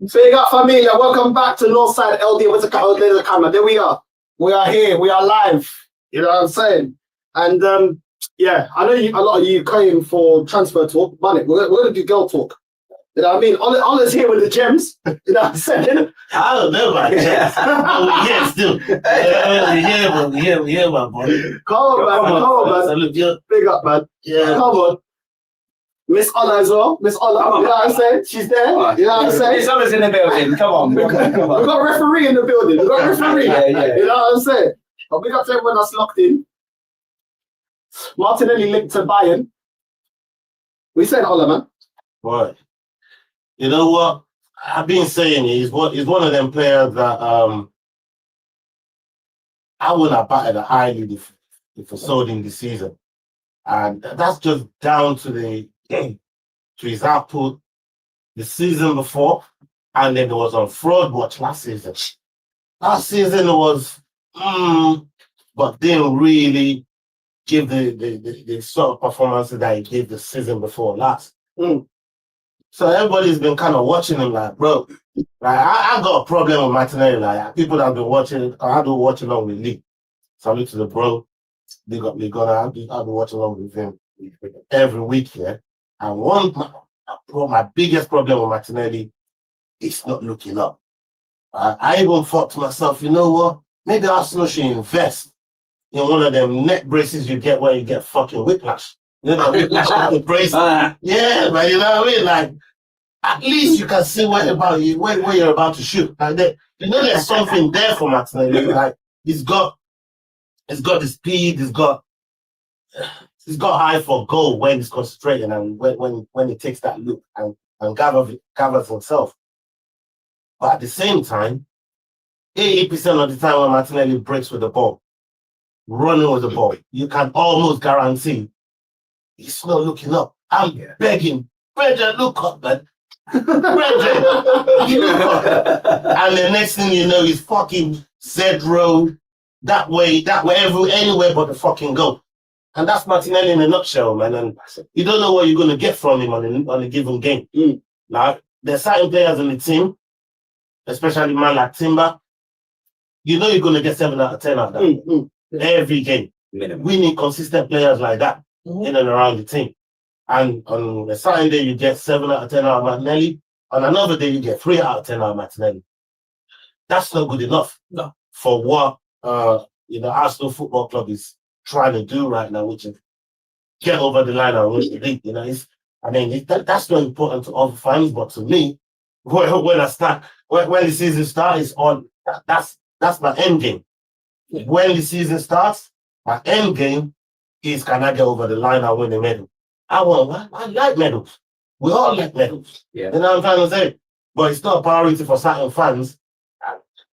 So you got familia. Welcome back to Northside LD. Where's the camera? There we are. We are here. We are live. You know what I'm saying? And yeah, I know a lot of you came for transfer talk. Money. We're gonna do girl talk. You know what I mean? Ola's here with the gems. You know what I'm saying? I don't know about gems. But we're here still. We're here, my boy. Come on, man. Salute you. Big up, man. Yeah. Come on. Miss Ola as well. Miss Ola. You know what I'm saying? She's there. You know what I'm saying? Miss Ola's in the building. Come on. We've got a referee in the building. We've got a referee. Yeah. You know what I'm saying? But big up to everyone that's locked in. Martinelli linked to Bayern. We said Ola, man. Boy. You know what? I've been saying he's one of them players that I wouldn't have batted an eyelid if I sold him this season. And that's just down to his output the season before, and then it was on fraud watch last season. Last season it was but didn't really give the sort of performances that he gave the season before last. So everybody's been kind of watching him like, bro, like I got a problem with Martinelli. Like people that have been watching, I do watch along with Lee. Salute to the bro. They got me going. I've been watching along with him every week here. And my biggest problem with Martinelli is not looking up. I even thought to myself, you know what? Maybe Arsenal should invest in one of them neck braces you get where you get fucking whiplash. You know, whiplash brace. Yeah, man, you know what I mean? Like, at least you can see where you're about to shoot. Like, you know, there's something there for Martinelli. Like, he's got the speed. He's got eye for goal when he's concentrating and when he takes that look and gathers himself. But at the same time, 80% of the time when Martinelli breaks with the ball, running with the ball, you can almost guarantee he's not looking up. I'm begging, Brendan, look up, man. Brendan, look up. And the next thing you know, he's fucking Z-road that way, anywhere but the fucking goal. And that's Martinelli in a nutshell, man. And you don't know what you're going to get from him on a given game. Now, there's certain players in the team, especially man like Timber, you know you're going to get 7 out of 10 out of that. Every game. Minimum. We need consistent players like that in and around the team. And on a certain day, you get 7 out of 10 out of Martinelli. On another day, you get 3 out of 10 out of Martinelli. That's not good enough for what Arsenal Football Club is trying to do right now, which is get over the line and win the league. You know, that's not important to other fans, but to me, when the season starts, that's my end game. When the season starts, my end game is can I get over the line and win a medal? I like medals. We all like medals. Yeah. You know what I'm trying to say? But it's not a priority for certain fans.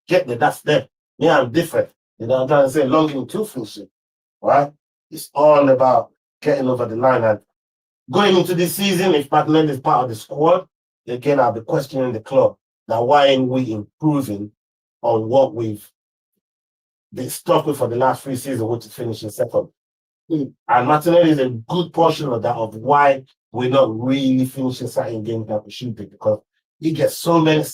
Get me, that's them. Me, I'm different. You know what I'm trying to say? Long in toothfulship. Right? It's all about getting over the line. And going into this season, if Martinelli is part of the squad, again, I'll be questioning the club. Now, why ain't we improving on what we've been stuck with for the last 3 seasons, which is finishing second? And Martinelli is a good portion of that, of why we're not really finishing certain games that we should be, because he gets so many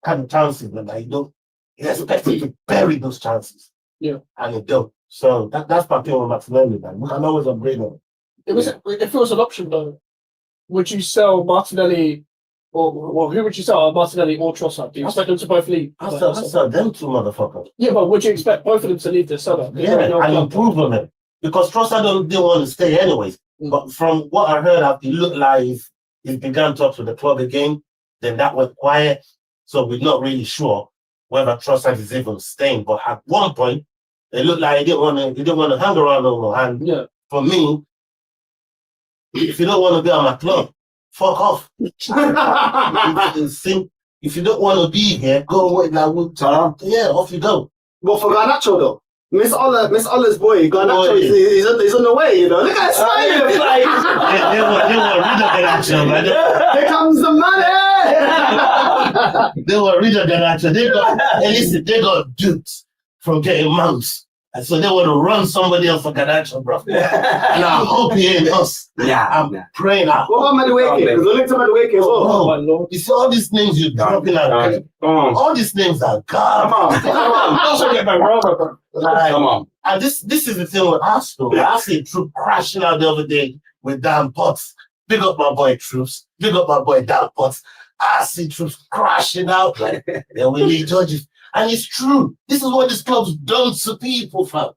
kind of chances that you expect him to bury those chances. Yeah. And he don't. So that's my thing with Martinelli, man. We can always upgrade him. If it was an option, though, would you sell Martinelli, or who would you sell, Martinelli or Trossard? Do you expect them to both leave? I sell them two motherfuckers. Yeah, but would you expect both of them to leave the summer? Yeah, and improve on it. Because Trossard didn't want to stay anyways. But from what I heard, it looked like he began talks with the club again. Then that went quiet. So we're not really sure whether Trossard is even staying. But at one point, it looked like he didn't want to hang around no more. And for me, if you don't want to be on my club, fuck off. If you don't want to be here, go away. Yeah, off you go. But for Garnacho though, Miss Ola's boy, Garnacho, he's on the way, you know. Look at smiling. They were rid of Garnacho, man. Here comes the money. They were rid of Garnacho. They got duped from getting Mounts And so they want to run somebody else for Garnacho, bro. And I hope he ain't us. I'm praying out. What about Madueke? Because we looked at Madueke as well. Oh, my Lord. You see all these names you're dropping out. All these names are God. Come on. And this is the thing with Arsenal. I see Troop crashing out the other day with Dan Potts. Big up my boy Troops. Big up my boy Dan Potts. I see Troops crashing out like then we need judges. And it's true. This is what this club's done to people, fam.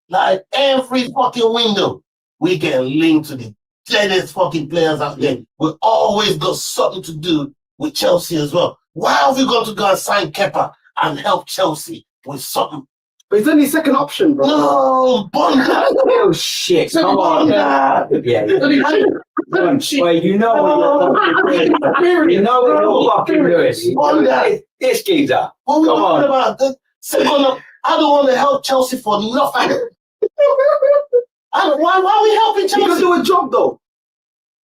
Like every fucking window, we get linked to the deadest fucking players out there. We always got something to do with Chelsea as well. Why have we got to go and sign Kepa and help Chelsea with something? But he's only second option, bro. No, Bonda. Oh shit! Come on, yeah. Well, you know what you know what you're fucking doing. Bonda. This geezer. What we Come talking on. about? I don't want to help Chelsea for nothing. Why are we helping He can Chelsea? do a job though.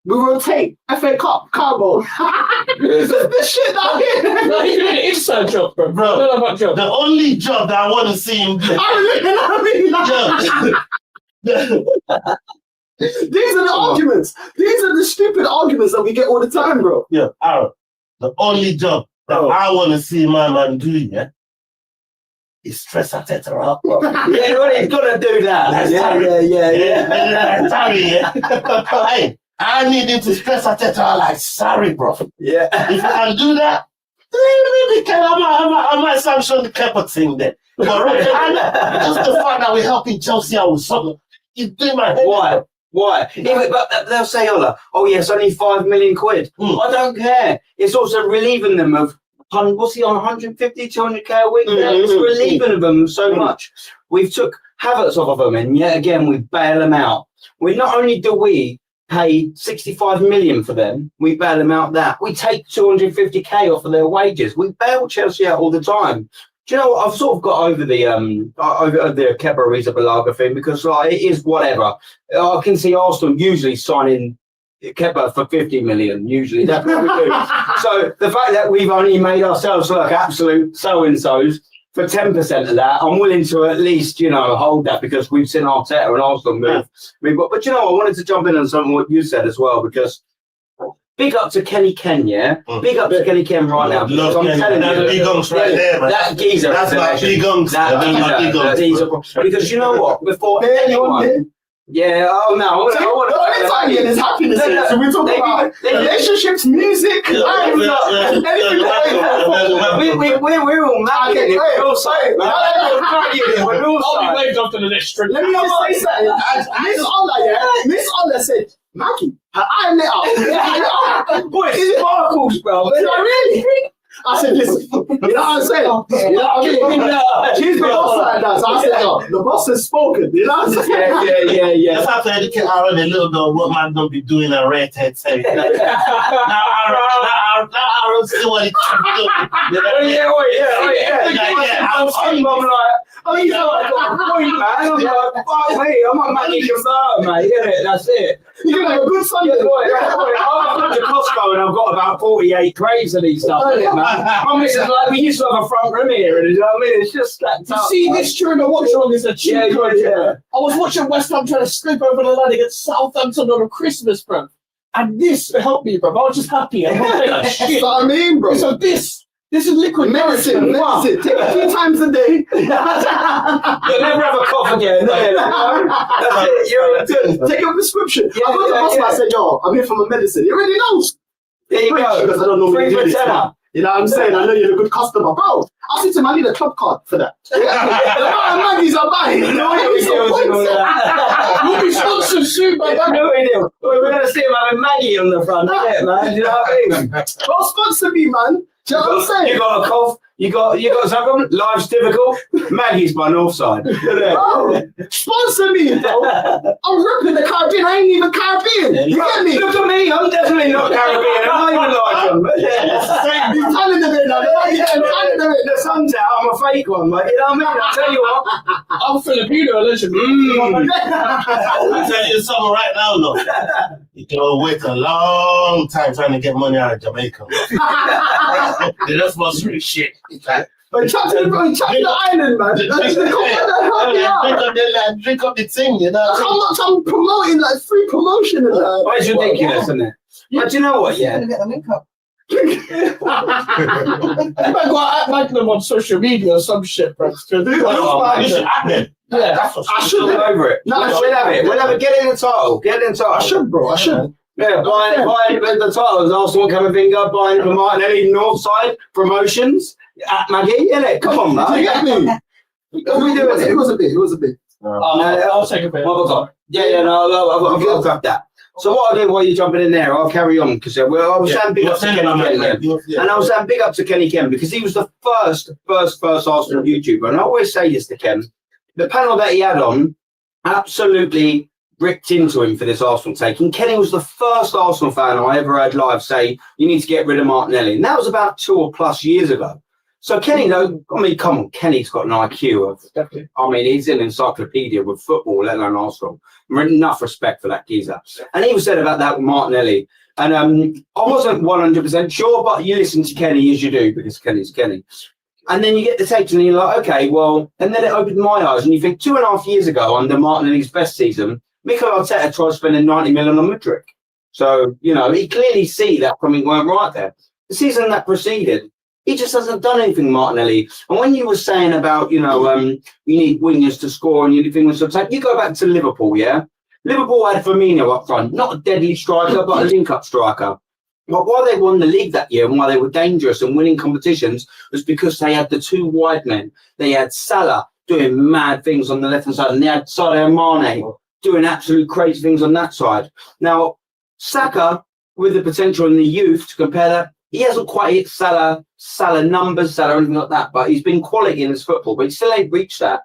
We rotate FA Cup, Carbo. This shit down here. No, he's doing an inside job, bro. Bro, I don't know about job. the only job that I want to see him do. These are the arguments. These are the stupid arguments that we get all the time, bro. Yeah, Aaron, the only job that I want to see my man do, is stress Arteta up. Yeah, well, he's got to do that. Sorry, Hey, I need him to stress Arteta like, sorry, bro. Yeah. If I can do that, maybe I might sanction the Kepa thing then. But right now, just the fact that we're helping Chelsea out with something, it's doing my head. Why? Yeah, but they'll say, oh yes, only 5 million quid. I don't care. It's also relieving them of, what's he on, 150, 200k a week? It's relieving them so much. We've took Havertz off of them, and yet again, we bail them out. Not only do we pay 65 million for them, we bail them out that. We take 250k off of their wages. We bail Chelsea out all the time. Do you know what? I've sort of got over the Kepa Arrizabalaga thing because like it is whatever. I can see Arsenal usually signing Kepa for 50 million. Usually that's what we do. So the fact that we've only made ourselves look absolute so-and-sos for 10% of that, I'm willing to at least, hold that because we've seen Arteta and Arsenal move. But you know, I wanted to jump in on something what you said as well because big up to Kenny Ken, yeah? Big up to Kenny Ken right now. Because I'm telling you, big unks right there, man. that geezer. That's my big unks. That geezer. Because you know what? Before anyone... Yeah, I want to Italian is happiness. So we talk about relationships, music, life, anything we're all mad. We're all saying, we're all waves after the next string. Let me just say something. Miss Ola said, Maggie, her eye lit up. Boy, it sparkles, bro. Really? I said, listen, you know what I'm saying? You know what I mean? She's the boss like that. So I said, the boss has spoken. You know what I'm saying? Yeah. Just have to educate Aaron a little bit what man don't be doing a red head say. Now Aaron see what he's trying to do. I'm not managing your mate, innit? That's it. You're gonna have a good Sunday. I've gone to Costco and I've got about 48 crates of these stuff, man. My missus like, we used to have a front room here, and you know what I mean? It's just that. You see this during the watch along is a cheap I was watching West Ham trying to slip over the line against Southampton on a Christmas, bro. And this helped me, bro. I was just happy. I'm not saying that shit. That's what I mean, bro. So this is liquid medicine. Take it a few times a day. You'll never have a cough again. Take your prescription. I got the boss and I said, yo, I'm here for my medicine. He already knows. There you go. Because I don't know Free what for tenner. You know what I'm saying? I know you're a good customer. Bro, I said to him, I need a club card for that. The amount of money's are buying. You know We'll be sponsored soon, by that. We're going to see him having Maggie on the front. Yeah, man. You know what I mean? Well, sponsor me, man. Do you know what I'm saying? You got a cough. You got something. Life's difficult. Maggie's by Northside. Bro, sponsor me, bro. I'm ripping the Caribbean. I ain't even Caribbean. You get me? Look at me. I'm definitely not Caribbean. I'm not even like them. You're telling them it now. The sun's out. I'm a fake one, mate. You know what I mean? I'll tell you what. I'm Filipino, allegedly. I'll tell you something right now, look. You can wait a long time trying to get money out of Jamaica. They just must read shit. He chatted the island, man. Drink up the thing, you know. How much I'm promoting, like free promotion and that. Oh, it's ridiculous, isn't it? But do you know what? Yeah. Get a link up. I might go act like them on social media or some shit, bro. You should add it. Yeah, That's what I should All over it. No, We'll have it. We'll have it. Get in the title. Get in the title. I should, bro. I should. Yeah, buying the titles. Arsenal, Camavinga, buying for Martinelli, Northside, promotions. At Maggie, innit? Come on, man. You get me? What are we doing? It was a bit. I'll take a bit. I'll grab that. So what I'll do while you're jumping in there, I'll carry on because I was saying big up to Kenny Ken, and I was saying big up to Kenny Ken because he was the first Arsenal YouTuber, and I always say this to Ken, the panel that he had on absolutely ripped into him for this Arsenal take, and Kenny was the first Arsenal fan I ever had live say you need to get rid of Martinelli, and that was about 2 or plus years ago. So Kenny, though, I mean, come on, Kenny's got an IQ of, I mean, he's an encyclopedia with football, let alone Arsenal. Enough respect for that geezer. And he was said about that with Martinelli. And I wasn't 100% sure, but you listen to Kenny as you do, because Kenny's Kenny. And then you get the tapes and you're like, okay, well, and then it opened my eyes. And you think 2.5 years ago, under Martinelli's best season, Mikel Arteta tried spending 90 million on Madrid. So, you know, he clearly see that something weren't right there. The season that preceded, he just hasn't done anything, Martinelli. And when you were saying about, you know, you need wingers to score and you need wingers to attack, you go back to Liverpool, yeah? Liverpool had Firmino up front, not a deadly striker, but a link-up striker. But why they won the league that year and why they were dangerous and winning competitions was because they had the 2 wide men. They had Salah doing mad things on the left-hand side, and they had Sadio Mane doing absolute crazy things on that side. Now, Saka, with the potential in the youth to compare that, he hasn't quite hit Salah numbers, Salah, or anything like that, but he's been quality in his football, but he still ain't reached that.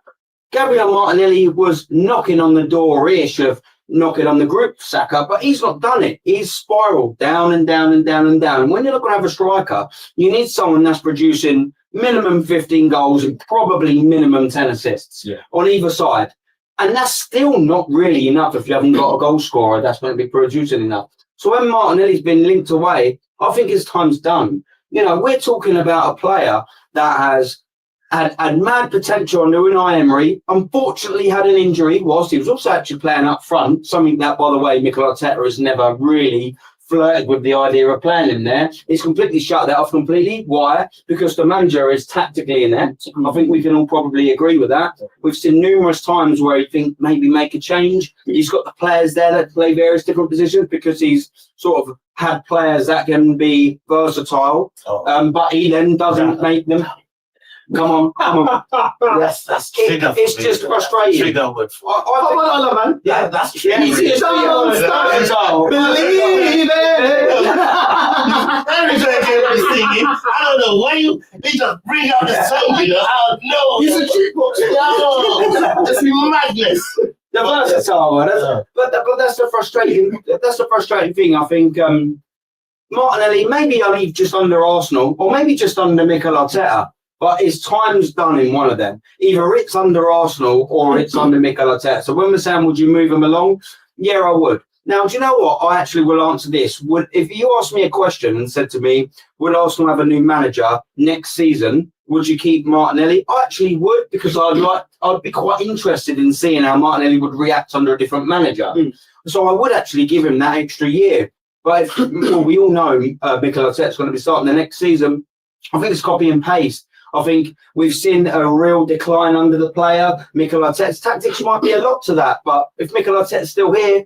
Gabriel Martinelli was knocking on the door-ish of knocking on the group Saka, but he's not done it. He's spiraled down and down and down and down. And when you're not going to have a striker, you need someone that's producing minimum 15 goals and probably minimum 10 assists on either side. And that's still not really enough if you haven't got a goal scorer that's going to be producing enough. So when Martinelli's been linked away, I think his time's done. You know, we're talking about a player that has had mad potential under Unai Emery, unfortunately had an injury whilst he was also actually playing up front, something that, by the way, Mikel Arteta has never really flirted with the idea of playing him there. He's completely shut that off completely. Why? Because the manager is tactically inept. I think we can all probably agree with that. We've seen numerous times where he think maybe make a change. He's got the players there that play various different positions because he's sort of had players that can be versatile, but he then doesn't make them. Come on. That's it's just frustrating. Trigger word. Man. Yeah, that's Easy as Believe it. Singing. I don't know why you just bring out the song, you know. I don't know. He's a jukebox. It's madness. The versatile one, but that's the frustrating thing. I think Martinelli maybe only just under Arsenal or maybe just under Mikel Arteta, but his time's done in one of them. Either it's under Arsenal or it's under Mikel Arteta. So when we're saying, would you move him along? Yeah, I would. Now, do you know what? I actually will answer this. If you asked me a question and said to me, would Arsenal have a new manager next season? Would you keep Martinelli? I actually would, because I'd be quite interested in seeing how Martinelli would react under a different manager. So I would actually give him that extra year. But we all know Mikel Arteta's going to be starting the next season. I think it's copy and paste. I think we've seen a real decline under the player. Mikel Arteta's tactics might be a lot to that, but if Mikel Arteta's still here,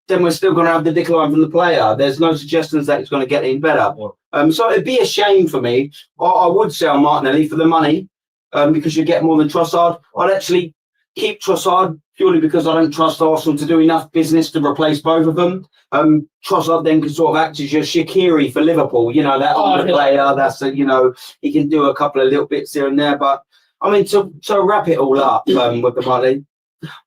then we're still going to have the decline from the player. There's no suggestions that it's going to get any better. So it'd be a shame for me. I would sell Martinelli for the money because you get more than Trossard. I'd actually keep Trossard purely because I don't trust Arsenal to do enough business to replace both of them. Trossard then can sort of act as your Shaqiri for Liverpool. You know, that player, that's he can do a couple of little bits here and there. But I mean, to wrap it all up with the money,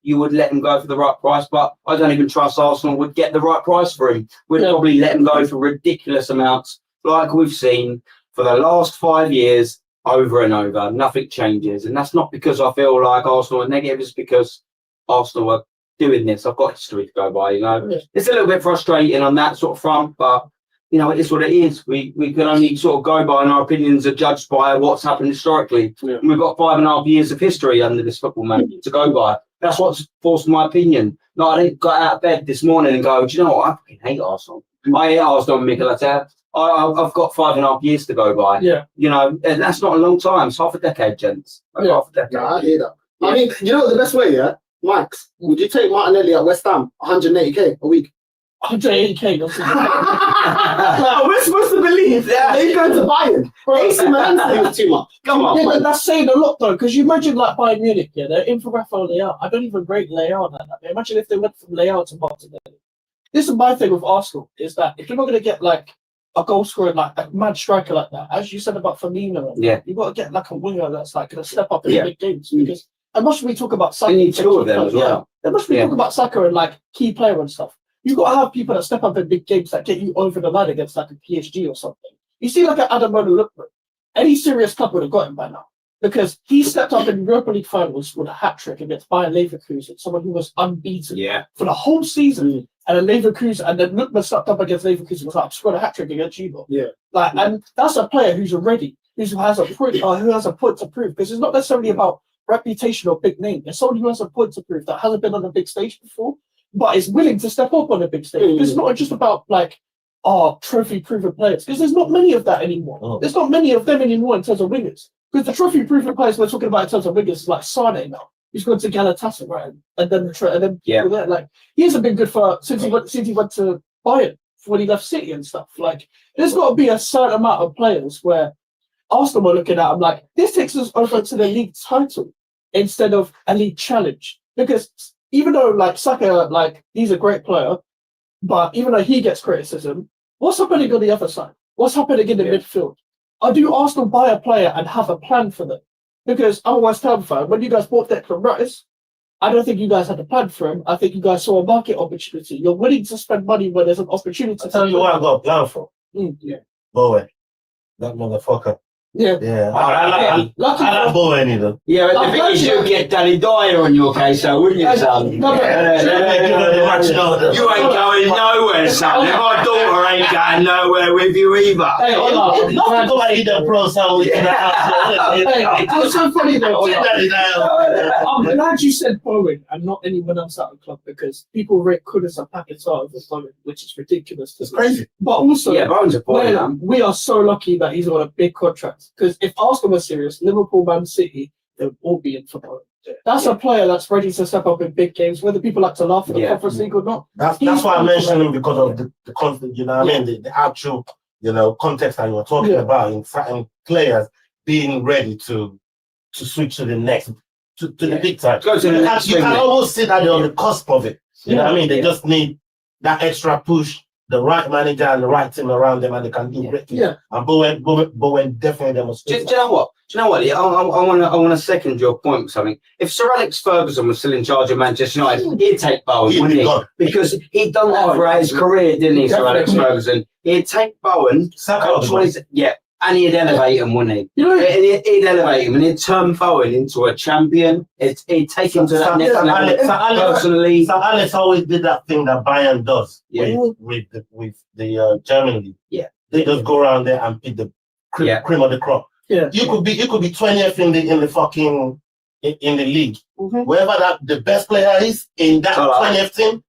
you would let him go for the right price, but I don't even trust Arsenal would get the right price for him. We'd probably let him go for ridiculous amounts, like we've seen for the last 5 years, over and over. Nothing changes, and that's not because I feel like Arsenal are negative. It's because Arsenal are doing this. I've got history to go by, you know. It's a little bit frustrating on that sort of front, but you know, it is what it is. We can only sort of go by, and our opinions are judged by what's happened historically. Yeah. And we've got 5.5 years of history under this football manager to go by. That's what's forced my opinion. Like, I didn't got out of bed this morning and go, do you know what? I fucking hate Arsenal. I hate Arsenal, Mikel Arteta. I've got 5.5 years to go by. Yeah. You know, and that's not a long time. It's half a decade, gents. Like half a decade. Yeah, I hear that. I mean, you know the best way, yeah? Max, would you take Martinelli at West Ham 180k a week? 180k. We're supposed to believe that they're going to Bayern. AC Milan's thing is too much. Come on. Yeah, but that's saying a lot though, because you imagine like Bayern Munich, yeah, they're in for Rafael Leao. I don't even rate Leao like that. Imagine if they went from Leao to Martinelli. This is my thing with Arsenal, is that if you're not going to get like a goal scorer, like a mad striker like that, as you said about Firmino, you've got to get like a winger that's like going to step up in big games. Because and much we talk about Saka. You need two of them as well. There must be talk about Saka and like key player and stuff. You've got to have people that step up in big games that get you over the line against like a PSG or something. You see like an Adam Lookman, any serious club would have got him by now. Because he stepped up in Europa League finals with a hat-trick against Bayern Leverkusen, someone who was unbeaten for the whole season. And then Leverkusen, and then Lookman stepped up against Leverkusen and was like, I've scored a hat-trick against you. Yeah. Like, and that's a player who's ready, who has a point to prove. Because it's not necessarily about reputation or big name. It's someone who has a point to prove that hasn't been on a big stage before, but is willing to step up on a big stage. It's not just about like, trophy-proven players, because there's not many of that anymore. There's not many of them anymore in terms of wingers. Because the trophy-proven players we're talking about in terms of wingers is like Sane now. He's gone to Galatasaray, and then like he hasn't been good for since he went to Bayern when he left City and stuff. Like there's got to be a certain amount of players where Arsenal were looking at. I'm like, this takes us over to the league title instead of a league challenge. Because even though like Saka, like he's a great player, but even though he gets criticism, what's happening on the other side? What's happening in the midfield? I do Arsenal buy a player and have a plan for them? Because I'm a West Ham fan. When you guys bought Declan Rice, I don't think you guys had a plan for him. I think you guys saw a market opportunity. You're willing to spend money when there's an opportunity. I'll tell you what I got a plan for. Bowen. That motherfucker. Yeah. I like Bowen either. Yeah, but the thing is, you'll get Danny Dyer on your case, though, wouldn't you, son? You ain't going nowhere, son. My daughter ain't going nowhere with you either. Hey, Not to go and eat the pro sandwich in the house. It's so funny though. I'm glad you said Bowen and not anyone else at the club, because people rate Kudus and Paquetá over Bowen, which is ridiculous. It's crazy. But also, Bowen's a boy, man. We are so lucky that he's on a big contract. Because if Arsenal were serious, Liverpool, Man City, they would all be in for Bowen. That's a player that's ready to step up in big games, whether people like to laugh at the Conference League or not. That's why I mentioned him, because of the content, you know what I mean? The actual, context that you were talking about in certain players being ready to switch to the next, to the big time. You can almost see that they're on the cusp of it. You know what I mean? They just need that extra push, the right manager and the right team around them, and they can do great things. And Bowen definitely demonstrates. Do you know what? I want to second your point with something. If Sir Alex Ferguson was still in charge of Manchester United, he'd take Bowen, wouldn't he? Because he'd done that throughout his career, didn't he, Sir Alex Ferguson? He'd take Bowen, and he'd elevate him, wouldn't he? He'd elevate him, and he'd turn Bowen into a champion. He'd take him to that next level. Personally, Sir Alex always did that thing that Bayern does with the German league. Yeah, they just go around there and pick the cream of the crop. Yeah, you could be 20th in the league. Wherever the best player is in that 20th team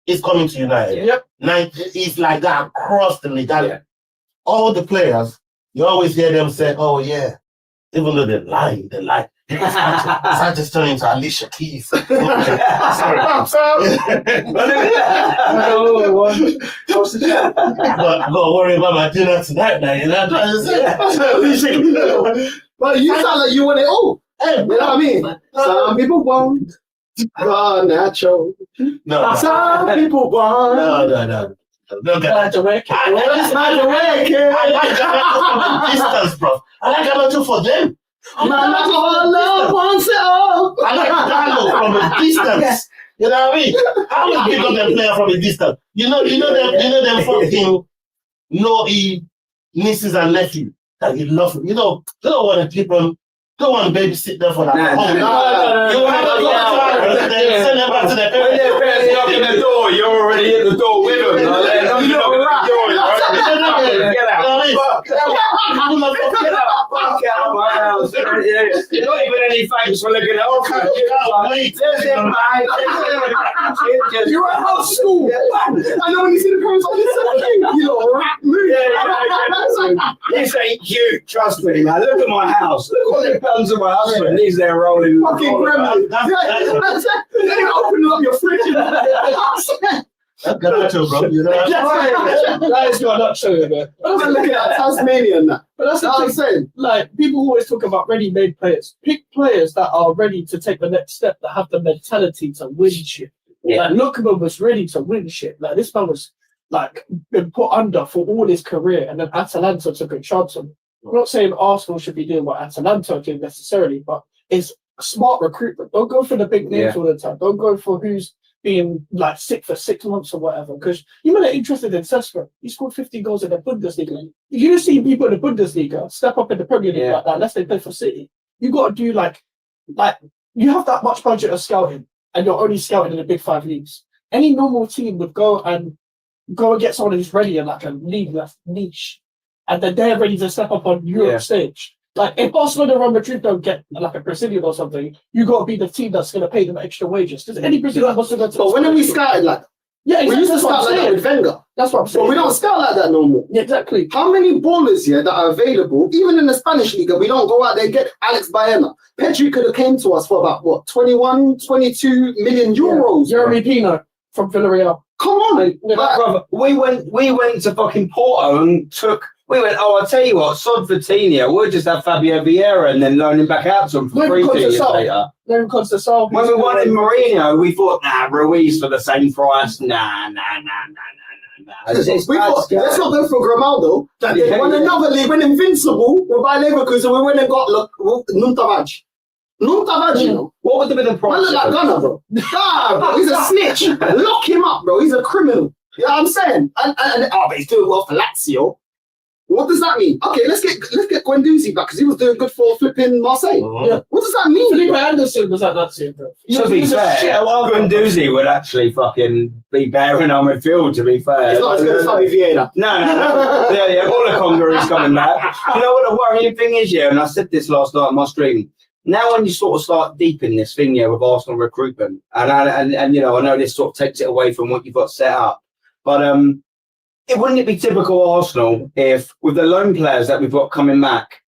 is coming to United. It's like that across the league. All the players, you always hear them say, "Oh yeah," even though they're lying. Sanchez turning into Alicia Keys. Sorry. But don't worry about my dinner tonight now, you know what I'm saying? But you sound like you want it all. Hey, you know what I mean? Some people want natural. No. Some people want. No. I like distance, bro. I like Galato for them. I like from a distance. You know what I mean? How will you pick up them player from a distance? You know them fucking nieces and nephews that you love. You don't want to keep them. Don't want to babysit them for that. No. You have a lot of time. Send them back to their parents. When their parents knock on the door, you're already in the door with them. You're not right. Fuck out my house. Not even any thanks for looking at You're at house school. I know when you see the parents on this, you little rat move. This ain't cute, trust me, man. Look at my house. Look what they've done to my husband. He's there rolling. Fucking gremlin. Then you open up your fridge. That's gotcha, bro. You know That is not nutshell, man. I'm looking at Tasmanian. But that's what I'm saying. Like, people always talk about ready-made players. Pick players that are ready to take the next step, that have the mentality to win shit. Yeah. Like, Lookman was ready to win shit. Like, this man was, like, been put under for all his career, and then Atalanta took a chance on him. I'm not saying Arsenal should be doing what Atalanta did necessarily, but it's smart recruitment. Don't go for the big names all the time. Don't go for who's being like sick for 6 months or whatever. Because you might be interested in Sesko. He scored 50 goals in the Bundesliga. You see people in the Bundesliga step up in the Premier League like that unless they play for City. You got to do like you have that much budget of scouting, and you're only scouting in the big 5 leagues. Any normal team would go and get someone who's ready in like a league that's niche, and then they're ready to step up on Europe stage. Like, if Barcelona or Real Madrid don't get like a Brazilian or something, you got to be the team that's going to pay them extra wages. Because any Brazilian wants to go to. But when are we scouted like that? Yeah, exactly. We used to scout like that with Wenger. That's what I'm saying. But we don't scout like that no more. Yeah, exactly. How many ballers here that are available, even in the Spanish League, we don't go out there and get Alex Baena. Pedri could have came to us for about, what, 21, 22 million euros. Jeremy Pino from Villarreal. Come on. Brother, we went to fucking Porto and I'll tell you what, sod Vitinha, we'll just have Fabio Vieira and then loan him back out to him for 3 years later. When we wanted Mourinho, we thought, Ruiz for the same price. Nah. Let's not go for Grimaldo. That they won another league, went invincible. We're by Leverkusen, we went and got Nuntavage. You know. What would have been the price? I look like Gunner, bro. Bro, he's a snitch. Lock him up, bro. He's a criminal. You know what I'm saying? But he's doing well for Lazio. What does that mean? Okay, let's get Guendouzi back because he was doing good for flipping Marseille. Yeah. What does that mean? Felipe Anderson was at Lazio, bro. To be fair, Guendouzi would actually fucking be better in our midfield, to be fair. It's not as good as Fabio Vieira. No. Yeah, Olakonga is coming back. You know what the worrying thing is, and I said this last night on my stream. Now when you sort of start deep in this thing, with Arsenal recruitment, and I know this sort of takes it away from what you've got set up, but wouldn't it be typical Arsenal if, with the loan players that we've got coming back,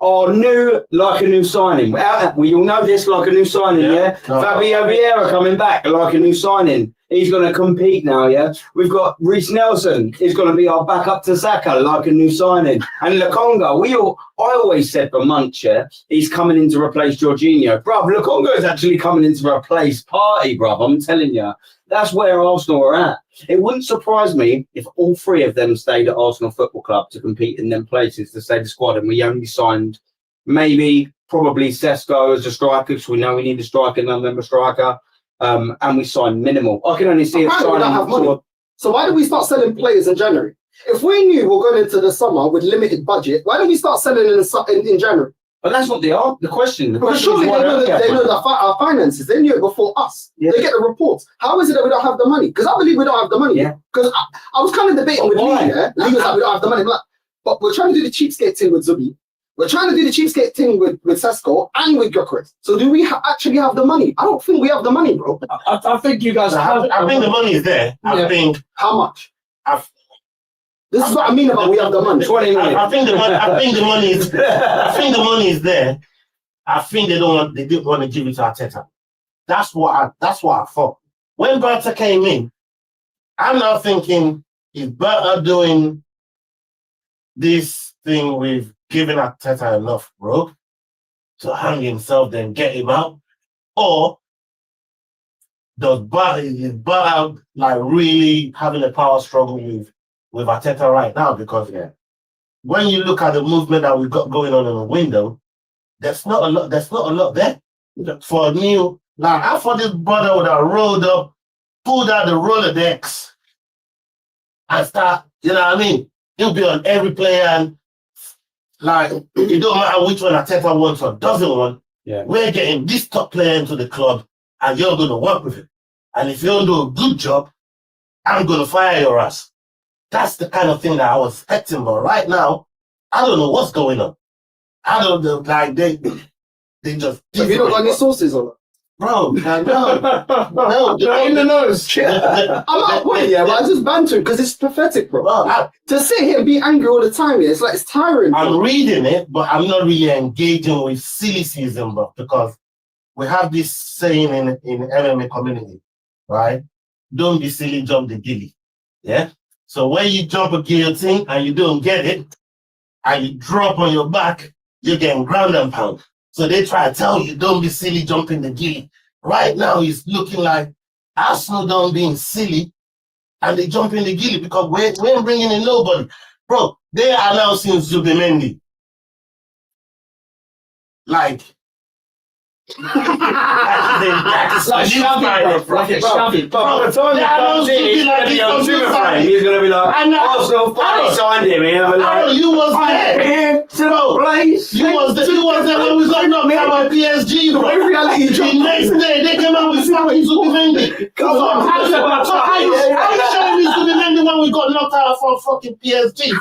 are new like a new signing? We all know this like a new signing, Fabio Vieira coming back like a new signing. He's going to compete now, We've got Reece Nelson. He's going to be our backup to Saka like a new signing. And Lokonga, I always said for months, he's coming in to replace Jorginho. Bruv, Lokonga is actually coming in to replace Partey, bruv. I'm telling you. That's where Arsenal are at. It wouldn't surprise me if all 3 of them stayed at Arsenal Football Club to compete in them places to save the squad, and we only signed probably Sesko as a striker, because we know we need a striker, another striker, and we signed minimal. I can only see us signing. So why do we start selling players in January? If we knew we're going into the summer with limited budget, why don't we start selling in January? But that's not the question. The question surely they know our finances. They knew it before us. Yeah. They get the reports. How is it that we don't have the money? Because I believe we don't have the money. Because I was kind of debating with Lee. Lee was like, we don't have the money. But we're trying to do the cheapskate thing with Zubi. We're trying to do the cheapskate thing with Sesko and with Gyökeres. So do we actually have the money? I don't think we have the money, bro. I think you guys have. I think the money is there. I think how much? This is what I mean about we have the money. 20 million. I think the money is there. I think they didn't want to give it to Arteta. That's what I thought. When Berta came in, I'm now thinking, is Berta doing this thing with giving Arteta enough rope to hang himself, then get him out? Or is Berta like really having a power struggle with Arteta right now? Because when you look at the movement that we've got going on in the window, there's not a lot there for a new. Like, I thought this brother would have rolled up, pulled out the Rolodex, and start. You know what I mean? He'll be on every player, and like it don't matter which one Arteta wants or doesn't want. We're getting this top player into the club, and you're going to work with him. And if you don't do a good job, I'm going to fire your ass. That's the kind of thing that I was expecting, but right now, I don't know what's going on. I don't know. Like they just. Have you not got any sources on it? Bro, no. In the nose. I'm not putting but I just banter because it's pathetic, bro. To sit here and be angry all the time, it's like it's tiring. I'm reading it, but I'm not really engaging with silly season, bro, because we have this saying in MMA community, right? Don't be silly, jump the gilly. Yeah? So when you jump a guillotine and you don't get it, and you drop on your back, you're getting ground and pound. So they try to tell you, don't be silly jumping the gilly. Right now, it's looking like Arsenal don't being silly and they jump in the gilly because we ain't bringing in nobody. Bro, they are announcing Zubimendi. Like shoving. By the time he's going to be like, Arsenal finally signed him. You was there. You was there when we got knocked out by PSG. Bro. The next day, they came out with Zubimendi. Come on. How you showing me Zubimendi when we got knocked out from fucking PSG?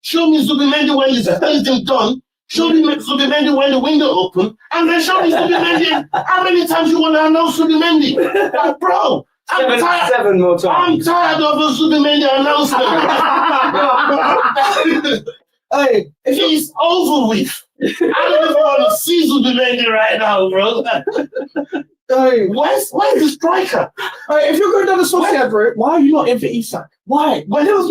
Show me Zubimendi when his anything done. Show me Zubimendi when the window open, and then show me Zubimendi. How many times you want to announce Zubimendi? Like, bro, I'm tired. 7 more times. I'm tired of the Zubimendi announcement. Hey, he's over with. I don't even want to see Zubimendi right now, bro. Hey, where's the striker? Hey, if you're going down the Sociedad route, why are you not in for Isak? Why? Where is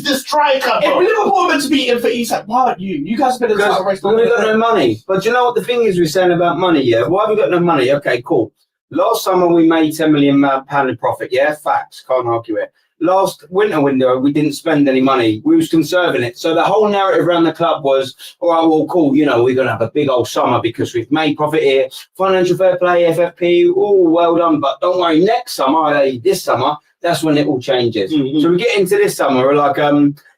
the striker, bro? If Liverpool are meant to be in for Isak, why aren't you? You guys have been in the race. We've got no money. But you know what the thing is we're saying about money, yeah? Why have we got no money? Okay, cool. Last summer we made £10 million in profit, yeah? Facts, can't argue it. Last winter window, we didn't spend any money. We was conserving it. So the whole narrative around the club was, all right, well, cool, we're going to have a big old summer because we've made profit here. Financial fair play, FFP, all well done. But don't worry, next summer, this summer, that's when it all changes. Mm-hmm. So we get into this summer, we're like,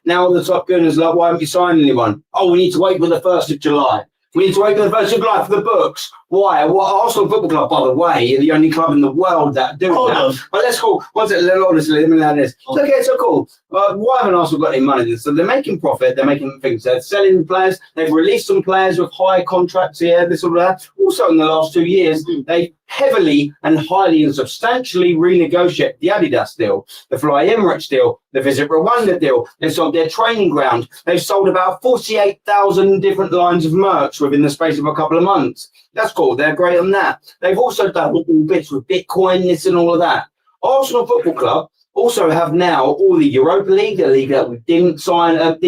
now the top gunners like, why haven't you signed anyone? Oh, we need to wait for the 1st of July. We need to wait for the 1st of July for the books. Why? Well, Arsenal Football Club, by the way, are the only club in the world that do that. But let's call. Honestly, let me learn this. Okay, so cool. Why haven't Arsenal got any money? So they're making profit. They're making things. They're selling players. They've released some players with high contracts here, this or that. Also, in the last 2 years, they heavily and highly and substantially renegotiate the Adidas deal, the Fly Emirates deal, the Visit Rwanda deal. They've sold their training ground. They've sold about 48,000 different lines of merch within the space of a couple of months. That's cool. They're great on that. They've also done all bits with Bitcoin, this and all of that. Arsenal Football Club also have now all the Europa League, the league that we didn't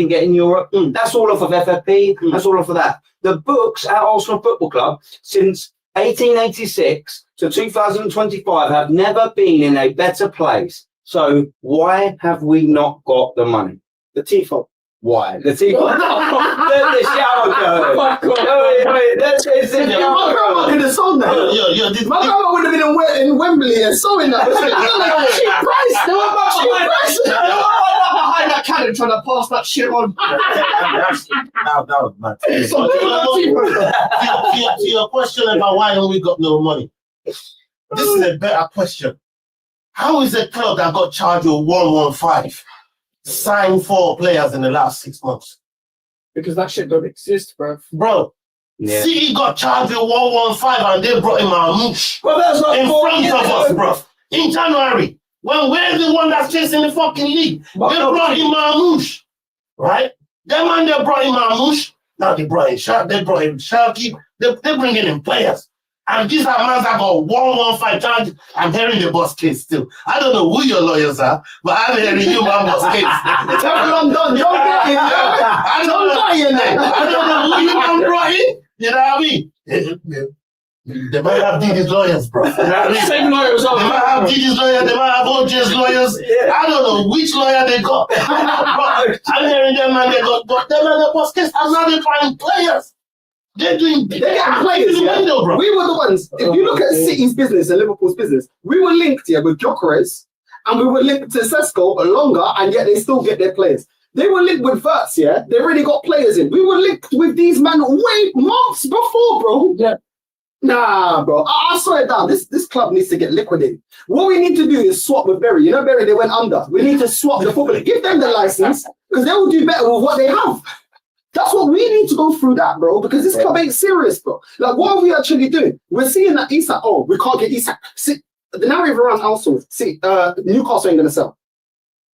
get in Europe. That's all off of FFP. That's all off of that. The books at Arsenal Football Club since 1886 to 2025 have never been in a better place. So why have we not got the money? The Tifo. Why? The Tifo. Let the shower go. My grandma could have sold that. My grandma would have been in Wembley and sewing that. Cheap price. They were behind that cannon trying to pass that shit on. Now, man. To your question about why don't we got no money, this is a better question. How is a club that got charged with 115 signed 4 players in the last 6 months? Because that shit don't exist, bro. Yeah. City got charged with 115 and they brought him Marmouche. Well, that's not in front of us, bro. In January. When we're the one that's chasing the fucking league. They brought him Marmouche. Right? That man, they brought him Marmouche. Now they brought him Sharky. They're bringing in players. And these are men that got 115 charges. I'm hearing the boss case still. I don't know who your lawyers are, but I'm hearing you man boss case. Everyone done. Don't get in there. I don't know who you man brought in. You know what I mean? They might have Didi's lawyers, bro. You know what I mean? Same lawyers. They might have Didi's lawyers. They might have OJ's lawyers. Yeah. I don't know which lawyer they got. I'm hearing them and they got, but them and the boss case are not trying players. They're getting players, yeah? Window, bro. We were the ones. If you look at City's business and Liverpool's business, we were linked here with Gyökeres and we were linked to Sesko longer, and yet they still get their players. They were linked with Verts, yeah? They already got players in. We were linked with these men way months before, bro. Yeah. Nah, bro. I saw it down. This club needs to get liquidated. What we need to do is swap with Bury. You know, Bury, they went under. We need to swap the football. Give them the license because they will do better with what they have. That's what we need to go through that, bro, because this club ain't serious, bro. Like, what are we actually doing? We're seeing that Isak, we can't get Isak. See, the narrative around Arsenal, Newcastle ain't going to sell.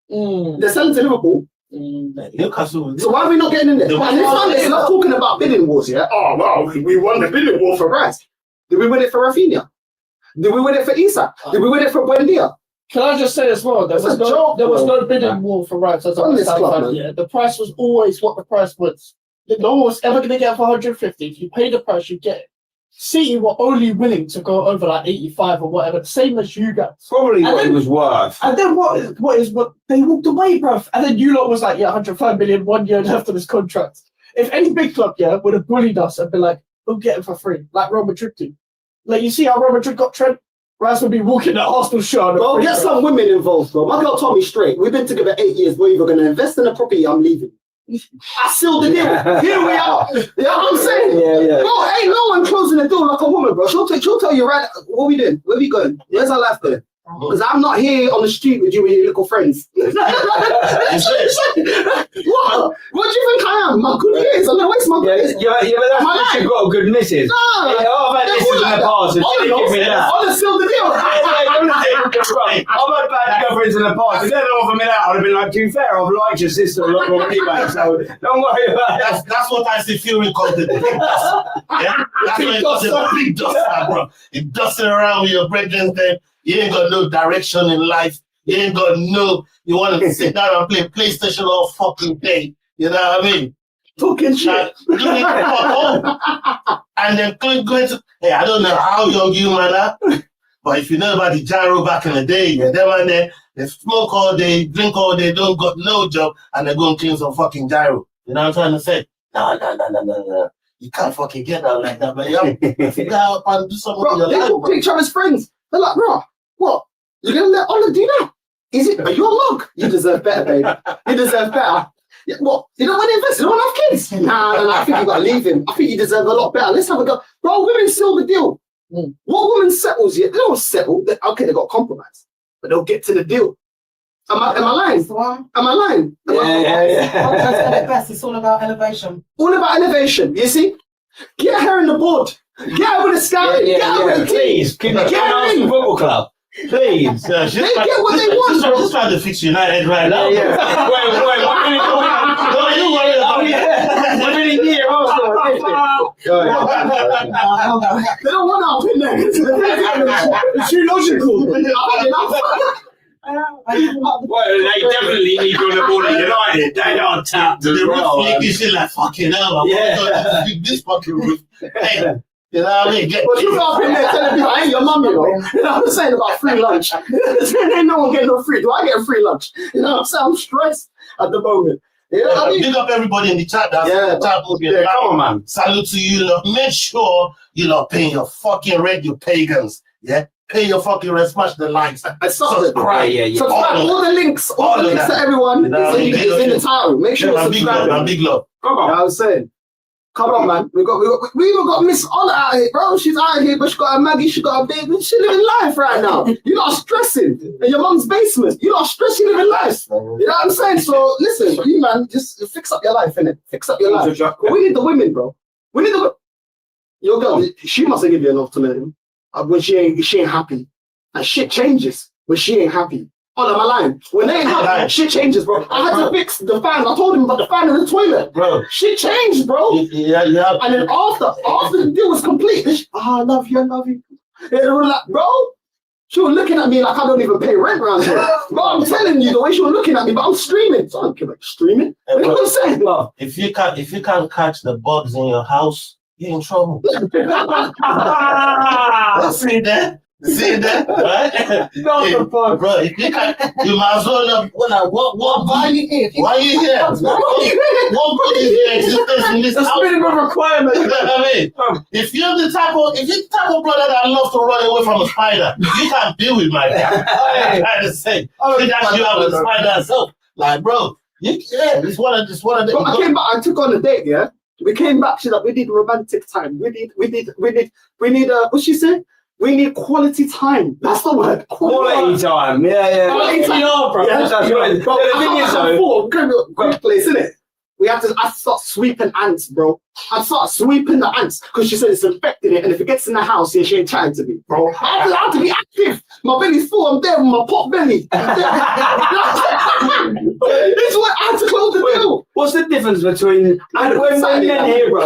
They're selling to Liverpool. Newcastle. So why are we not getting in there? And this one is not talking about bidding wars, yeah? Oh, well, we won the bidding war for Rice. Did we win it for Rafinha? Did we win it for Isak? Did we win it for Buendia? Can I just say as well, there was no bidding war for Rice as I understand. Yeah, the price was always what the price was. No one was ever going to get it for 150. If you pay the price, you get it. City were only willing to go over like 85 or whatever, the same as you guys. Probably what it was worth. And then what they walked away, bruv. And then you lot was like, 105 million, 1 year left of this contract. If any big club, would have bullied us and been like, we'll get him for free, like Real Madrid do. Like, you see how Real Madrid got Trent? Rice would be walking that Arsenal shirt. Bro, get some women involved, bro. My girl told me straight, we've been together 8 years, we're either going to invest in a property, I'm leaving. I sealed the deal. Here we are. You know what I'm saying? Yeah. Bro, ain't no one closing the door like a woman, bro. She'll tell you right, what we doing? Where we going? Where's our life going? Because I'm not here on the street with you and your little friends. What? What do you think I am? My good years. I'm going to waste my good years. But that's because you've got a good missus. I've had misses in the past. And she didn't give me that. I'll just seal the deal. I've had bad girlfriends in the past. If they'd offered me that, I'd have been like, to be fair, I've liked your sister a lot more anyway, so don't worry about that. That's what I see Fury called the big dust. Yeah? That's what it calls the big dust, bro. It dusting around with your brethren then. You ain't got no direction in life. You ain't got no, you want to sit down and play PlayStation all fucking day. You know what I mean? Talking shit. And then going to, hey, I don't know how young you man are, but if you know about the gyro back in the day, yeah, them and they smoke all day, drink all day, don't got no job, and they go and clean some fucking gyro. You know what I'm trying to say? No. You can't fucking get out like that, but yeah, figure out and do something with your life. They took picture of his friends. They're like, bro, what? You're going to let Ola do that? Are you a mug? You deserve better, baby. You deserve better. Yeah, what? You don't want to invest? You don't want to have kids? Nah, I think you got to leave him. I think you deserve a lot better. Let's have a go. Bro, women seal the deal. What woman settles yet? They don't settle. Okay, they got compromise, but they'll get to the deal. Am I lying? Am I lying? Yeah. It's all about elevation. All about elevation, you see? Get her in the board. Get her with the scout. Get her with the team. Please, can you get her in the football club? Please. They get what they want, bro. Just trying to fix United right now. Wait, 1 minute. What are you worried about? 1 minute here, Arsenal. They don't want to up in there. It's too logical. Well, they definitely need you on the board at United. They are tapped as well. You see, like, fucking hell, this fucking roof. Hey, you know what I mean? Well, you go up in there telling people, I ain't your mum, you know. You know what I'm saying about free lunch? Ain't no one getting no free. Do I get a free lunch? You know what I'm saying? I'm stressed at the moment. You know what I mean? Big up everybody in the chat. Come on, man. Salute to you, lot. Make sure you lot paying your fucking rent, you pagans. Yeah? Pay your fucking rent, smash the likes. Subscribe. Subscribe. All the links to everyone is in the title. Make sure you subscribe. Big love. Come on. I was saying. Come on, man. We even got Miss Honor out here, bro. She's out here, but she got a Maggie, she got a baby. She living life right now. You're not stressing in your mum's basement. You're not stressing, living life. You know what I'm saying? So listen, you man, just fix up your life, innit? Fix up your life. We need the women, bro. We need the your girl. She must have given you an ultimatum when she ain't happy, and shit changes when she ain't happy. Oh, am I lying? When they ain't happy, shit changes, bro. I had to fix the fan. I told him about the fan in the toilet, bro. Shit changed, bro. Yeah. And then after the deal was complete, I love you. And they were like, bro, she was looking at me like I don't even pay rent around here. Bro, I'm telling you, the way she was looking at me, but I'm streaming. So I don't care about streaming. You know what I'm saying? Bro, if you can't catch the bugs in your house, you're in trouble. See that? Right? Bro, if you can't, you might as well not. Why are you here? What good is your existence in this house? That's a minimum requirement. You know what I mean? If you're the type of brother that loves to run away from a spider, you can't deal with my guy. I'm trying to say. You have a spider yourself. Like, bro, it's one of the. But I came back. I took on a date. Yeah, we came back. She's like, we need romantic time. We need. What she say? We need quality time. That's the word. Quality time. Yeah. Quality time, bro. Yeah, that's right. The thing is, though, great place, isn't it? I start sweeping ants, bro. I start sweeping the ants because she said it's infecting it, and if it gets in the house, yeah, she ain't chatting to me, bro. I have to be active. My belly's full. I'm there with my pot belly. This is what I had to close the deal. What's the difference between when men here, bro?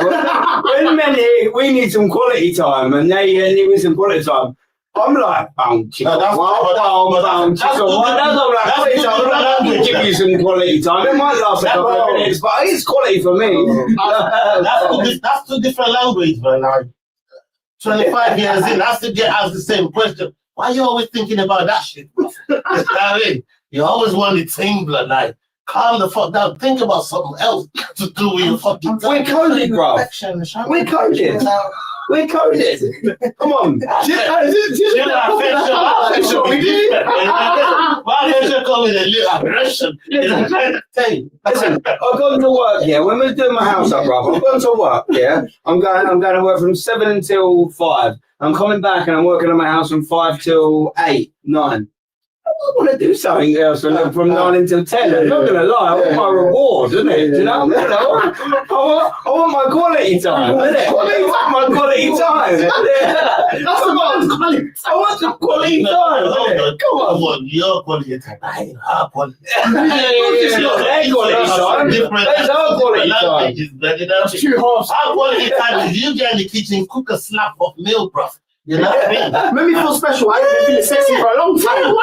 When men here, we need some quality time, and they need some quality time. I'm like, I'm give you some quality time. It might last a couple of minutes, but it's quality for me. That's two different languages, man. Like 25 years in, I still get asked the same question. Why are you always thinking about that shit? You know what I mean? You always want the team blood, like calm the fuck down. Think about something else to do with your fucking time. We're coded, bro. We're coded. We're coded. Come on. Why don't you call it a little aggression? Listen, I've gone to work, yeah. When we're doing my house up, bro, I've gone to work, yeah. I'm going to work from 7 until 5. I'm coming back and I'm working on my house from 5 till 8, 9. I want to do something else from 9 until 10. I'm not going to lie. I want my reward, isn't it? Do you know what I mean? I want my quality time, isn't it? I want my quality time. That's about quality. I want some quality time. Come on. Your quality time. Our quality. It's not their quality time. That's our quality time. That's two halves. Our quality time is you get in the kitchen, cook a slab of milk, bro. You know what I mean? Made me feel special. I haven't been feeling sexy for a long time.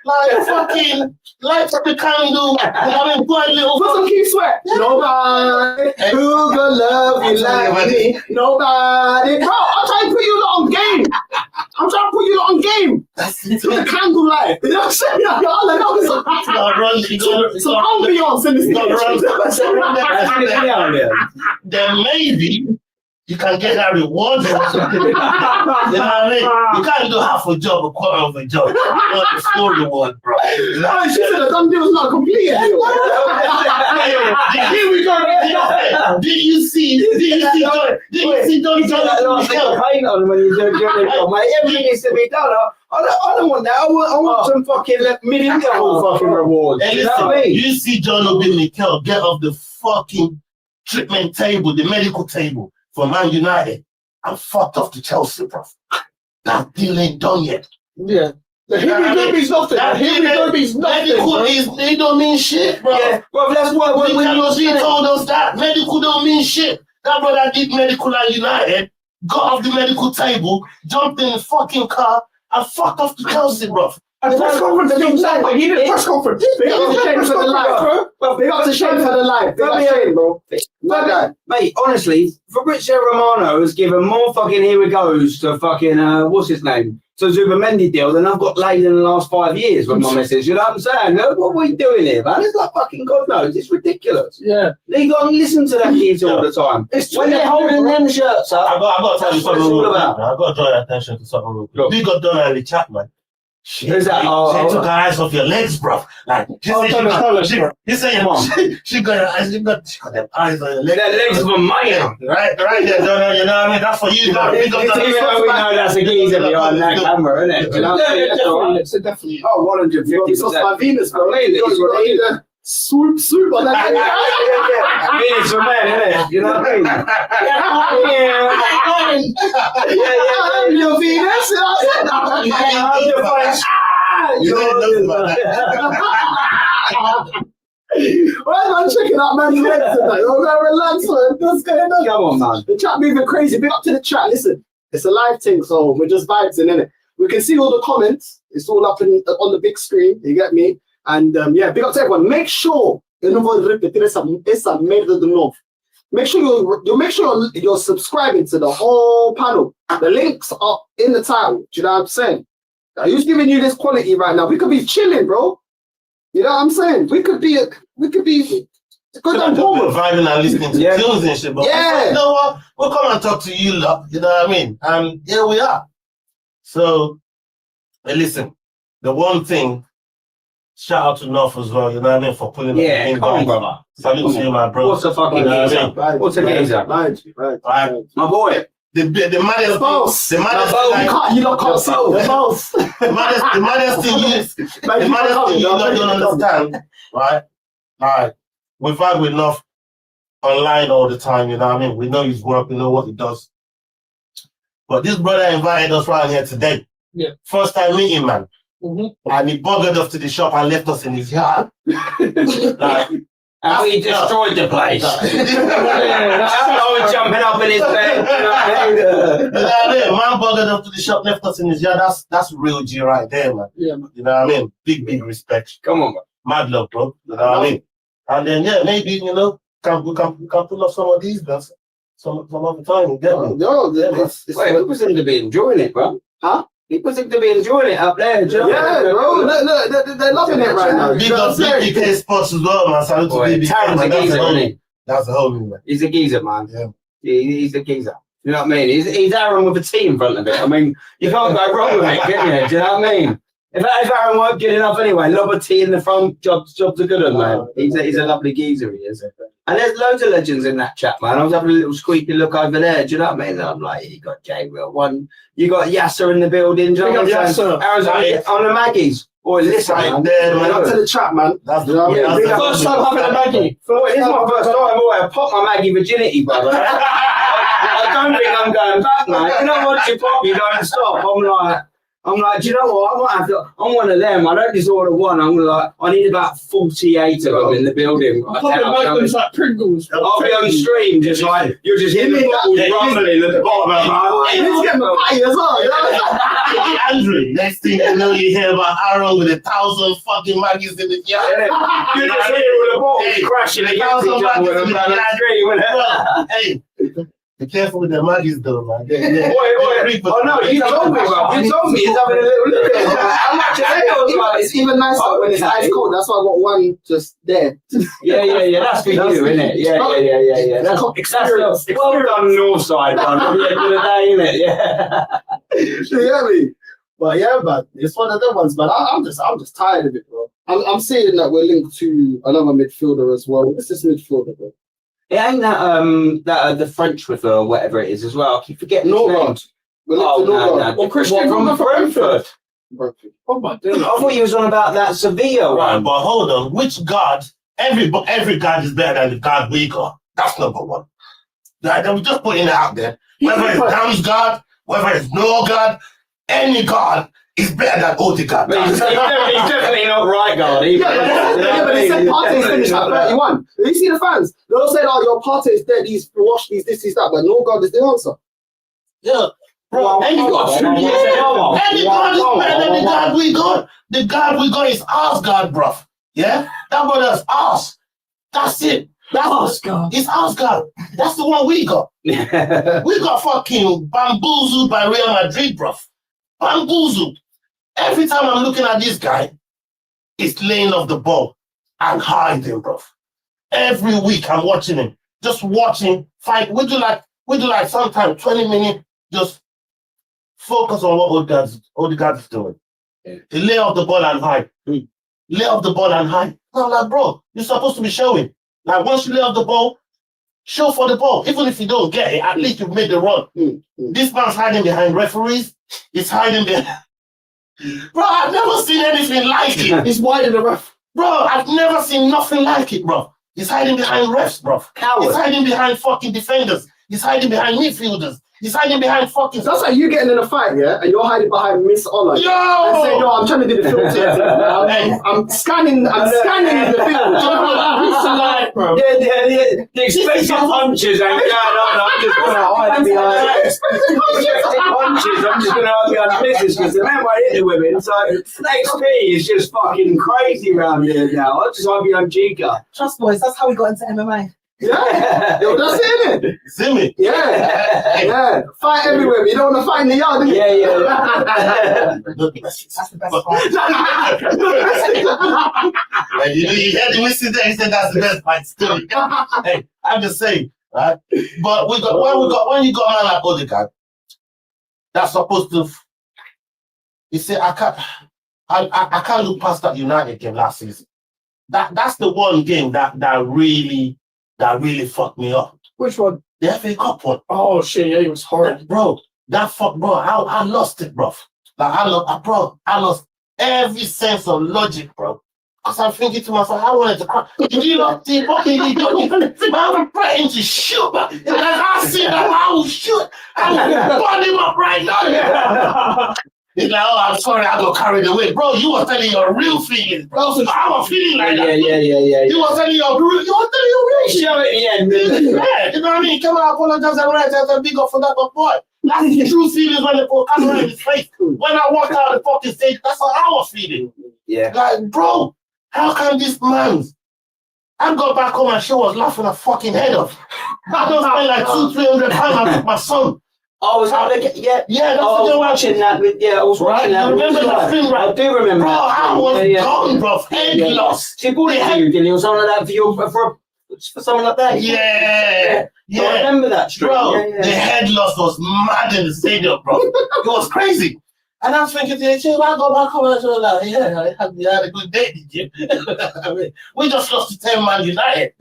Like fucking light up the candle. I mean, put a little. Put some key sweat. Nobody who gonna love you like me. Nobody. Bro, I'm trying to put you lot on game. I'm trying to put you lot on game. That's it. To the candle light. You know what I'm saying? Some ambiance in this. Then maybe you can get that reward. You know what I mean? You can't do half a job, a quarter of a job. You want the full reward, bro. She said the done deal was not complete. Here we go. Did you see Don paint on when you do your job, mate? Everything needs to be done. I don't want that. I want some fucking $1 million fucking reward. Hey, listen, you see John Obi Mikel get off the fucking treatment table, the medical table for Man United. I'm fucked off to Chelsea, bro. That deal ain't done yet. Yeah. The Hemi means nothing. The Hemi means nothing. Medical they don't mean shit, bro. Yeah, bro, that's why when he told us that medical don't mean shit. That brother did medical at United, got off the medical table, jumped in the fucking car, and fucked off to Chelsea, bro. And the press conference, he did a press conference. They got to shame for the life, bro. They got to shame for the life. They got to shame, bro. Mate, honestly, Fabrizio Romano has given more fucking here we goes to fucking, what's his name? To Zubamendi deal than I've got laid in the last 5 years with my message. You know what I'm saying? Look, what are we doing here, man? It's like fucking God knows. It's ridiculous. Yeah. You got to listen to that kids all the time. It's when they're holding them shirts up. I've got to tell you something. I've got to draw your attention to something. We got done in the chat, man. She took her eyes off your legs, bro. Like, she said she got them eyes on your legs. That legs were mine. Right there, you know what I mean? That's for you, man. We know that's a geezer behind that camera, isn't it? You know? It's definitely. Oh, 150%. It's my Venus, bro. Swoop on that. Venus for men, isn't it? You know what I mean? Yeah. Your Venus. You didn't know about that. Why am I checking out man's legs tonight? I'm going to relax, man. What's going on? Come on, man. The chat moving crazy. Big up to the chat. Listen, it's a live thing, so we're just vibes in it. We can see all the comments. It's all up on the big screen. You get me? And yeah, big up to everyone. Make sure Make sure you're subscribing to the whole panel. The links are in the title. Do you know what I'm saying? Now, who's giving you this quality right now? We could be chilling, bro. You know what I'm saying? We could be good on board. Vibing and listening to tunes and shit. But yeah. You know what? We'll come and talk to you lot. You know what I mean? And here we are. So, hey, listen. The one thing. Shout out to North as well, you know what I mean, for pulling up the come on, brother. Salute to you, my bro. What's a fucking geezer? What's a geezer? Right. My boy. The maddest boss. The maddest thing. You don't can't see the boss. The maddest thing you don't understand, right? Like, we've had with enough online all the time, you know what I mean? We know his work, we know what he does. But this brother invited us right here today. Yeah. First time meeting, man. Mm-hmm. And he buggered us to the shop and left us in his yard. Like, and we destroyed the place. I was jumping up in his bed. You know what I mean? You know what I mean? Man buggered us to the shop, left us in his yard. That's real G right there, man. Yeah, man. You know what I mean? Big respect. Come on, man. Mad love, bro. You know what I mean? And then, yeah, maybe, you know, we can pull off some of these guys some other time. You get me? No, Wait, people seem to be enjoying it, bro. Huh? People seem to be enjoying it up there. Do you know? Yeah, bro. Look, they're loving it right now. Big up BK Sports as well, man. Salute to BK. Taryn's a geezer, isn't he? That's the whole thing, man. He's a geezer, man. Yeah. He's a geezer. You know what I mean? He's Aaron with a T in front of it. I mean, you can't go wrong with it, can you? Do you know what I mean? If Aaron weren't good enough anyway, lob a T in the front, jobs are good on, man. He's a lovely geezer, he is. And there's loads of legends in that chat, man. I was having a little squeaky look over there. Do you know what I mean? And I'm like, you got J Will one, you got Yasser in the building. Do you know what I'm saying? Aaron's on the Maggies. Boy, listen, man. Man, up to the chat, man. That's the First time having a Maggie. Boy, this is my first time, boy. I popped my Maggie virginity, brother. I don't think I'm going back, man. You know, once you pop, you don't stop. I'm like, do you know what? I might have to. I'm one of them. I don't just order one. I'm like, I need about 48 of them in the building. Popping Magnums like Pringles. I'll be on stream, just like you're just hitting the bottles rumbling at the bottom of my. He's getting the party as well. You know? Andrew, next thing you know, you hear about Aaron with 1,000 fucking Maggies in the yard. You just hear all the bottles crashing against each other and down the street. Hey. Be careful with the Maggies though, man. Oi. Oh no, you told me, bro. You told me he's having a little look at it. How much It's even nicer when it's ice cold. That's why I got one just there. Yeah. That's for you, isn't it? Yeah. That's well done, Northside, man. At the end of the day, isn't it? Yeah. You hear me? But yeah, man, it's one of them ones, man. I'm just tired of it, bro. I'm seeing that we're linked to another midfielder as well. What's this midfielder, bro? It ain't that the French with or whatever it is as well. I keep forgetting his name. We're linked to Norgard. Or Christian from Brentford. Oh my goodness. I thought you was on about that Sevilla Right, one. but hold on. Which guard? Every guard is better than the guard we got. That's number one. I'm just putting it out there. Whether it's Dam's guard, whether it's no guard, any guard is better than Odegaard. He's definitely not right guard either. But they said Partey's finished at 31. You see the fans? They'll say, oh, your Partey's dead, he's washed, he's this, he's that, but Norgard is the answer. Yeah. Bro, any guard is better than the guard we got. The guard we got is ours guard, bro. Yeah? That brother's ours. That's it. That's Oscar. It's Oscar. That's the one we got. We got fucking bamboozled by Real Madrid, bro. Bamboozled. Every time I'm looking at this guy, he's laying off the ball and hiding, bro. Every week I'm watching him. Just watching, fight. We do like sometimes 20 minutes, just focus on what Odegaard is doing. Yeah. He lay off the ball and hide. Lay off the ball and hide. I'm like, bro, you're supposed to be showing. Like, once you lay off the ball, show for the ball. Even if you don't get it, at least you've made the run. This man's hiding behind referees. He's hiding behind... Bro, I've never seen anything like it. He's wide in the rough. Bro, I've never seen nothing like it, bro. He's hiding behind refs, bro. Coward. He's hiding behind fucking defenders. He's hiding behind midfielders. He's hiding behind fucking... So that's like you getting in a fight, yeah? And you're hiding behind Miss Ola. Yo! And saying, yo, I'm trying to do the filter. I'm scanning the field. It's alive, bro. Yeah. The expected punches ain't going on. I'm just going to hide behind expected punches. I'm just going to hide behind business because the man I hit the women. So XP is just fucking crazy around here now. I'll just hide behind Giga. Trust boys, that's how we got into MMA. Yeah. Yo, that's it, innit? See me? Yeah. Fight everywhere. But you don't want to fight in the yard, do you? Yeah. That's the best part. And you heard the message there, he said that's the best part still. Hey, I'm just saying, right? But when you got a man like Odegaard, that's supposed to... You see, I can't look past that United game last season. That's the one game that really fucked me up. Which one? The FA Cup one. Oh shit, yeah, he was horrible. Bro, I lost it, bro. Like I lost every sense of logic, bro. Because I'm thinking to myself, I wanted to cry. Did you not see fucking man was threatening to shoot, but like I see that I will shoot. I will burn him up right now. He's like, oh, I'm sorry, I got carried away. Bro, you were telling your real feelings, bro. I was feeling like that. Yeah. You were telling your real shit. Yeah, you know what I mean? Come on, apologize and big up for that, but boy, that's his true feelings when they put camera in his face. When I walked out of the fucking stage, that's how I was feeling. Yeah. Like, bro, how can this man? I got back home and she was laughing her fucking head off. I don't spend like £200-300 I took my son. I was having that's I was watching that with I was watching that. Remember that film, right? I do remember. Bro, I was gone, bro. Head lost. She bought it to you, didn't he? Or something like that for you for someone like that. Yeah. So I remember that street. Bro, the head loss was mad in the stadium, bro. It was crazy. And I was thinking, I go back home and I was like, yeah, I had a good day, did you? I mean, we just lost to 10 Man United.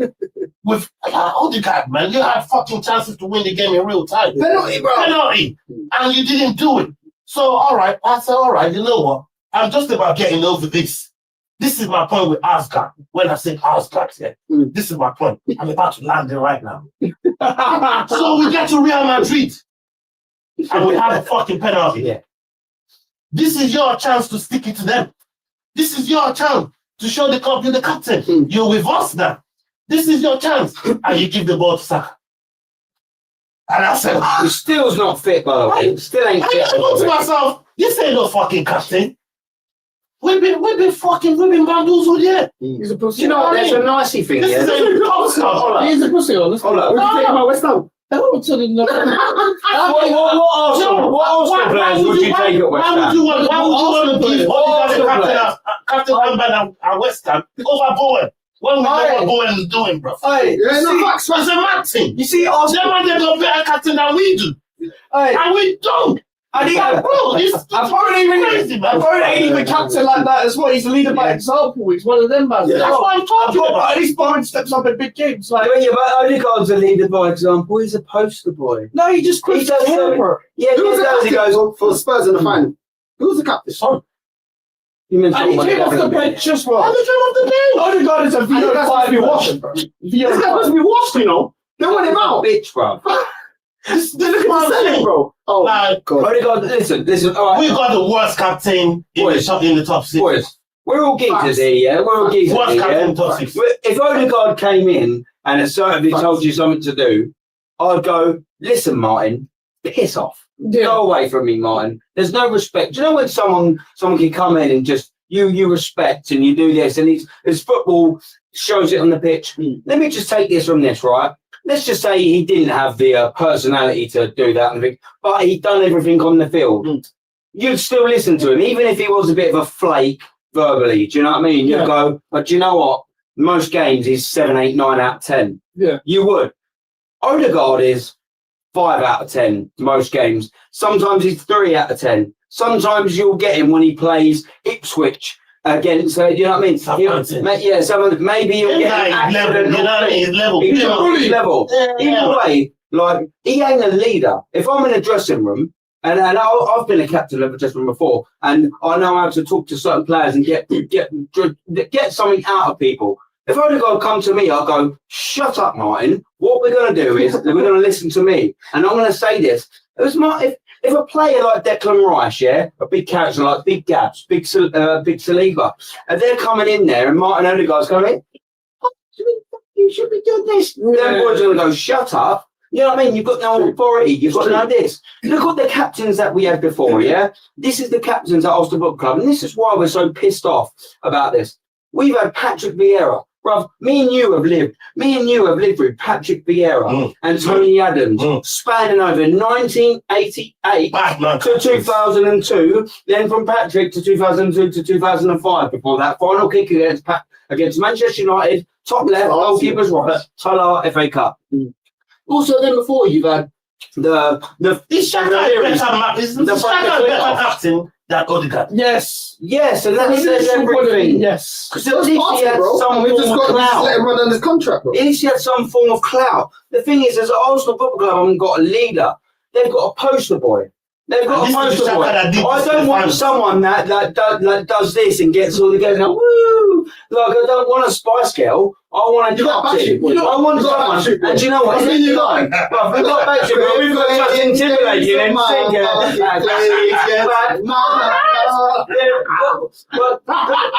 With Odegaard, man, you had fucking chances to win the game in real time. Penalty, bro. Penalty. And you didn't do it. So, all right, I said, all right, you know what? I'm just about getting over this. This is my point with Asgard. When I say Asgard, this is my point. I'm about to land it right now. So we get to Real Madrid. And we have a fucking penalty. Yeah. This is your chance to stick it to them. This is your chance to show the club you're the captain. You're with us now. This is your chance. And you give the ball to Saka. And I said, He still's not fit, by the way. Still ain't fit. I thought to myself, this ain't no fucking captain. We've been bamboozled here. He's a pussy. You know what? There's a nicey thing here. This is a He's a pussy. Hold on. We're talking about West Ham. What Arsenal players would you take at West Ham? Why would you want to give captain armband at West Ham over Bowen? What was Bowen doing, bro? It's a mad thing. You see, Arsenal, they've got better captain than we do. And we don't. I think I ain't even captain like that as well. He's a leader by example. He's one of them, man. That's what I'm talking about. At least Bowen steps up in big games. Like, but Odegaard's a leader by example. He's a poster boy. no, he just quits the temper. Yeah, Who was the captain for Spurs in the final? Who was the captain? Son. You meant And he came off the bench as well. And he came off the bench. Odegaard is a VO5 be washed, bro. This guy must be washed, you know. They want him out. Bitch, bro. This is what I'm saying, bro. Oh, like, God. Odegaard, listen. All right. We got the worst captain in the top six. Boys, we're all geezers here, yeah? We're all geezers Worst here, captain yeah? in top six. If Odegaard came in and assertively told you something to do, I'd go, listen, Martin, piss off. Yeah. Go away from me, Martin. There's no respect. Do you know when someone can come in and just you respect and you do this and his football shows it on the pitch. Let me just take this from this, right? Let's just say he didn't have the personality to do that, but he'd done everything on the field. You'd still listen to him, even if he was a bit of a flake verbally. Do you know what I mean? You'd go, but do you know what? Most games he's 7, 8, 9 out of 10. Yeah. You would. Odegaard is 5 out of 10 most games. Sometimes he's 3 out of 10. Sometimes you'll get him when he plays Ipswich against, you know what I mean? Maybe you'll get an accident. You know what I mean? He's level. Either way, like, he ain't a leader. If I'm in a dressing room, and I've been a captain of a dressing room before, and I know how to talk to certain players and get something out of people. If Odegaard come to me, I'll go, shut up, Martin. What we're going to do is we're going to listen to me. And I'm going to say this. If a player like Declan Rice, a big character like Big Gabs, Big Saliba, and they're coming in there and Martin Odegaard's going, you should be doing this. Them boys are going to go, shut up. You know what I mean? You've got no authority. You've got to know this. Look at the captains that we had before, This is the captains at Arsenal Football Club. And this is why we're so pissed off about this. We've had Patrick Vieira. Bruv, me and you have lived with Patrick Vieira and Tony Adams spanning over 1988 to 2002, then from Patrick to 2002 to 2005 before that final kick against Manchester United, top left, goalkeeper's right, Salah FA Cup. Also, then before you've had the captain that Odegaard. Yes, and that says everything. Yes. Because at least he had some We just form got of to let clout. him run on his contract, bro. At least he had some form of clout. The thing is, as an Arsenal Football Club haven't got a leader. They've got a poster boy. They've got And a this is poster the boy. Shaka that did I this to don't the want fans. someone that does this and gets all the girls like, woo! Like, I don't want a Spice Girl. I want a You got captain. Backstreet Boys. I want You got someone. Backstreet Boys. And do you know what? I mean, you got. Well, we've got Backstreet Boys. We've got Justin Timberlake in and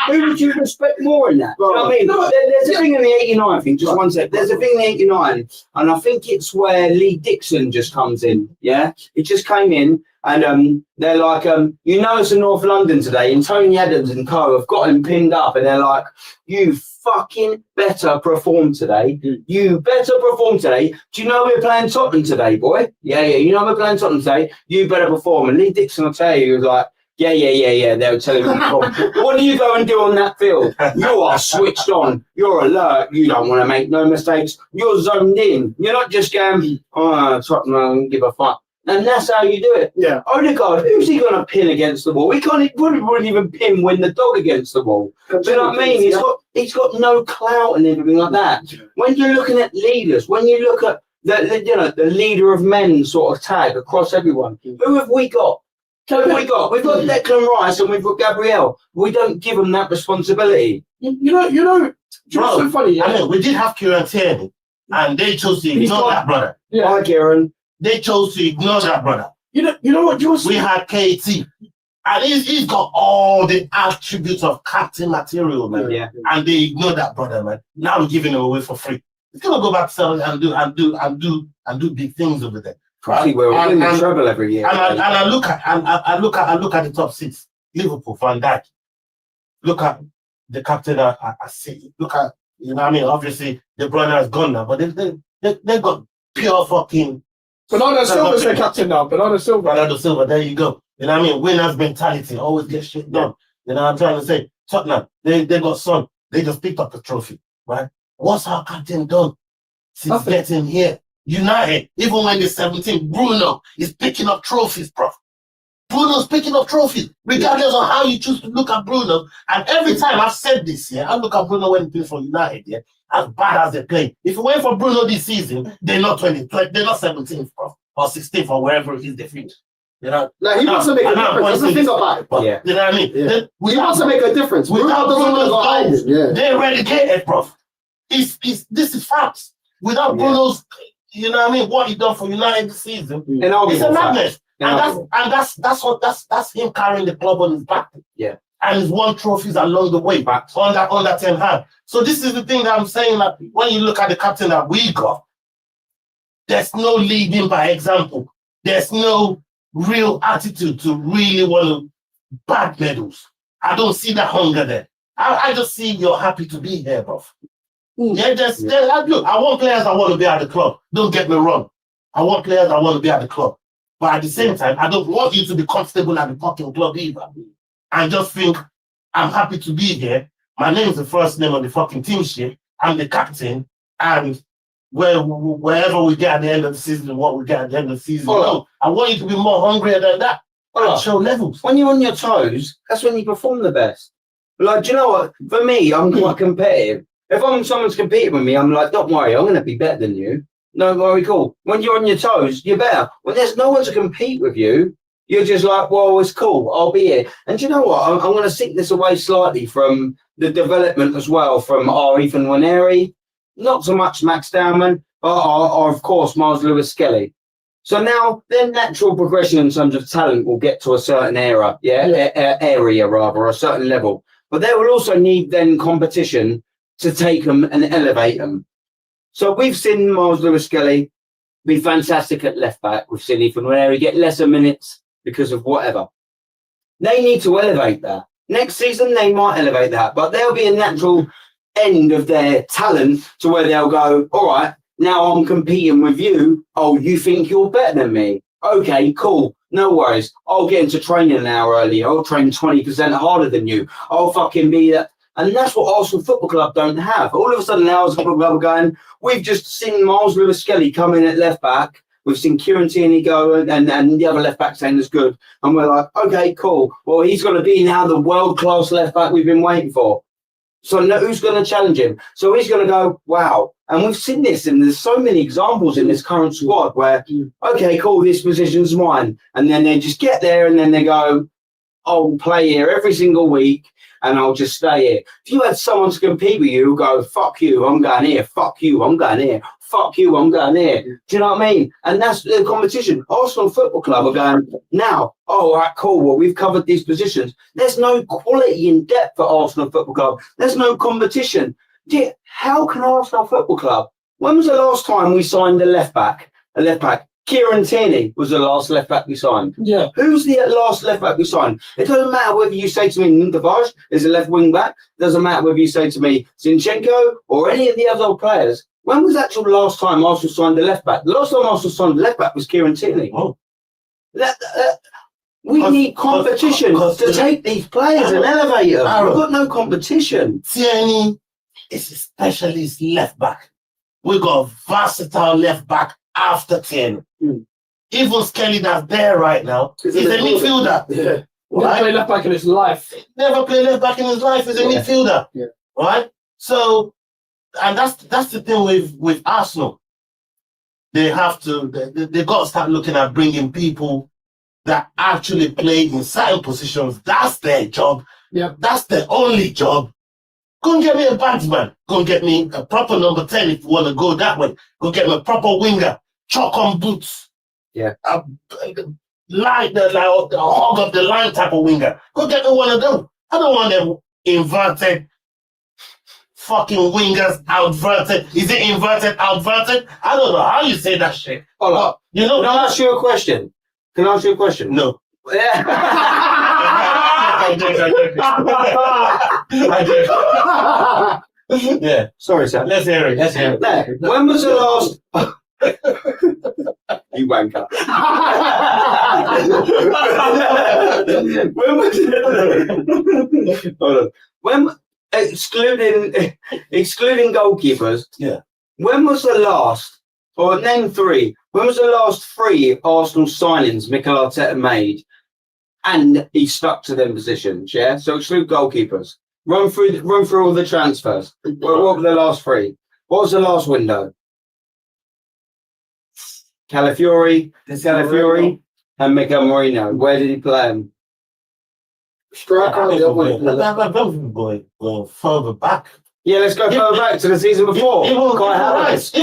who would you respect more in that? Do you know what I mean? There's a thing in the 89, I think, just one sec. There's a thing in the 89, and I think it's where Lee Dixon just comes in, yeah? He just came in, and they're like, you know it's in North London today, and Tony Adams and co have got him pinned up, and they're like, you fucking better perform today. You better perform today. Do you know we're playing Tottenham today, boy? Yeah, you know we're playing Tottenham today. You better perform. And Lee Dixon will tell you, he was like, yeah. They were telling him, what do you go and do on that field? You are switched on. You're alert. You don't want to make no mistakes. You're zoned in. You're not just going, Tottenham, I don't give a fuck. And that's how you do it. Yeah. Odegaard, who's he going to pin against the wall? He wouldn't even pin win the dog against the wall. Do you know what I mean? He's got no clout and everything like that. When you're looking at leaders, when you look at the leader of men sort of tag across everyone, who have we got? We've got Declan Rice and we've got Gabriel. We don't give them that responsibility. You know, what's so funny? Yeah? I mean, we did have Kieran Tierney, and they chose to ignore that brother. Yeah. Hi, Kieran. They chose to ignore that brother. You know what, Jules? We had KT, and he's got all the attributes of captain material, man. Yeah. And they ignored that brother, man. Now we're giving him away for free. He's gonna go back to Saudi and do big things over there. Probably we're winning treble every year. And I look at the top six. Liverpool, Van Dijk. Look at the captain at City. Look at, you know what I mean? Obviously, De Bruyne has gone now, but they got pure fucking. Bernardo Silva's the captain now. Bernardo Silva, there you go. You know what I mean? Winner's mentality, always get shit done. You know what I'm trying to say? Tottenham, they got Son. They just picked up the trophy, right? What's our captain done since getting here? United, even when they're 17, Bruno is picking up trophies, bro. Bruno's picking up trophies, regardless of how you choose to look at Bruno. And every time I've said this, I look at Bruno when he plays for United, as bad as they play. If you went for Bruno this season, they're not 20, they're not 17th, bro, or 16th, or wherever it is they finish. You know, like he wants to make a difference. That's the thing about it. But, you know what I mean? Yeah. He wants to make a difference. Without Bruno's goals, yeah. they're relegated, bro. This is facts. Without Bruno's, you know what I mean, what he done for United this season, it's a madness. And that's him carrying the club on his back. Yeah. And he's won trophies along the way back on that 10 hand. So this is the thing that I'm saying, that when you look at the captain that we got, there's no leading by example. There's no real attitude to really want to bag medals. I don't see that hunger there. I just see you're happy to be here, bro. Look, I want players that want to be at the club. Don't get me wrong. I want players that want to be at the club. But at the same time, I don't want you to be comfortable at the fucking club either. And just think, I'm happy to be here. My name is the first name on the fucking team sheet. I'm the captain. And wherever we get at the end of the season, what we get at the end of the season, I want you to be more hungrier than that. And show levels. When you're on your toes, that's when you perform the best. Like, do you know what? For me, I'm quite competitive. If someone's competing with me, I'm like, don't worry, I'm going to be better than you. Don't worry, cool. When you're on your toes, you're better. When there's no one to compete with you, you're just like, well, it's cool, I'll be here. And do you know what? I'm going to take this away slightly from the development as well, from our Ethan Waneri, not so much Max Dowman, but our of course, Miles Lewis-Skelly. So now their natural progression in terms of talent will get to a certain area, a certain level. But they will also need then competition to take them and elevate them. So we've seen Miles Lewis-Skelly be fantastic at left back. We've seen Ethan Waneri get lesser minutes because of whatever. They need to elevate that. Next season, they might elevate that, but there'll be a natural end of their talent to where they'll go, all right, now I'm competing with you. Oh, you think you're better than me? Okay, cool. No worries. I'll get into training an hour early. I'll train 20% harder than you. I'll fucking be that. And that's what Arsenal Football Club don't have. All of a sudden now, Arsenal Football Club are going, we've just seen Miles Lewis-Skelly come in at left back. We've seen Kieran Tierney go and the other left back saying it's good. And we're like, okay, cool. Well, he's going to be now the world-class left back we've been waiting for. So who's going to challenge him? So he's going to go, wow. And we've seen this, and there's so many examples in this current squad where, okay, cool, this position's mine. And then they just get there and then they go, I'll play here every single week and I'll just stay here. If you had someone to compete with you, go, fuck you, I'm going here. Fuck you, I'm going here. Fuck you, I'm going here. Do you know what I mean? And that's the competition. Arsenal Football Club are going, now, oh, all right, cool, well, we've covered these positions. There's no quality in depth for Arsenal Football Club. There's no competition. How can Arsenal Football Club, when was the last time we signed a left back? Kieran Tierney was the last left back we signed. Yeah. Who's the last left back we signed? It doesn't matter whether you say to me Nundavaj is a left wing back. It doesn't matter whether you say to me Zinchenko or any of the other players. When was actual last time Arsenal signed a left back? The last time Arsenal signed a left back was Kieran Tierney. Oh. We need competition to take these players and elevate them. Aaron. We've got no competition. Tierney is a specialist left back. We got a versatile left back after Tierney. Even Skelly that's there right now is a midfielder. Yeah. Right? Never played left back in his life. Never played left back in his life. He's a midfielder. Yeah. Right? So, and that's the thing with Arsenal. They have to, they got to start looking at bringing people that actually play in certain positions. That's their job. Yeah. That's their only job. Go and get me a batsman. Go and get me a proper number 10 if you want to go that way. Go get me a proper winger. Chalk on boots. Yeah. The hog of the line type of winger. Go get me one of them. I don't want them inverted fucking wingers outverted. Is it inverted, outverted? I don't know how you say that shit. Hold up. You know, Can I ask you a question? No. Yeah. Yeah. Sorry, sir. Let's hear it. No. When was the last... You wanker. When was Hold on. When, excluding goalkeepers, Yeah. when was the last, or name three, when was the last three Arsenal signings Mikel Arteta made and he stuck to them positions, yeah? So exclude goalkeepers. Run through all the transfers. What were the last three? What was the last window? Calafiori, and Miguel Moreno. Where did he play him? Striker. Go further back. Yeah, let's go further back to the season before. Even Rice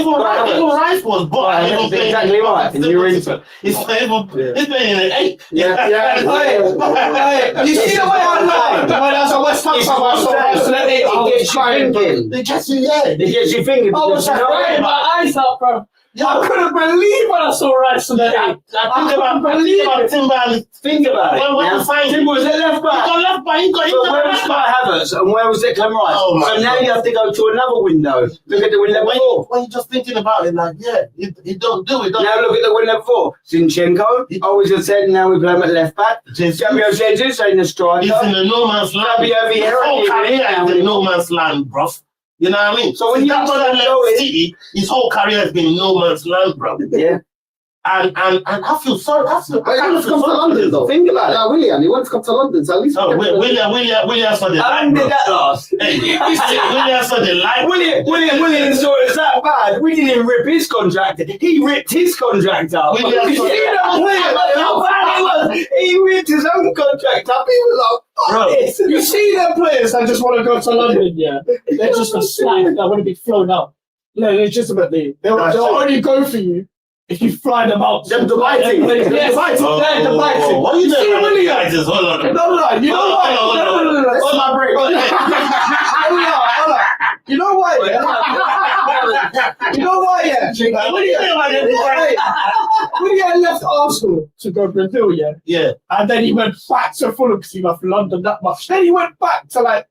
was bought. That's exactly right. And you're into He's playing in an 8. Yeah. You see the way I lie? When I was at West Ham, It gets you thinking. I was like, crying my eyes out, bro. I couldn't believe when I saw Rice today. Think about it. Tim was at left back. But where was Kai Havertz and where was Declan Rice? Oh my so now God. you have to go to another window. Look at the window before. when you're just thinking about it, like, you don't do it. Now look at the window before. Zinchenko, always a 10, now we play him at left back. Gabriel Jesus ain't a striker. He's in the no man's land. Fabio His whole career is in no man's land, bruv. You know what I mean? So when that brother left City, his whole career has been no man's land, bro. Yeah. And I feel sorry. But he wants to come to London, though. Think about it. William, he wants to come to London, so at least... William saw the How light, long bro. did that last? William saw the light. William saw it that bad. We didn't rip his contract. He ripped his contract up. William You saw see the that player, how bad it was? He ripped his own contract up. He was like, fuck this. You see them players that just want to go to London, yeah? They're just a slag that want to be flown out. No, legitimately. They'll only go for you if you fly them out. Them Dubai thing. Yes, Dubai thing. What are you doing? William? Hold on. No, you know why? No. That's my break. Hold on. You know why? William left Arsenal to go to Brazil, yeah? Yeah. And then he went back to Fulham because he left London that much. Then he went back to like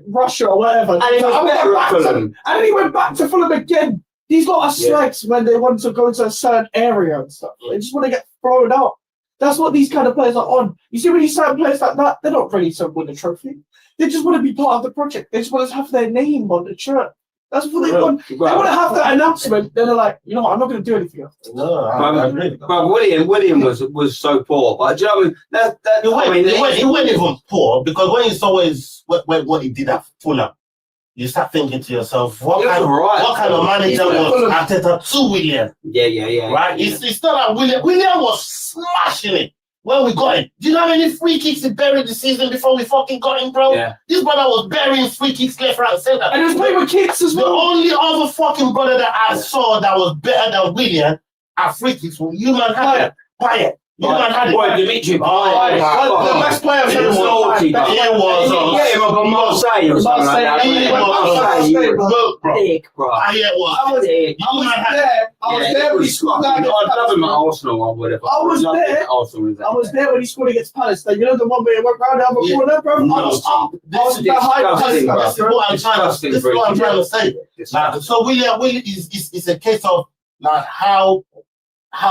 Russia or whatever. And he was better at Fulham. And then he went back to Fulham again. These lot are slags when they want to go to a certain area and stuff. They just want to get thrown out. That's what these kind of players are on. You see when you sign players like that, they're not ready to win a trophy. They just want to be part of the project. They just want to have their name on the shirt. That's what they want. They want to have that announcement. Then they're like, you know what, I'm not going to do anything else. No, I agree. But William was so poor. But do you know what I mean? He went even poor because when you saw what he did at Fulham, you start thinking to yourself, what He was alright. what kind of manager was Arteta to Willian? Yeah. Right? It's not like Willian was smashing it when we got him. Do you know how many free kicks he buried the season before we fucking got him, bro? Yeah. This brother was burying free kicks left, right, and centre. And he was playing with kicks as The well. only other fucking brother that I saw that was better than William at free kicks was Human had it. Bayern. Human had it. Boy, Dimitri. The best player of He was naughty, though. He was. Yeah, him up on Marseille or something like that. He was. Look, bro. Dick, bro. I was Dick. there when he scored that. I'd love him at Arsenal or whatever. I was there. I was there when he scored against Palace. Like, you know the one where he went round the other corner, bro? I was up. I was behind Palace. This is what I'm trying to say. Like, so William is a case of like how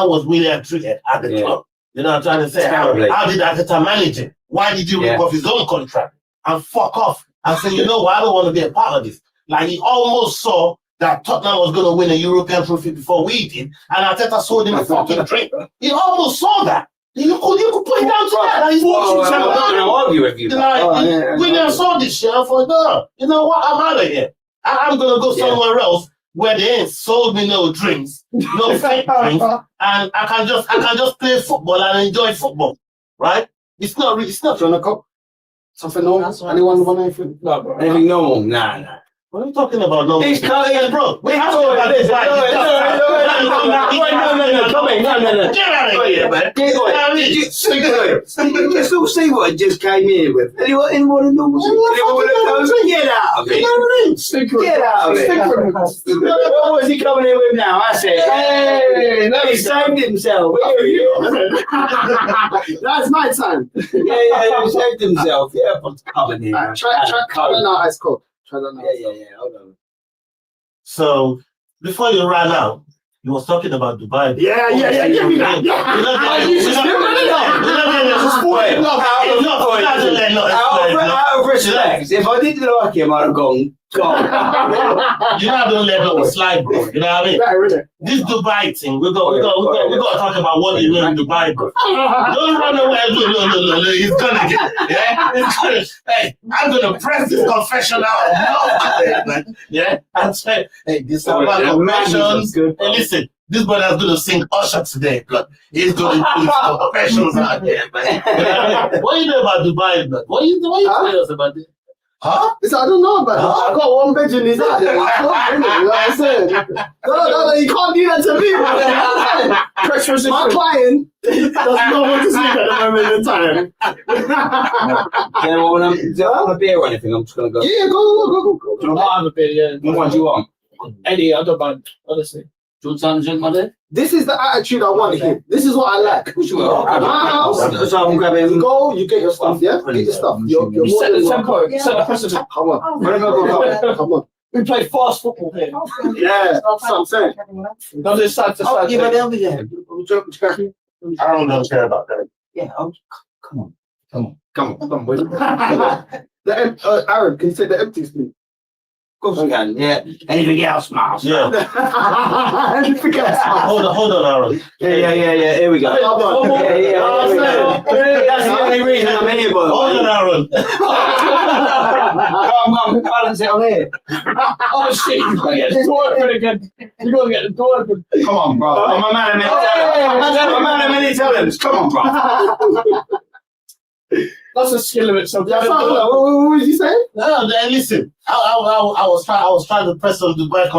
was William treated at the club? You know what I'm trying to say? How did Arteta manage it? Why did he rip off his own contract and fuck off and say, you know what, I don't want to be a part of this? Like, he almost saw that Tottenham was going to win a European trophy before we did, and Arteta sold him a fucking drink. He almost saw that. You could put it down to that. And he's watching I'm not going to argue with you. William saw this shit. I thought, no, you know what? I'm out of here. I'm going to go somewhere else where they ain't sold me no drinks, no fake drinks, and I can just play football and enjoy football, right? It's not Trying to cop something normal. Anyone want anything? No, bro. Anything normal? Nah. What are you talking about? No, He's cutting, bro. We have to to about this. No. Come in. No. Get out of here, man. Did you still see what I just came in with? Anyone normal? Get out of it. Get out of it. What was he coming in with now? I said, hey, no, he saved himself. That's my time. Yeah, he saved himself. Yeah, but coming in. Try that now, ice cold. Try that now. Yeah. Hold on. So before you ran out, you was talking about Dubai. Yeah. Give me that. Out of respect, if I didn't like him, I'd have gone. You know, don't let it slide, bro. You know what I mean? This Dubai thing, we got to talk about what you know in Dubai, bro. Don't run away. No. He's gonna get. Yeah. Hey, I'm gonna press this confession out. Man. Yeah. And say, hey, this is about confessions. Hey, listen. This brother's gonna sing Usher today, blood. He's gonna put his confessions out there, man. What you know about Dubai, blood? What you tell us about this? Huh? I don't know about it. I got one bedroom in there. You know what I'm saying? No, you can't do that to me, man. My client does not want to sleep at the moment in time. Yeah, well, when I'm have a beer or anything, I'm just gonna go. Yeah, go. I have a bit, yeah. What one do you want? Any, I don't mind, honestly. Do you want something to drink, my dear? This is the attitude I want here. This is what I like. At my house, So I'm grabbing. you go, you get your stuff, yeah? Get your stuff. You're more Set the than tempo, welcome. set the precedent. Come on. Come on. We play fast football here. Yeah, that's what I'm saying. Not this side to side. Yeah, but they'll be there. I don't care about that. Yeah, come on. Aaron, can you say the empties, please? Of course we can. Yeah. Anything else, Miles? Yeah. Anything else? Hold on, Aaron. Yeah. Here we go. That's the only reason I'm here, boy. Hold on, Aaron. Come on, balance it on here. Oh shit, you gotta get the door open again. You gotta get the door open. Come on, bro. I'm a man of many talents. Come on, bro. That's a skill of itself. What was you saying? No, listen. I was trying to press some Dubai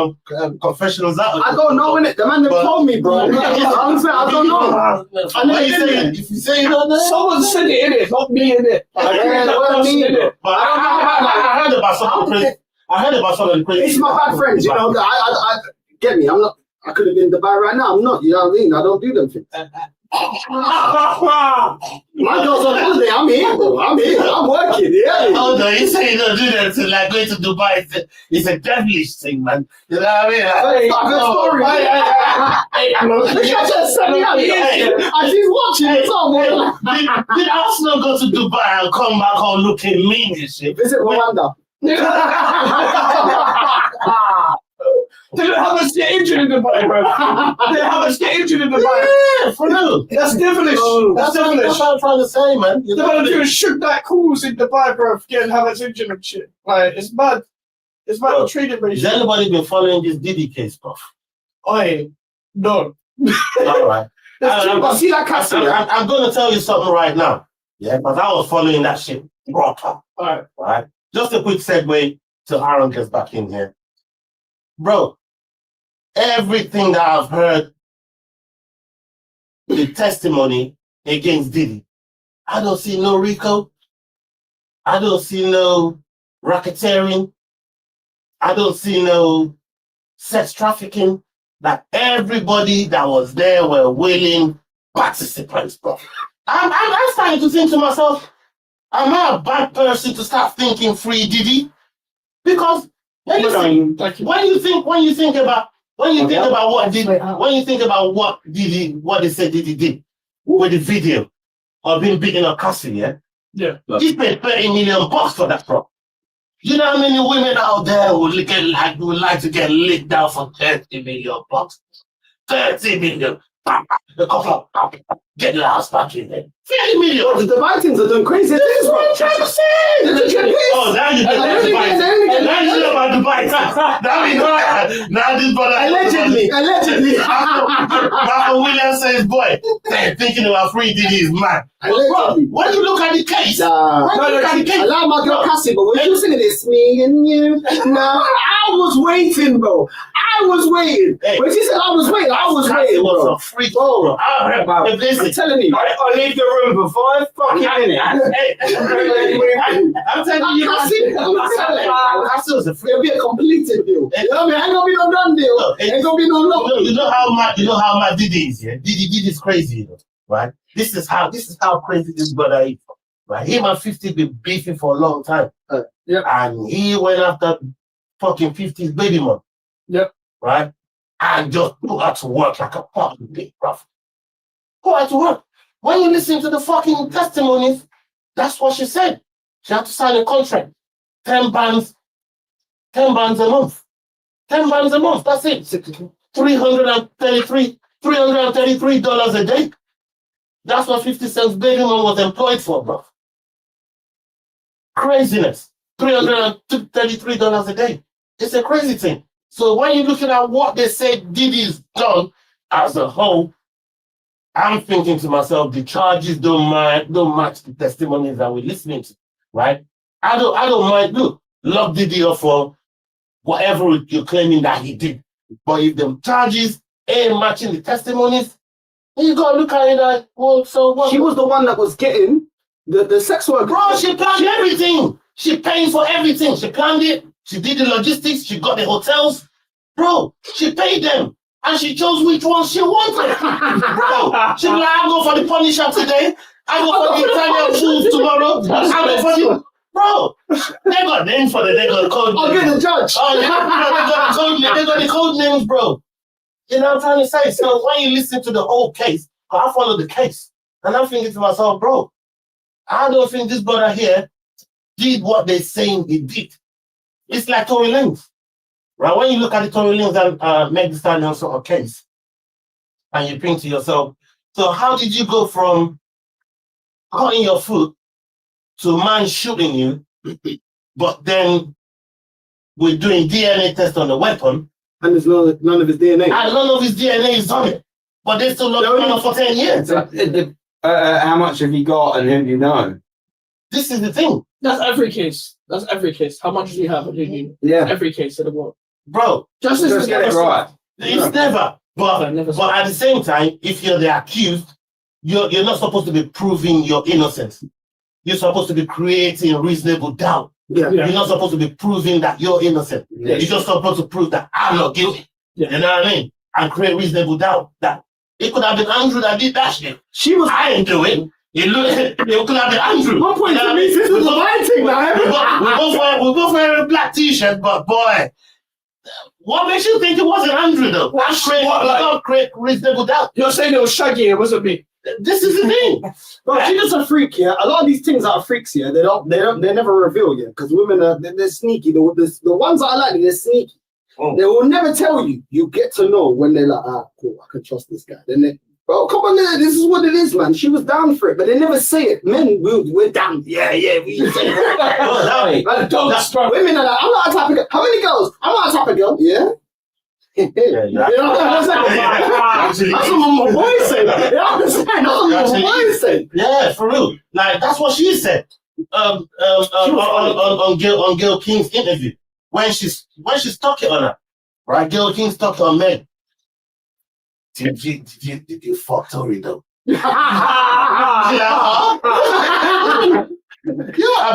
confessionals out. I don't know, innit? The man that told me, bro. I'm saying, I don't know. What are you saying? If you say you don't know, someone said it, innit? Not me, innit? But I heard about something. I heard about something crazy. It's my bad friends, you know. I get me. I'm not. I could have been in Dubai right now. I'm not. You know what I mean? I don't do them things. My girl's on holiday. I'm here, bro. I'm working. Yeah. Oh no, you say you don't do that to like going to Dubai. It's a devilish thing, man. You know what I mean? And she's watching it somewhere. Did Arsenal go to Dubai and come back all looking mean and shit? Visit Rwanda. They don't have us get injured in Dubai, bro. They have us get injured in Dubai. Yeah, for real. That's devilish. That's devilish. That's what I'm trying to say, man. They're gonna do shoot that calls in Dubai, bro, for getting have us injured and shit. Like, it's bad. It's like the trading Has ratio. anybody been following this Diddy case, bro? No. All right. See that castle? I'm going to tell you something right now. Yeah, because I was following that shit proper. Right. Just a quick segue till Aaron gets back in here. Bro, everything that I've heard, the testimony against Diddy, I don't see no RICO. I don't see no racketeering. I don't see no sex trafficking. That everybody that was there were willing participants, bro. I'm starting to think to myself, am I a bad person to start thinking free Diddy? Because when you think about what they said Diddy did with the video of him beating up Cassie, Yeah. he paid $30 million for that, bro. You know how many women out there would like to get licked down for $30 million? $30 million. Get your ass back in there. $30 million. The Vikings are doing crazy things, bro. I'm trying to say. Oh, now you know about Dubai. Now you know about Dubai. Now this brother. Allegedly. Martin Williams says, boy, thinking about free Diddy is mad. Allegedly. When you look at the case, allow my girl Cassie, but when you singing it's me and you, no, I was waiting, bro. I was waiting. Hey. When she said I was waiting, was bro. a freak, bro. I'm telling you. I leave the room for 5 fucking minutes. I'm telling you, Cassie was a freak. It'll be a completed deal. You know what I mean? Ain't gonna be no done deal. Ain't gonna be no long. You know how mad Diddy is, yeah? Diddy is crazy, you know, right? This is how crazy this brother is, right? Him and 50 been beefing for a long time. And he went after fucking 50's baby mom. Yep. Right? And just put her to work like a fucking big rough. Put her to work. When you listen to the fucking testimonies, that's what she said. She had to sign a contract. 10 bands a month. 10 bands a month, that's it. $333 a day. That's what 50 Cent's baby mom was employed for, bro. Craziness. $333 a day. It's a crazy thing. So when you're looking at what they say Diddy's done as a whole, I'm thinking to myself, the charges don't match the testimonies that we're listening to, right? I don't mind. Look, lock Diddy up for whatever you're claiming that he did. But if the charges ain't matching the testimonies, then you gotta look at it like, well, so what? She was the one that was getting the sex work. Bro, she planned everything. She paid for everything. She planned it. She did the logistics. She got the hotels. Bro, she paid them. And she chose which ones she wanted. Bro, she like, I'll go for the Punisher today. I'll go for the Italian Fools tomorrow. I'll go for the... Bro, they got names for the code names. I'll get the judge. Oh, yeah, they got the code names, bro. You know what I'm trying to say? So when you listen to the whole case, I follow the case. And I'm thinking to myself, bro, I don't think this brother here did what they're saying he did. It's like Tory Lanez. Right? When you look at the Tory Lanez and Meg Thee Stallion sort of case, and you think to yourself, so how did you go from cutting your foot to a man shooting you, but then we're doing DNA test on the weapon, and there's none of his DNA. And none of his DNA is on it. But they still locked him up for 10 years. How much have you got and who do you know? This is the thing. That's every case. How much do you have? Yeah. Every case in the world. Bro. Justice is get it right. It's never. But at the same time, if you're the accused, you're not supposed to be proving your innocence. You're supposed to be creating reasonable doubt. Yeah. You're not supposed to be proving that you're innocent. Yeah. You're just supposed to prove that I'm not guilty. Yeah. You know what I mean? And create reasonable doubt that it could have been Andrew that did that shit. I ain't do it. It could have been Andrew. My point to me, this is the right thing now. We both wear a black t-shirt, but boy, what makes you think it wasn't Andrew though? Create reasonable doubt. You're saying it was Shaggy, it wasn't me. This is the thing. Bro, she's just a freak, yeah. A lot of these things that are freaks, yeah, they never reveal, yeah. Because women they're sneaky. The ones that I like, they're sneaky. They will never tell you. You get to know when they're like, ah, cool, I can trust this guy. Then Bro, come on, this is what it is, man. She was down for it, but they never say it. Men, we're down. Yeah, we say it. Like, women are like, I'm not a type of girl. How many girls? I'm not a type of girl. Yeah. You know what I'm saying? That's what my boy said. You know what I'm saying? That's what my boy said. Yeah, for real. Like, that's what she said. On Gail King's interview. When she's talking on her, right? Gail King's talking on Meg. Did you fuck Tori though? Yeah, I'm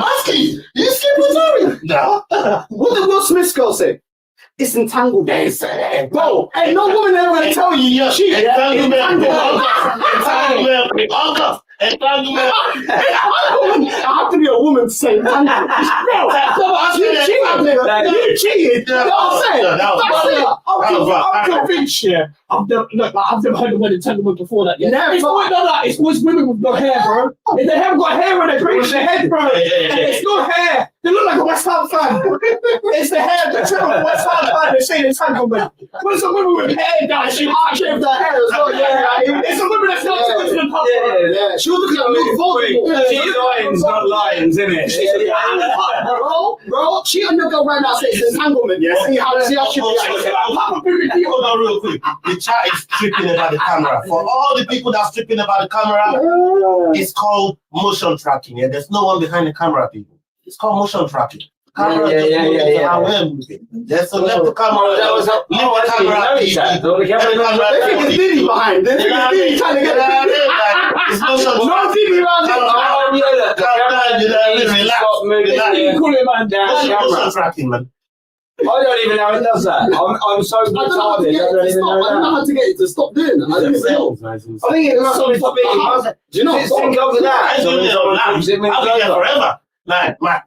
asking you. You sleep with Tori? No. What did Will Smith's girl say? It's entanglement. Bro, ain't no woman ever gonna tell you you're cheating. Entanglement. I have to be a woman to say entanglement. You cheated. You know what I'm saying? I'm convinced, yeah. I've never heard the word entanglement before that. Yeah. Never. It's always like that. It's always women with no hair, bro. If they haven't got hair on their brain, their head, bro. And it's no hair. They look like a West Ham fan. It's the hair. The trip of a West Ham fan. They say entanglement. But it's a woman with hair down. She shaved her hair as well. Yeah. It's a woman that's not to the pub. Yeah. She was looking at me Voldemort. She's lions, not lions, isn't it? Bro, she on the girl right now says it's entanglement. Yeah. See how she Hold on real quick. The chat is tripping about the camera. For all the people that's tripping about the camera, it's called motion tracking. Yeah, there's no one behind the camera, people. It's called motion tracking. Camera There's a left the camera. That was the camera. They think it's Diddy behind. They think it's Diddy trying to get it. It's motion tracking. No Diddy around it. Motion tracking, man. I don't even know how it does that. I'm so retarded. I don't know how to get it to stop doing it. I don't know. I think it must be for me. Do you know? Think of that. I'll be there forever. Like, my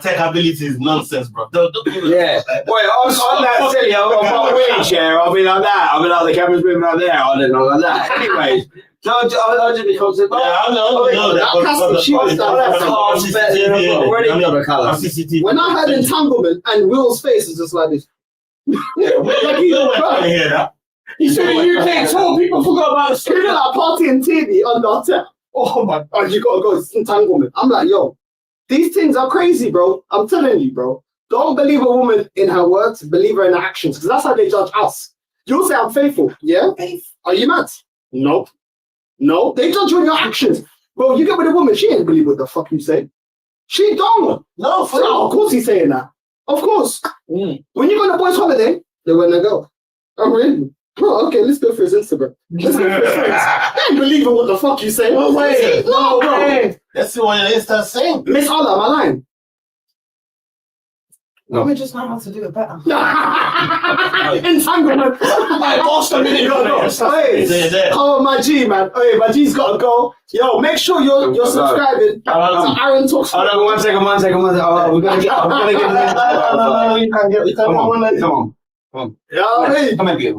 tech ability is nonsense, bro. Don't yeah. Wait, I'm that silly. I've got a wheelchair. I'll be like that. I'll be like, the camera's moving like there. I don't know, like that. Anyways. No, I'll just be constant. Yeah, I know that. She was when I had entanglement and Will's face is just like this. Like you don't want to hear that. You said in the UK, so people forgot about the street. Like party and TV on the hotel. Oh my God, you gotta go. It's entanglement. I'm like, yo, these things are crazy, bro. I'm telling you, bro. Don't believe a woman in her words, believe her in her actions, because that's how they judge us. You'll say I'm faithful, yeah? Are you mad? Nope. No, they judge you on your actions. Bro, you get with a woman, she ain't believe what the fuck you say. She don't. No, of course he's saying that. Of course. When you go on a boys' holiday, they want to go. Oh, really? Oh, okay, let's go for his Instagram. Let's go for his friends. They ain't believing what the fuck you say. No way. No, bro. Let's see what your Insta's saying. Miss Allah, am I lying? No. We just know how to do it better. Entanglement. My boss a minute ago. Oh, my G, man. Hey, my G's got to go. Yo, make sure you're subscribing to Aaron Talks. Oh, no, one second. Oh, we're going to get No, you can't get it. Come on. Yeah, hey. Come here.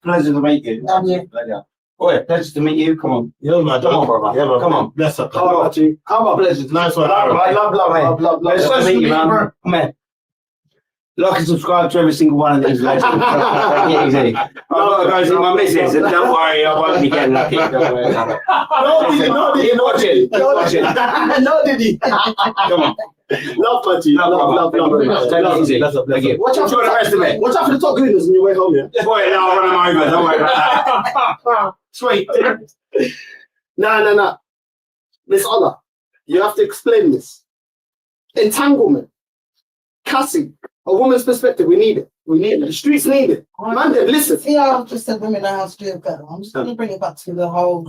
Pleasure to meet you. Oh, pleasure to meet you. Come on. Yo, man. Come on, brother. Yeah, come on. Bless up. Come on, G. Come on. Pleasure. Nice one. Love. Pleasure to meet you, man. Come here. Like and subscribe to every single one of these legends. Take it easy. I've got to go see my missus, and don't worry, I won't be getting lucky. No, Diddy. Come on. Love, Pachi. Love. Take it easy. Thank you. Watch out for the rest of it. Watch out for the top cleaners on your way home, yeah? Boy, no, I'll run them over. Don't worry about that. Sweet. Nah. Miss Allah, you have to explain this. Entanglement. Cassie. A woman's perspective, we need it. The streets need it. Man, listen. See, I've just said women know how to do it better. I'm just going to bring it back to the whole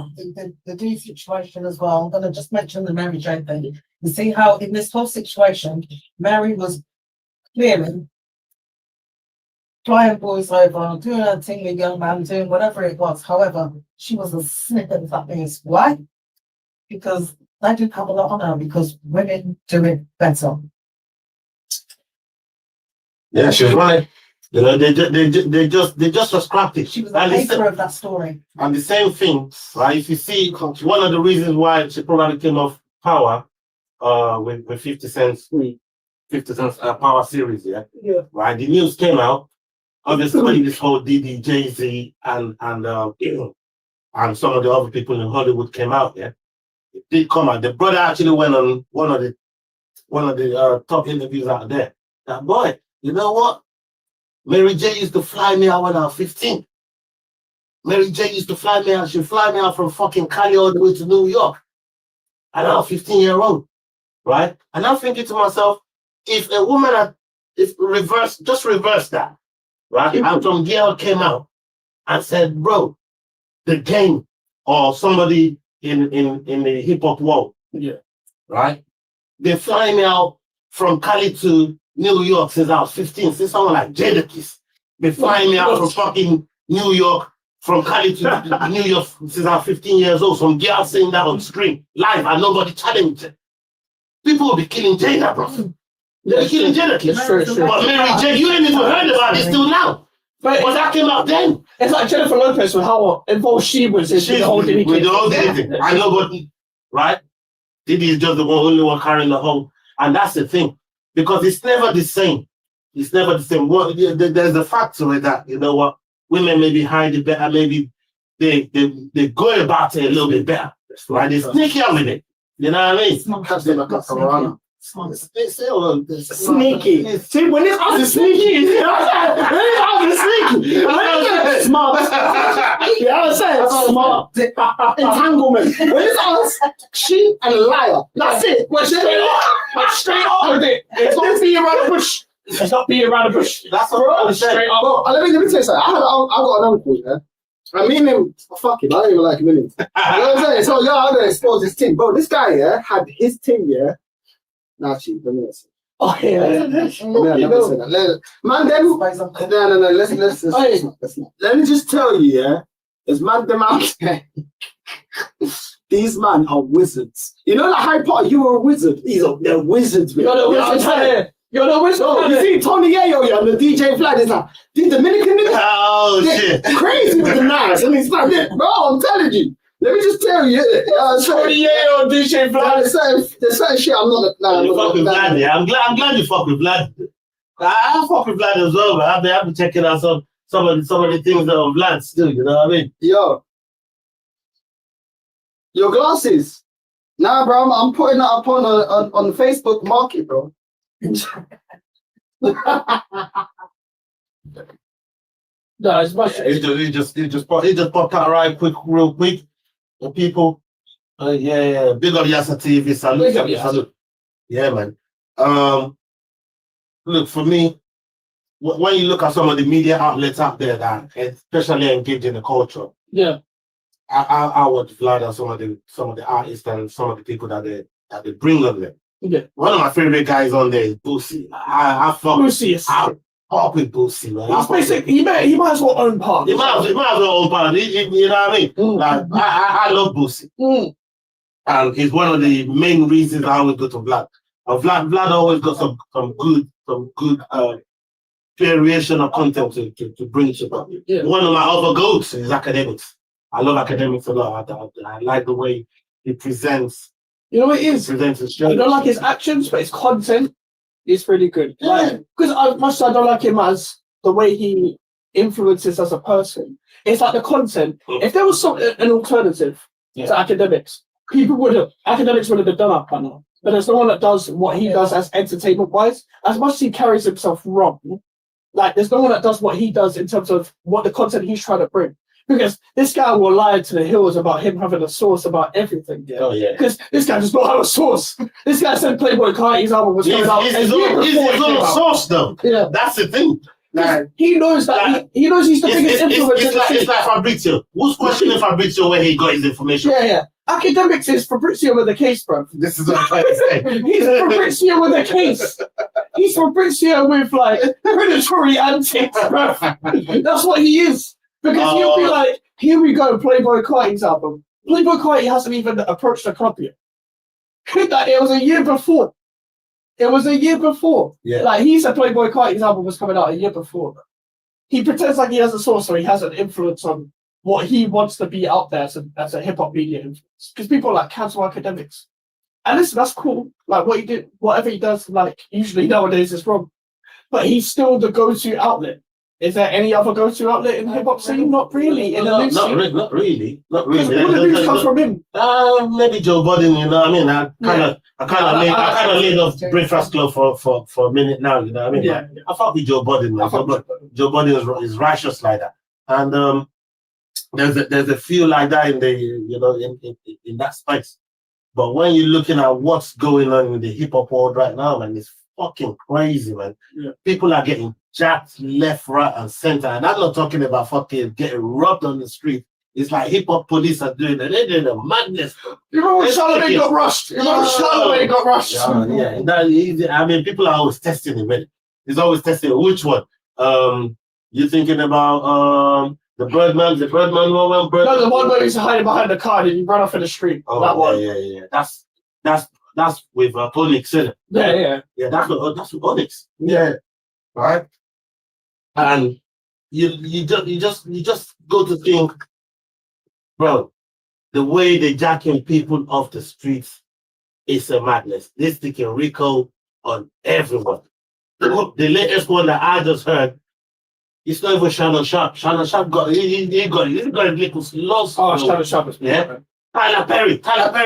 the D situation as well. I'm going to just mention the Mary Jane thing. You see how in this whole situation, Mary was clearly flying boys over, doing her thing with young man, doing whatever it was. However, she was a snippet of that news. Why? Because they didn't have a lot on her, because women do it better. Yeah, she was right. You know, they just were scrappy. She was the paper of that story. And the same thing, right? If you see, one of the reasons why she probably came off power, with 50 Cent's Power series, yeah. Right. The news came out. Obviously, this whole Diddy, Jay-Z, and and some of the other people in Hollywood came out, yeah. It did come out. The brother actually went on one of the top interviews out there. That boy, you know what? Mary J used to fly me out when I was 15. Mary J used to fly me out. She'd fly me out from fucking Cali all the way to New York. And I'm a 15-year-old, right? And I'm thinking to myself, if a woman reverse that, right? And some girl came out and said, bro, the game, or somebody in the hip hop world, Yeah. right? They fly me out from Cali to New York since I was 15. Since someone like Jadakiss, they flying me out from fucking New York, from Cali to New York since I was 15 years old. Some girl saying that on screen, live, and nobody challenged it. People will be killing Jada, bro. They're killing Jadakiss. True. But Mary J, you ain't even heard about it still now. But that came out then. It's like Jennifer Lopez with how involved she was in the whole Diddy with the whole case. Diddy thing. I know, but right? Diddy is just the only one carrying the whole, and that's the thing, because it's never the same. It's never the same. There's a fact to it that, you know what, women maybe hide it better, maybe they go about it a little bit better, right? They sneaky with it. You know what I mean? Sneaky. See, when it's us, it's sneaky. When it's us, it's sneaky. Smart. You know what I'm saying? Smart. Entanglement. When it's us, she and liar. That's it. We're straight up with it. It's not being around the bush. It's not being around the bush. That's what I'm saying. Straight up. Bro, let me tell you something. I got an uncle, yeah? I mean him, fuck him, I don't even like him anyway. You know what I'm saying? So, I'm gonna expose his team. Bro, this guy, yeah, had his team, yeah. Nah, cheap, let me say. Oh, yeah. Let me say that. Man, then, no, let's not. Let me just tell you, yeah, there's man them out there. These men are wizards. You know, like Harry Potter, you were a wizard. They're wizards, man. You're the wizard. You're the wizard. Oh, you see Tony Yayo, yeah, and the DJ Vlad is like, the Dominican niggas. Oh, shit. Crazy with the knives. And he's like, bro, I'm telling you. Let me just tell you. Tony Yayo, DJ Vlad. There's certain shit I'm not. You fuck with Vlad, yeah. I'm glad you fuck with Vlad. I fuck with Vlad as well, but I've been checking out some of the things that are Vlad still, you know what I mean? Yo. Your glasses. Nah, bro, I'm putting that up on the Facebook market, bro. No, it's much. It just popped out real quick. The people, yeah. Big up Yasa TV, salute. Yeah, man. Look, for me, when you look at some of the media outlets out there that especially engage in the culture, yeah, I watch Vlad and some of the artists and some of the people that they bring on there. Yeah. One of my favorite guys on there is Boosie. I fuck with Boosie, man. He's basically, he might as well own part. He might as well own part. You know what I mean? Like, I love Boosie. And he's one of the main reasons I always go to Vlad. And Vlad always got some good variation of content to bring to people. Yeah. One of my other goats is academics. I love academics a lot. I like the way he presents. You know what it is? I don't like his actions, but his content is really good. Because much as I don't like him as the way he influences as a person, it's like the content. If there was an alternative to academics, academics would have been done up by now. But there's no one that does what he does as entertainment-wise. As much as he carries himself wrong, like there's no one that does what he does in terms of what the content he's trying to bring. Because this guy will lie to the hills about him having a source about everything. Yeah. Oh, yeah. Because this guy does not have a source. This guy said Playboy Carti's album was coming out. He's his own source, though. Yeah. That's the thing. Like, he knows that he knows he's the biggest influence. It's like Fabrizio. Who's questioning Fabrizio where he got his information? Yeah. Academics is Fabrizio with a case, bro. This is what I'm trying to say. He's Fabrizio with a case. He's Fabrizio with like predatory antics, bro. That's what he is. Because he'll be like, here we go, Playboy Carti's album. Playboy Carti hasn't even approached the club yet. It was a year before. Yeah. Like, he said Playboy Carti's album was coming out a year before. He pretends like he has a source, so he has an influence on what he wants to be out there as a hip-hop media influence. Because people like cancel academics. And listen, that's cool. Like, what he did, whatever he does, like, usually nowadays is wrong. But he's still the go-to outlet. Is there any other go-to outlet in the hip hop scene? Not really. In the new scene, not really. because all the news comes from him. Maybe Joe Budden, you know what I mean? I kind of laid off Breakfast Club for a minute now, you know what I mean? Yeah. I thought with Joe Budden, man. Joe Budden is righteous like that. And there's a few like that in the, you know, in that space. But when you're looking at what's going on in the hip hop world right now, man, it's fucking crazy, man. Yeah. People are getting jacked left, right, and center. And I'm not talking about fucking getting robbed on the street. It's like hip hop police are doing it. They're doing a madness. You know when Charlemagne got rushed? You know when Charlemagne got rushed? I mean, people are always testing him, man. He's always testing which one. You're thinking about the Birdman one? No, the one where he's hiding behind the car and he ran off in the street. Oh, that one. Yeah. That's with Onyx, isn't it? Yeah. That's with Onyx. Yeah. Right? And you just go to think, bro, the way they're jacking people off the streets is a madness. They're sticking Rico on everyone. The latest one that I just heard, it's not even Shannon Sharp. Shannon Sharp got a little lost. Oh, Shannon Sharp is Tyler Perry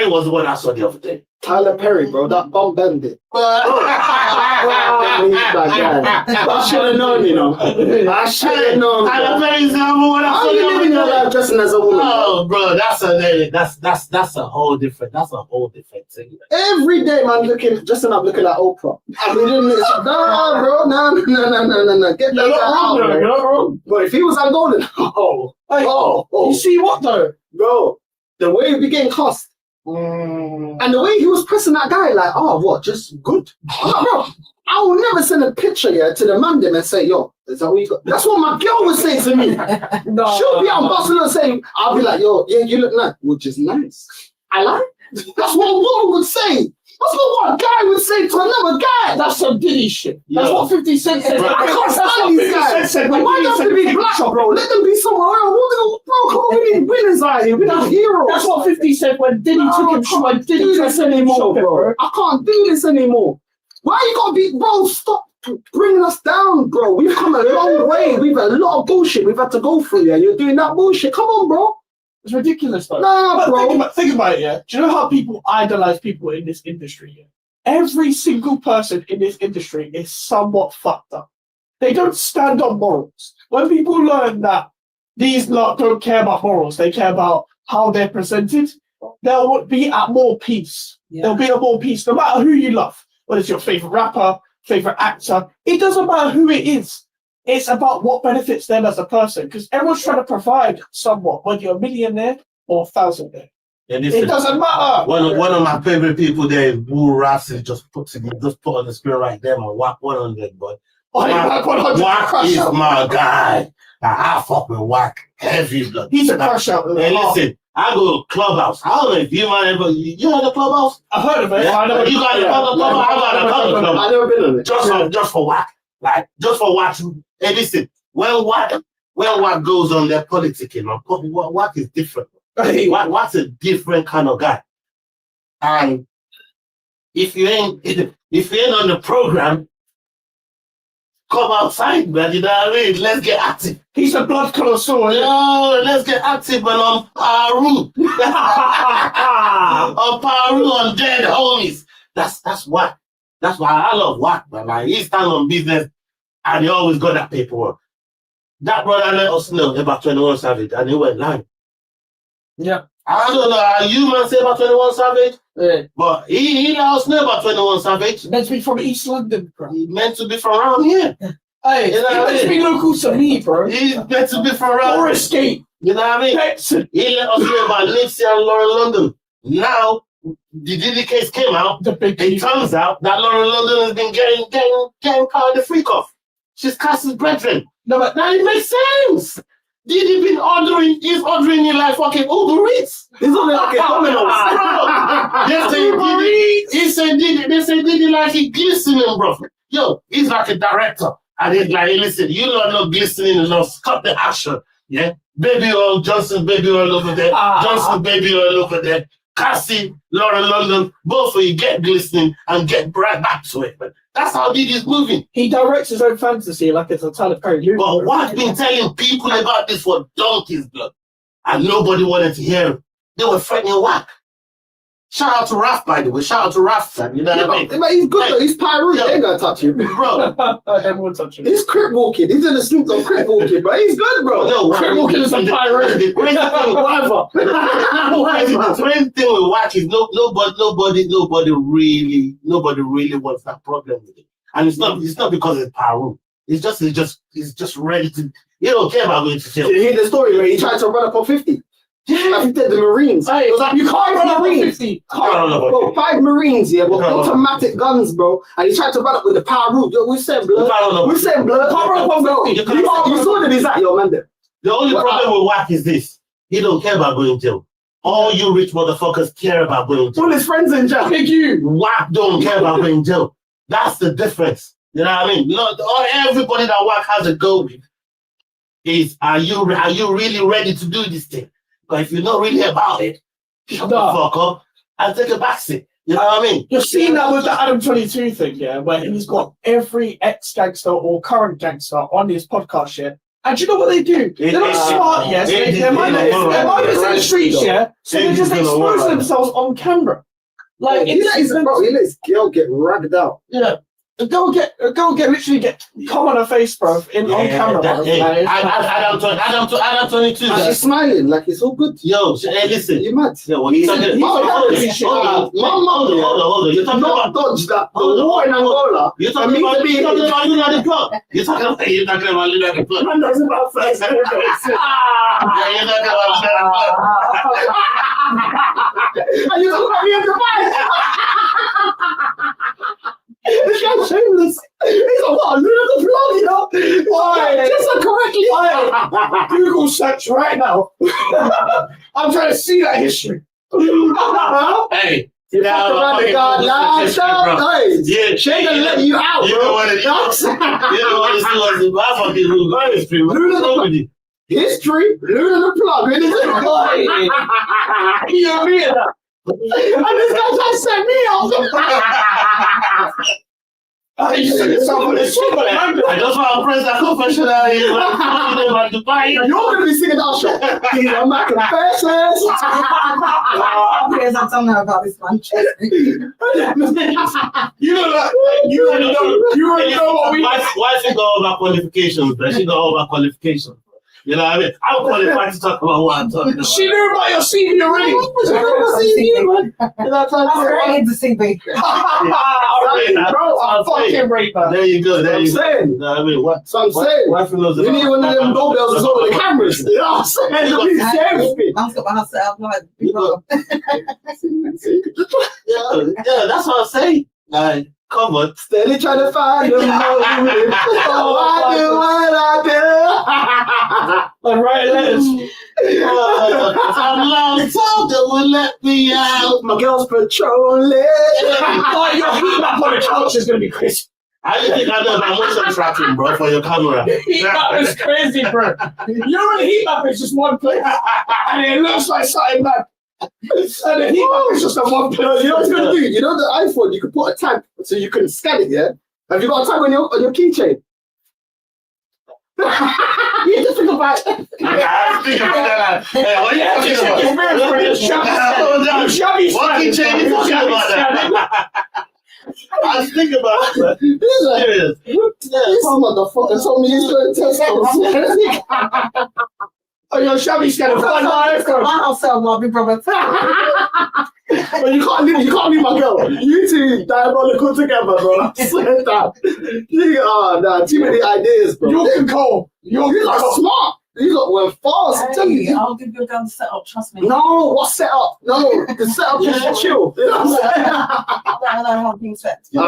was the one I saw the other day. Tyler Perry, bro, that bomb bandit. I should have known, you know. I should have known. Tyler Perry's the one I saw. How you living your life dressing as a woman? Oh, bro, that's a whole different thing. Every day, man, dressing up looking like Oprah. I mean, nah, bro, no. Get that out, You're not wrong. But if he was Angolan, You see what though? bro, the way he became cussed. And the way he was pressing that guy, like, oh, what, just good? I'm like, bro, I will never send a picture here to the man them and say, yo, is that what you got? That's what my girl would say to me. She'll be out Barcelona saying, I'll be like, yo, yeah, you look nice, which is nice. I like. That's what a woman would say. That's not what a guy would say to another guy. That's some Diddy shit. That's what 50 Cent said. I can't stand these guys. Why do they have to be black, bro? Let them be somewhere else. Bro, come on, we need winners out here. We need heroes. That's what 50 said when Diddy took him to my Diddy do this anymore, bro. I can't do this anymore. Why you gotta be, bro? Stop bringing us down, bro. We've come a long way. We've had a lot of bullshit we've had to go through, yeah. You're doing that bullshit. Come on, bro. It's ridiculous, though. Nah, bro. Think about it, yeah. Do you know how people idolize people in this industry? Yeah? Every single person in this industry is somewhat fucked up. They don't stand on morals. When people learn that these lot don't care about morals, they care about how they're presented, they'll be at more peace. Yeah. They'll be at more peace, no matter who you love. Whether it's your favorite rapper, favorite actor, it doesn't matter who it is. It's about what benefits them as a person. Because everyone's trying to provide somewhat, whether you're a millionaire or a thousandaire. Yeah, listen, it doesn't matter. One of my favorite people there is Bull Rafsy. Just put on the screen right there, man. Whack 100, but Whack is my guy. I fuck with Whack heavy blood. He's a crush out. Hey, listen, I go to Clubhouse. I don't know if you might ever. You heard of Clubhouse? I've heard of it. Yeah? You got another Clubhouse? I got another Clubhouse. I've never been on it. Just for Whack, like just for Whack. Hey, listen, when Whack goes on their politicking, man, Whack is different. Whack's a different kind of guy. And if you ain't on the program, come outside, man. You know what I mean? Let's get active. He's a blood connoisseur. Yo, let's get active, man. On Paru, on dead homies. That's Whack. That's why I love Whack, man. Like he stand on business, and he always got that paperwork. That brother let us know about 21 Savage, and he went live. Yeah. I don't know how you man say about 21 Savage, but he let us know about 21 Savage. Meant to be from East London, bro. He meant to be from around here. Hey, you know he meant to be local to me, bro. He's meant to be from around or Escape. You know what I mean? Texan. He let us know about Nipsey and Lauren London. Now, the Diddy case came out. It turns out that Lauren London has been getting kind of freak off. She's Cass's brethren. No, but now it makes sense. Diddy been ordering you like fucking Uber Eats. He's only like a Domino's. They say Diddy like he glistening, bro. Yo, he's like a director. And he's like, hey, listen, you are not glistening enough. Cut the action. Yeah? Baby oil, Johnson baby oil over there. Johnson baby oil over there. Cassie, Lauren London, both of you get glistening and get right back to it. But That's how big he's moving. He directs his own fantasy like it's a Tyler Perry movie. But Wack been telling people about this for donkeys, blood. And nobody wanted to hear him. They were threatening Wack. Shout out to Raf, by the way. Shout out to Raf, son. You know what I mean? But he's good though. He's Pyro. He ain't gonna touch you. Bro. Everyone touch him. He's crip walking. He's in the streets of crip walking, bro. He's good, bro. No, Crip walking is a Pyro. The crazy thing, Whatever. the crazy thing with Wack is nobody really wants that problem with it. And it's not because it's Pyro. He's just ready to. He don't care about going to jail. You hear the story where he tried to run up on 50? I think they're the Marines. Hey, It was like, you can't run up on Marines. 50. No. Bro, 5 Marines, yeah, with No. automatic guns, bro. And he tried to run up with the power route. Yo, we said blood. No. We said blood. Can't run up on 50. You saw that he's at your man there. The only problem with Wack is this. He don't care about going to jail. All you rich motherfuckers care about going to jail. All his friends in jail. Thank you. Wack don't care about going to jail. That's the difference. You know what I mean? Everybody that Wack has a go with is, are you really ready to do this thing? But if you're not really about it, shut the fuck up and take a backseat. You know what I mean? You're seeing that with the Adam 22 thing, yeah, where he's got every ex-gangster or current gangster on his podcast, yeah. And do you know what they do? They're not smart, yes. They're mindless in the streets, yeah. So they just expose themselves on camera. Like, He let his girl get ragged out. yeah. A girl get literally come on her face, bro, on camera. Bro. Adam 22. And she's smiling like it's all good. Yo, hey, listen. You mad? Yo, what you talking about? Hold on. You're talking Not about dodge that. The war in Angola. You're talking about the club. You're talking about the club. Man knows about first. Yeah, you're talking about And you talking about me in Dubai. This guy's shameless. He's like, what? Look at the vlog, you know? Just correctly. Google search right now. I'm trying to see that history. Hey. She ain't gonna let you out, you bro. know what it is. You know what it is. I fucking history. History, Luna the plug. You know me that. And this guy just set me off. And that's why I'm friends that confessional here. You're gonna be singing that shot. These are my confessions. Yes, I'm telling her about this man. You already know what we. Why she got all my qualifications? But she got all my qualifications. You know what I mean? I'm qualified to talk about what I'm talking about. She knew about your CV already. That's great into CV. Bro, I'm fucking raper. There you go. There you go. saying. You know what I mean? What? So I'm saying. You need one of them doorbells as well with the cameras. You know what I'm saying? Man's got my house set up like Yeah, that's what I'm saying. Come on. Steady trying to find them. I do what I do. I'm writing letters. I'm long told that will let me out. My girl's patrolling. Like, your heat map on the couch is going to be crazy. I didn't think I know about motion tracking, bro, for your camera. Heat map is crazy, bro. Your heat map is just one place. And it looks like something like. And the heat map is just a one place. You know what it's gonna do? You know the iPhone, you can put a tag so you can scan it, yeah? Have you got a tag on your keychain? You just think about it. I think about that. Hey, what are you talking about? What keychain you talking about that? I was thinking about it. Serious. This motherfucker told me he's going to test us. Oh, your Shabby's gonna find my iPhone. my house set up my big brother. But you can't leave my girl. You two diabolical together, bro. I swear that. Oh, nah, too many ideas, bro. You can call. You lot smart. You lot were fast. I'm telling you. I'll give you a gun to set up, trust me. No, what setup? No, the setup is chill. You know what I'm saying? I don't know how things fit. Give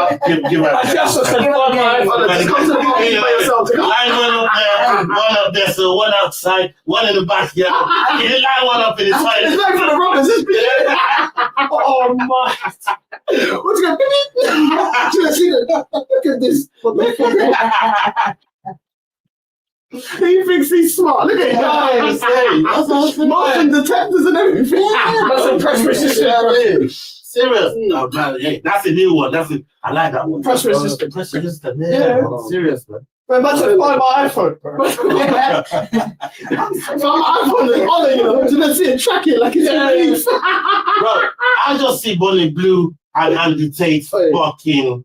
her I just said find my iPhone. Just come to the party by yourself. Line one up there, so one outside, one in the backyard. You line one up in the It's side. like for the robbers. Oh my. What you got? Should I see that? Look at this. What the fuck? He thinks he's smart. Look at him. Motion detectors and everything. That's a press resistant. Serious. No, man, hey, that's a new one. I like that one. Press resistant. Press resistant. Yeah. Serious, man. Man, that's find my iPhone, bro. So my iPhone is on it, you know. So let's see it, track it like it's released. Bro, I just see Bonnie Blue and Andy Tate fucking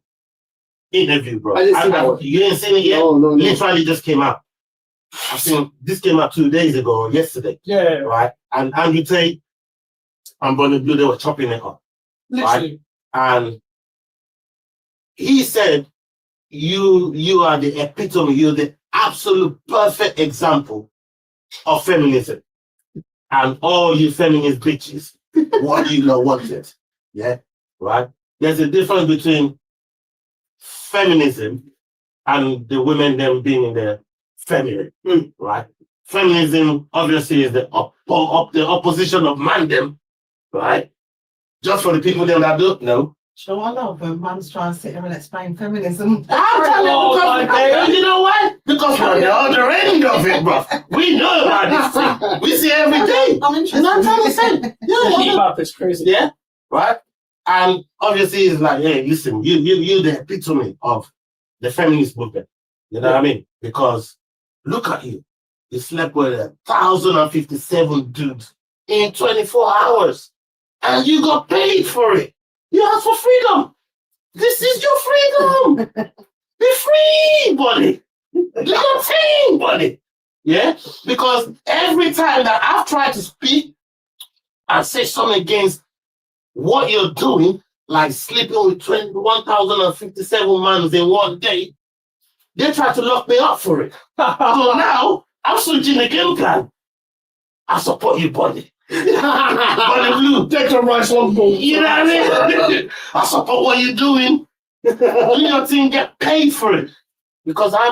interview, bro. I didn't see that one. You ain't seen it yet? No. Literally just came out. I think this came out 2 days ago or yesterday. Yeah. Right? And Andy Tate and Bonnie Blue, they were chopping it up. Literally. Right? And he said, you are the epitome, you're the absolute perfect example of feminism. And all you feminist bitches, what do you know want it? Yeah, right? There's a difference between feminism and the women them being in the feminine, right? Feminism obviously is the opposition of man them, right? Just for the people them that don't know. So I love when man's trying to sit here and explain feminism. I'm telling you, because you know why? Because we're the other end of it, bro. We know about this thing. We see every day. I'm interested. You know what I'm saying? The heat map is crazy. Yeah, right? And obviously it's like, hey, listen, you're the epitome of the feminist movement. You know what I mean? Because look at you. You slept with 1,057 dudes in 24 hours. And you got paid for it. You asked for freedom. This is your freedom. Be free, buddy. Do your thing, buddy. Yeah? Because every time that I've tried to speak and say something against what you're doing, like sleeping with 1,057 man in one day, they try to lock me up for it. So now, I'm switching the game plan. I support you, buddy. Bonnie Blue, take your rice long ball. You know what I mean? I support what you're doing. Do your thing, get paid for it. Because I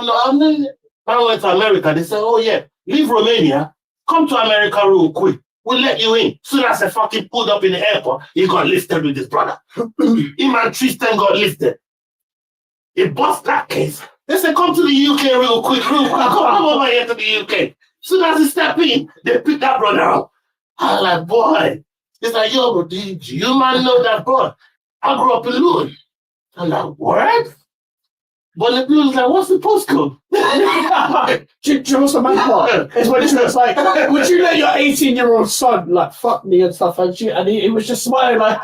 went to America, they said, oh yeah, leave Romania, come to America real quick. We'll let you in. Soon as I fucking pulled up in the airport, he got lifted with his brother. Him and Tristan got lifted. He bust that case. They said, come to the UK real quick. Come over here to the UK. Soon as he step in, they pick that brother up. I'm like, boy. It's like, yo, bro, do you man know that boy? I grew up in Luton. I'm like, what? Bonnie Blue was like, what's the postcode? Do you know what's the main part? It's when it's like, would you let your 18-year-old son like fuck me and stuff? And he was just smiling like,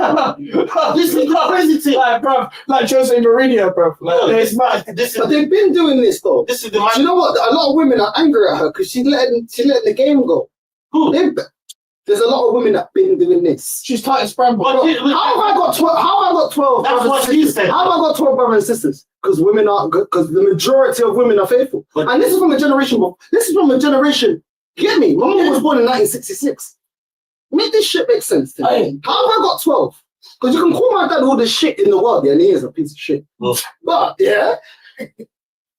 this is the crazy thing. Like, bro, like Jose Mourinho, bro. Like, it's mad. But they've been doing this though. This is the man. Do you know what? A lot of women are angry at her because she let the game go. Who? There's a lot of women that have been doing this. She's tight as Bramble. How have I got 12? How have I got 12? That's brothers what and she sisters? said. How have I got 12 brothers and sisters? Because women are good. Because the majority of women are faithful. And this is from a generation. This is from a generation. Get me? My mom was born in 1966. Make this shit make sense to me. Hey. How have I got 12? Because you can call my dad all the shit in the world, yeah, and he is a piece of shit. But yeah,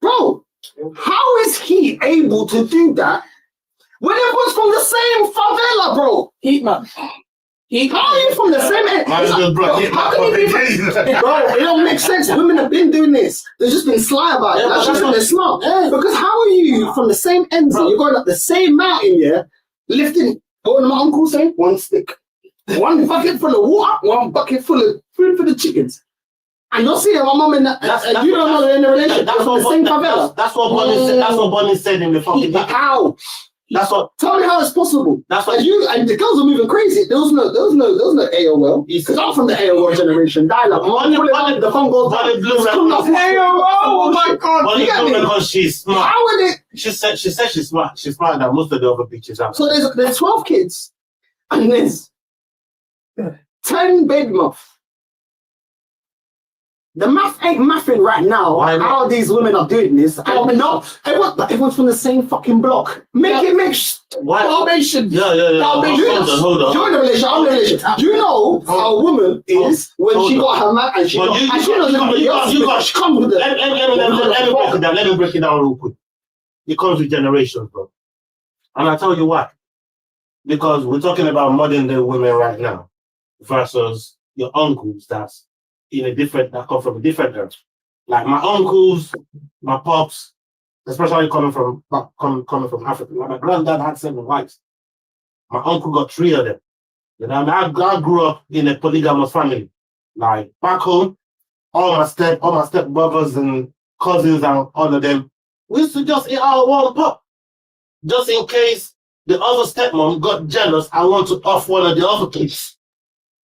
bro, how is he able to do that? When everyone's from the same favela, bro. Heat map. How are you from the same end? How can you be? Bro, it don't make sense. Women have been doing this. They've just been sly about it. That's just they're smart. Yeah. Because how are you from the same ends? You're going up the same mountain, yeah? Lifting, what did my uncle say? One stick. One bucket full of water, one bucket full of food for the chickens. And you're seeing my mum in that. You don't know they're in a relationship. That's what the same favela. That's what Bonnie said. That's what Bonnie said in the fucking. How? That's what. Tell me how it's possible. That's what. And the girls are moving crazy. There was no AOL. Because I'm from the AOL generation. Dial up. The phone goes down. AOL. Oh my god. Bonnie Blue because she's smart. How would it? She said she's smart. She's smarter than most of the other bitches out. So there's 12 kids, and there's 10 baby moths. The math ain't mathing right now. How these women are doing this? Everyone's from the same fucking block. Dalmatians. Yeah. Hold on. You're in a relationship. I'm in a relationship. You know how a woman is when she got her man and she knows everybody else. She comes with it. Let me break it down real quick. It comes with generations, bro. And I'll tell you why. Because we're talking about modern day women right now versus your uncles that come from a different era. Like my uncles, my pops, especially coming from Africa. Like my granddad had 7 wives. My uncle got 3 of them. You know, I grew up in a polygamous family. Like back home, all my step brothers and cousins and all of them, we used to just eat our one pot. Just in case the other stepmom got jealous and want to off one of the other kids.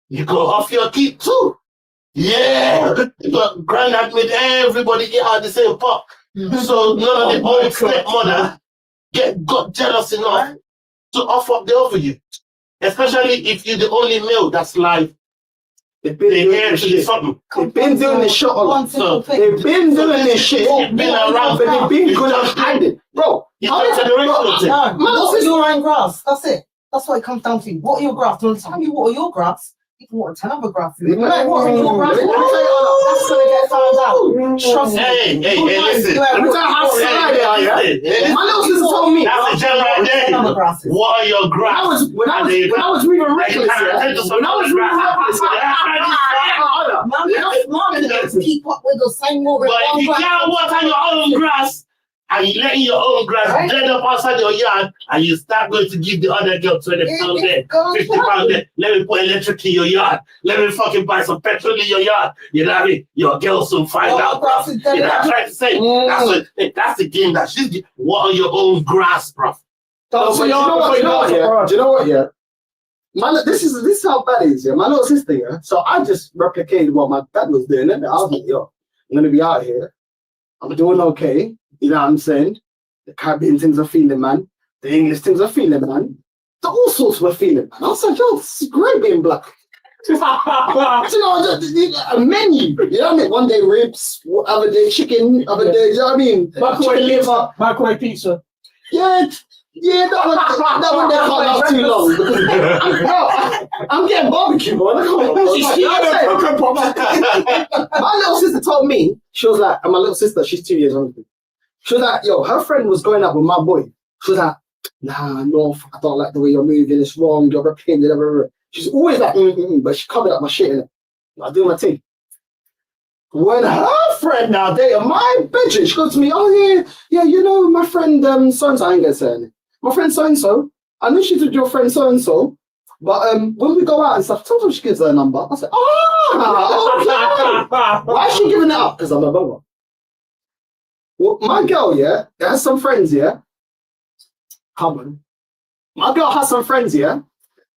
You go off your kid too. Yeah. But granddad made everybody eat out the same pot. So none of the old stepmother got jealous enough to off up the other you. Especially if you're the only male that's like, they've been doing something. They've been doing this shit on. They've been doing this shit. They've been around, but they've been good at hiding. Bro, what are your own graphs? That's it. That's what it comes down to. What are your graphs? Do you want to tell me what are your graphs? You can want to tell other graphs. Like, what are your graphs? That's going to get found out. Trust me. Hey, listen. Let me tell you how sad they are, yeah? My little sister told me. That's a gem right there. What are your graphs? When I was reading Reckless, keep up with the same But if you can't water your own grass, and you letting your own grass dead up outside your yard, and you start going to give the other girl 20 pounds there, 50 pounds there, let me put electric in your yard, let me fucking buy some petrol in your yard, you know what I mean? Your girl soon find out, bro. You know what I'm trying to say? That's the game that she's what are your own grass, bro? Do you know what, yeah? This is how bad it is, yeah. My little sister, yeah. So I just replicated what my dad was doing, and I was like, yo, I'm gonna be out here. I'm doing okay. You know what I'm saying? The Caribbean things are feeling, man. The English things are feeling, man. All sorts were feeling, man. I was like, yo, this is great being black. You know, a menu. You know what I mean? One day ribs, other day chicken, other day, you know what I mean? Microwave pizza. Yeah, that one they can't last too long. I'm getting barbecue, bro. My little sister told me, she was like, and my little sister, she's 2 years older. She was like, yo, her friend was going out with my boy. She was like, nah, no, I don't like the way you're moving. It's wrong. You're repeating it. She's always like, but she covered up my shit in it. I do my thing. When her friend now dated my bitch, she goes to me, oh yeah, you know, my friend so-and-so, I ain't gonna say her name. My friend so-and-so, I know she's with your friend so-and-so, but when we go out and stuff, sometimes she gives her a number. I said, okay. Why is she giving it up? Because I'm a bummer. Well, my girl, yeah, has some friends, yeah. Come on. My girl has some friends, yeah.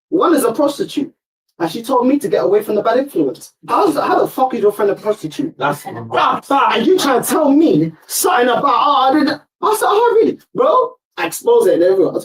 One is a prostitute. And she told me to get away from the bad influence. How the fuck is your friend a prostitute? And you trying to tell me something about, I didn't. I said, really? Bro, I expose it and everyone.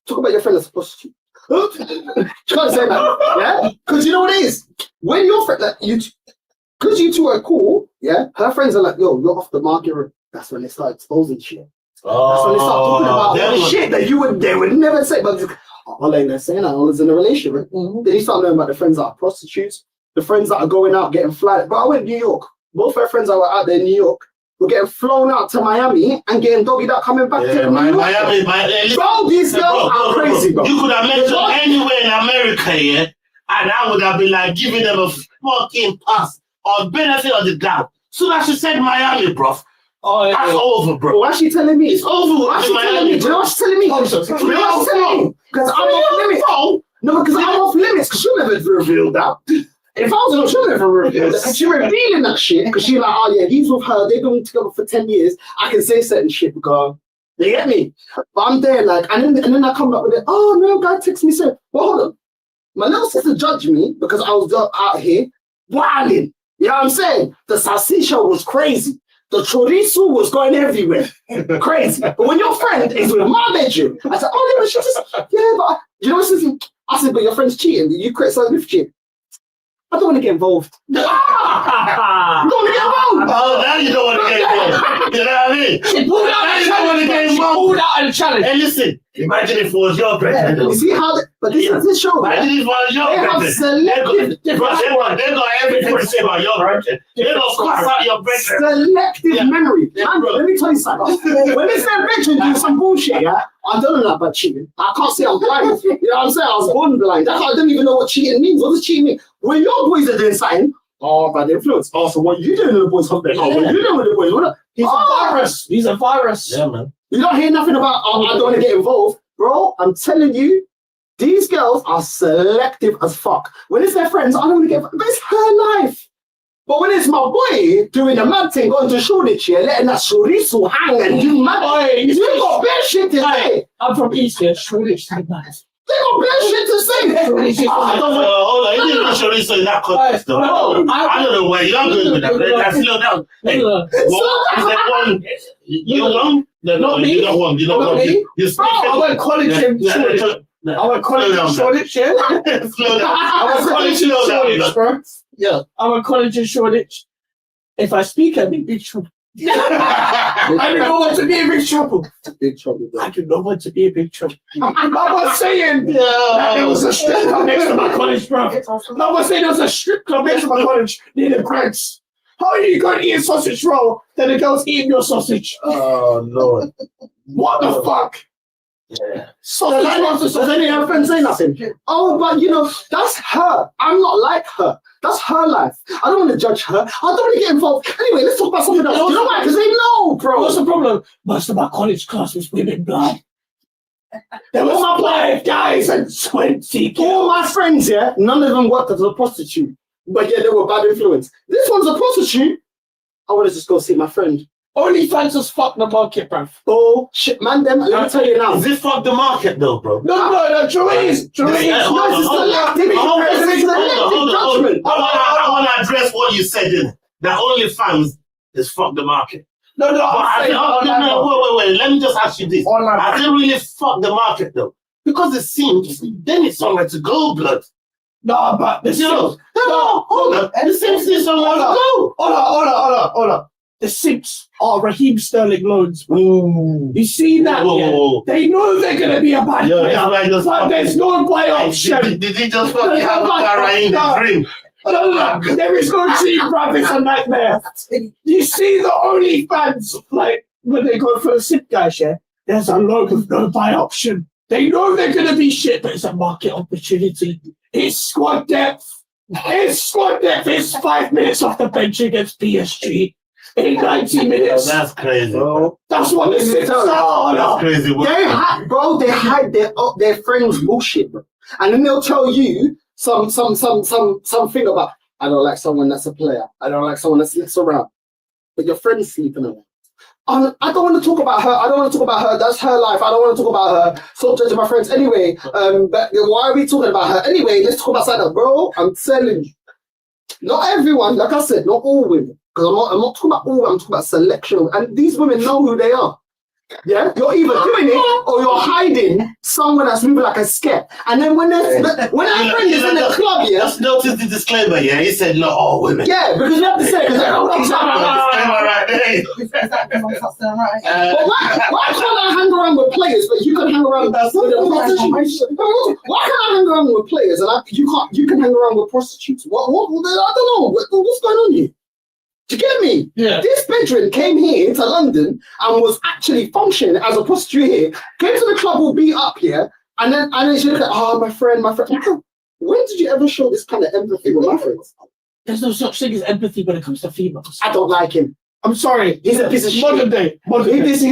Talk about your friend as a prostitute. She can't say that, yeah? Because you know what it is? When your friend, like, because you two are cool, yeah? Her friends are like, yo, you're off the market. That's when they start exposing shit. That's when they start talking about all the shit that they would never say. But all they're saying, I was in a relationship. Then you start knowing about the friends that are prostitutes, the friends that are going out getting flighted. But I went to New York. Both her friends that were out there in New York were getting flown out to Miami and getting doggied out coming back to Miami. Bro, these girls are crazy, bro. You could have mentioned anywhere in America, yeah, and I would have been like giving them a fucking pass or benefit of the doubt. So that she said Miami, bro. Oh, yeah, that's over, bro. Why is she telling me? It's over. Why is she telling me? Do you know what she's telling me? Because I'm off limits. No, because I'm off limits. Because she'll never reveal that. If I was, she'll never reveal that. And she's revealing that shit because she's like, oh yeah, he's with her. They've been together for 10 years. I can say certain shit because you get me. But I'm there like, and then I come up with it. Oh no, guy texts me saying, well, hold on. My little sister judged me because I was out here wilding. You know what I'm saying? The salsicha was crazy. The chorizo was going everywhere. Crazy. But when your friend is with my bedroom, I said, oh, yeah, she just, yeah, but you know what? I said, but your friend's cheating. You criticize me for cheating. I don't want to get involved. You don't want to get involved. Oh, now you don't want to get involved. You know what I mean? She pulled out of the challenge. Hey, listen. Imagine if it was your president. You see how? But this is this show. Imagine if it was your president. They got everything to say about your president. They got cross out your president. Selective memory. Man, let me tell you something. When they say veteran do some bullshit, yeah, I don't know about cheating. I can't say I'm blind. You know what I'm saying? I was born blind. I don't even know what cheating means. What does cheating mean? When your boys are doing something, oh, bad influence. Oh, so what you doing with the boys? Oh, what you doing with the boys? He's a virus. He's a virus. Yeah, man. You don't hear nothing about, oh, I don't want to get involved. Bro, I'm telling you, These girls are selective as fuck. When it's their friends, I don't want to get. But it's her life. But when it's my boy doing the mad thing, going to Shoreditch here, letting that chorizo hang and do mad, you got bare shit to say. I'm from East here, Shoreditch is nice. They got bare shit to say. Hold on, you didn't know chorizo in that context, though. I don't know where you're going with that. Slow down. Hey, is that one? You won? No, you don't want. You don't want. You speak. I went college in Shoreditch. I went college in Shoreditch, yeah? Slow down. I went college in Shoreditch, bro. Yeah. I went college in Shoreditch. If I speak, I'm in big trouble. I don't know what to be in big trouble. Big trouble, bro. I don't know what to be in big trouble. I was saying that there was a strip club next to my college, bro. I was saying there was a strip club next to my college near the Greg's. How are you going to eat a sausage roll then the girl's eating your sausage? Oh, Lord. What the fuck? Yeah. Sausage rolls. Does any of her friends say nothing? Oh, but you know, that's her. I'm not like her. That's her life. I don't want to judge her. I don't want to get involved. Anyway, let's talk about something else. You know why? Because they know, bro. What's the problem? Most of my college class was women blind. There was 5 guys and 20 girls. All my friends, yeah, none of them worked as a prostitute. But yeah, they were bad influence. This one's a prostitute. I want to just go see my friend. OnlyFans just fuck the market, bruv. Oh, shit, man, them. Let me tell you now. Is this fuck the market, though, bro? No, Joey's. Hold on. I want to address what you said in that OnlyFans is fuck the market. No, Wait. Let me just ask you this. I didn't really fuck the market, though. Because it seems, then it's on like to go, blood. No, but the Hold on. The Sims is on like to go. Hold on. The Sims are Raheem Sterling loans. Ooh. You see that? Whoa. They know they're going to be a bad player, but there's no buy option. Did he just fucking have a Raheem dream? No, there is no dream, bruv. It's a nightmare. You see the OnlyFans, like, when they go for a Sim guys, yeah? There's a load of no buy option. They know they're going to be shit, but it's a market opportunity. It's squad depth. It's 5 minutes off the bench against PSG. In 90 minutes. That's crazy. Bro. That's what this is. That's crazy. They hide their friends' bullshit, bro. And then they'll tell you something about, I don't like someone that's a player. I don't like someone that sleeps around. But your friend's sleeping around. I don't want to talk about her. That's her life. I don't want to talk about her. Stop judging my friends. Anyway, but why are we talking about her? Anyway, let's talk about something. Bro, I'm telling you. Not everyone, like I said, not all women. Because I'm not talking about all women, I'm talking about selection. And these women know who they are. Yeah? You're either doing it or you're hiding someone that's moving like a scare. And then when our friend is in the club, yeah? Just notice the disclaimer, yeah? He said not all women. Yeah, because you have to say it. Disclaimer right there. But why can't I hang around with players, but you can hang around with prostitutes? Why can't I hang around with players and you can hang around with prostitutes? What I don't know. What's going on here? Do you get me? Yeah. This bedroom came here to London and was actually functioning as a prostitute here. Came to the club all beat up here, and then she looked at, my friend. When did you ever show this kind of empathy with my friends? There's no such thing as empathy when it comes to females. I don't like him. I'm sorry. He's a piece of shit. Modern day. I'm like, where's the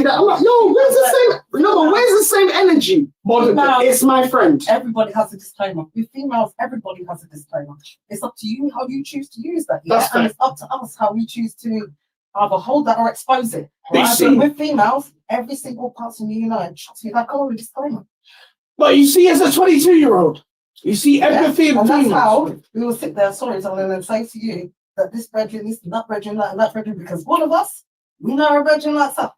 same energy? Modern day. It's my friend. Everybody has a disclaimer. With females, everybody has a disclaimer. It's up to you how you choose to use that. That's and it's up to us how we choose to either hold that or expose it. Right? But with females, every single person you know, trust me, that come with a disclaimer. But you see, as a 22-year-old, you see empathy in and that's females. how we will sit there, sorry, darling, and say to you that this bedroom, this, that bedroom, that, and that bedroom, because one of us, we know our bedroom like that.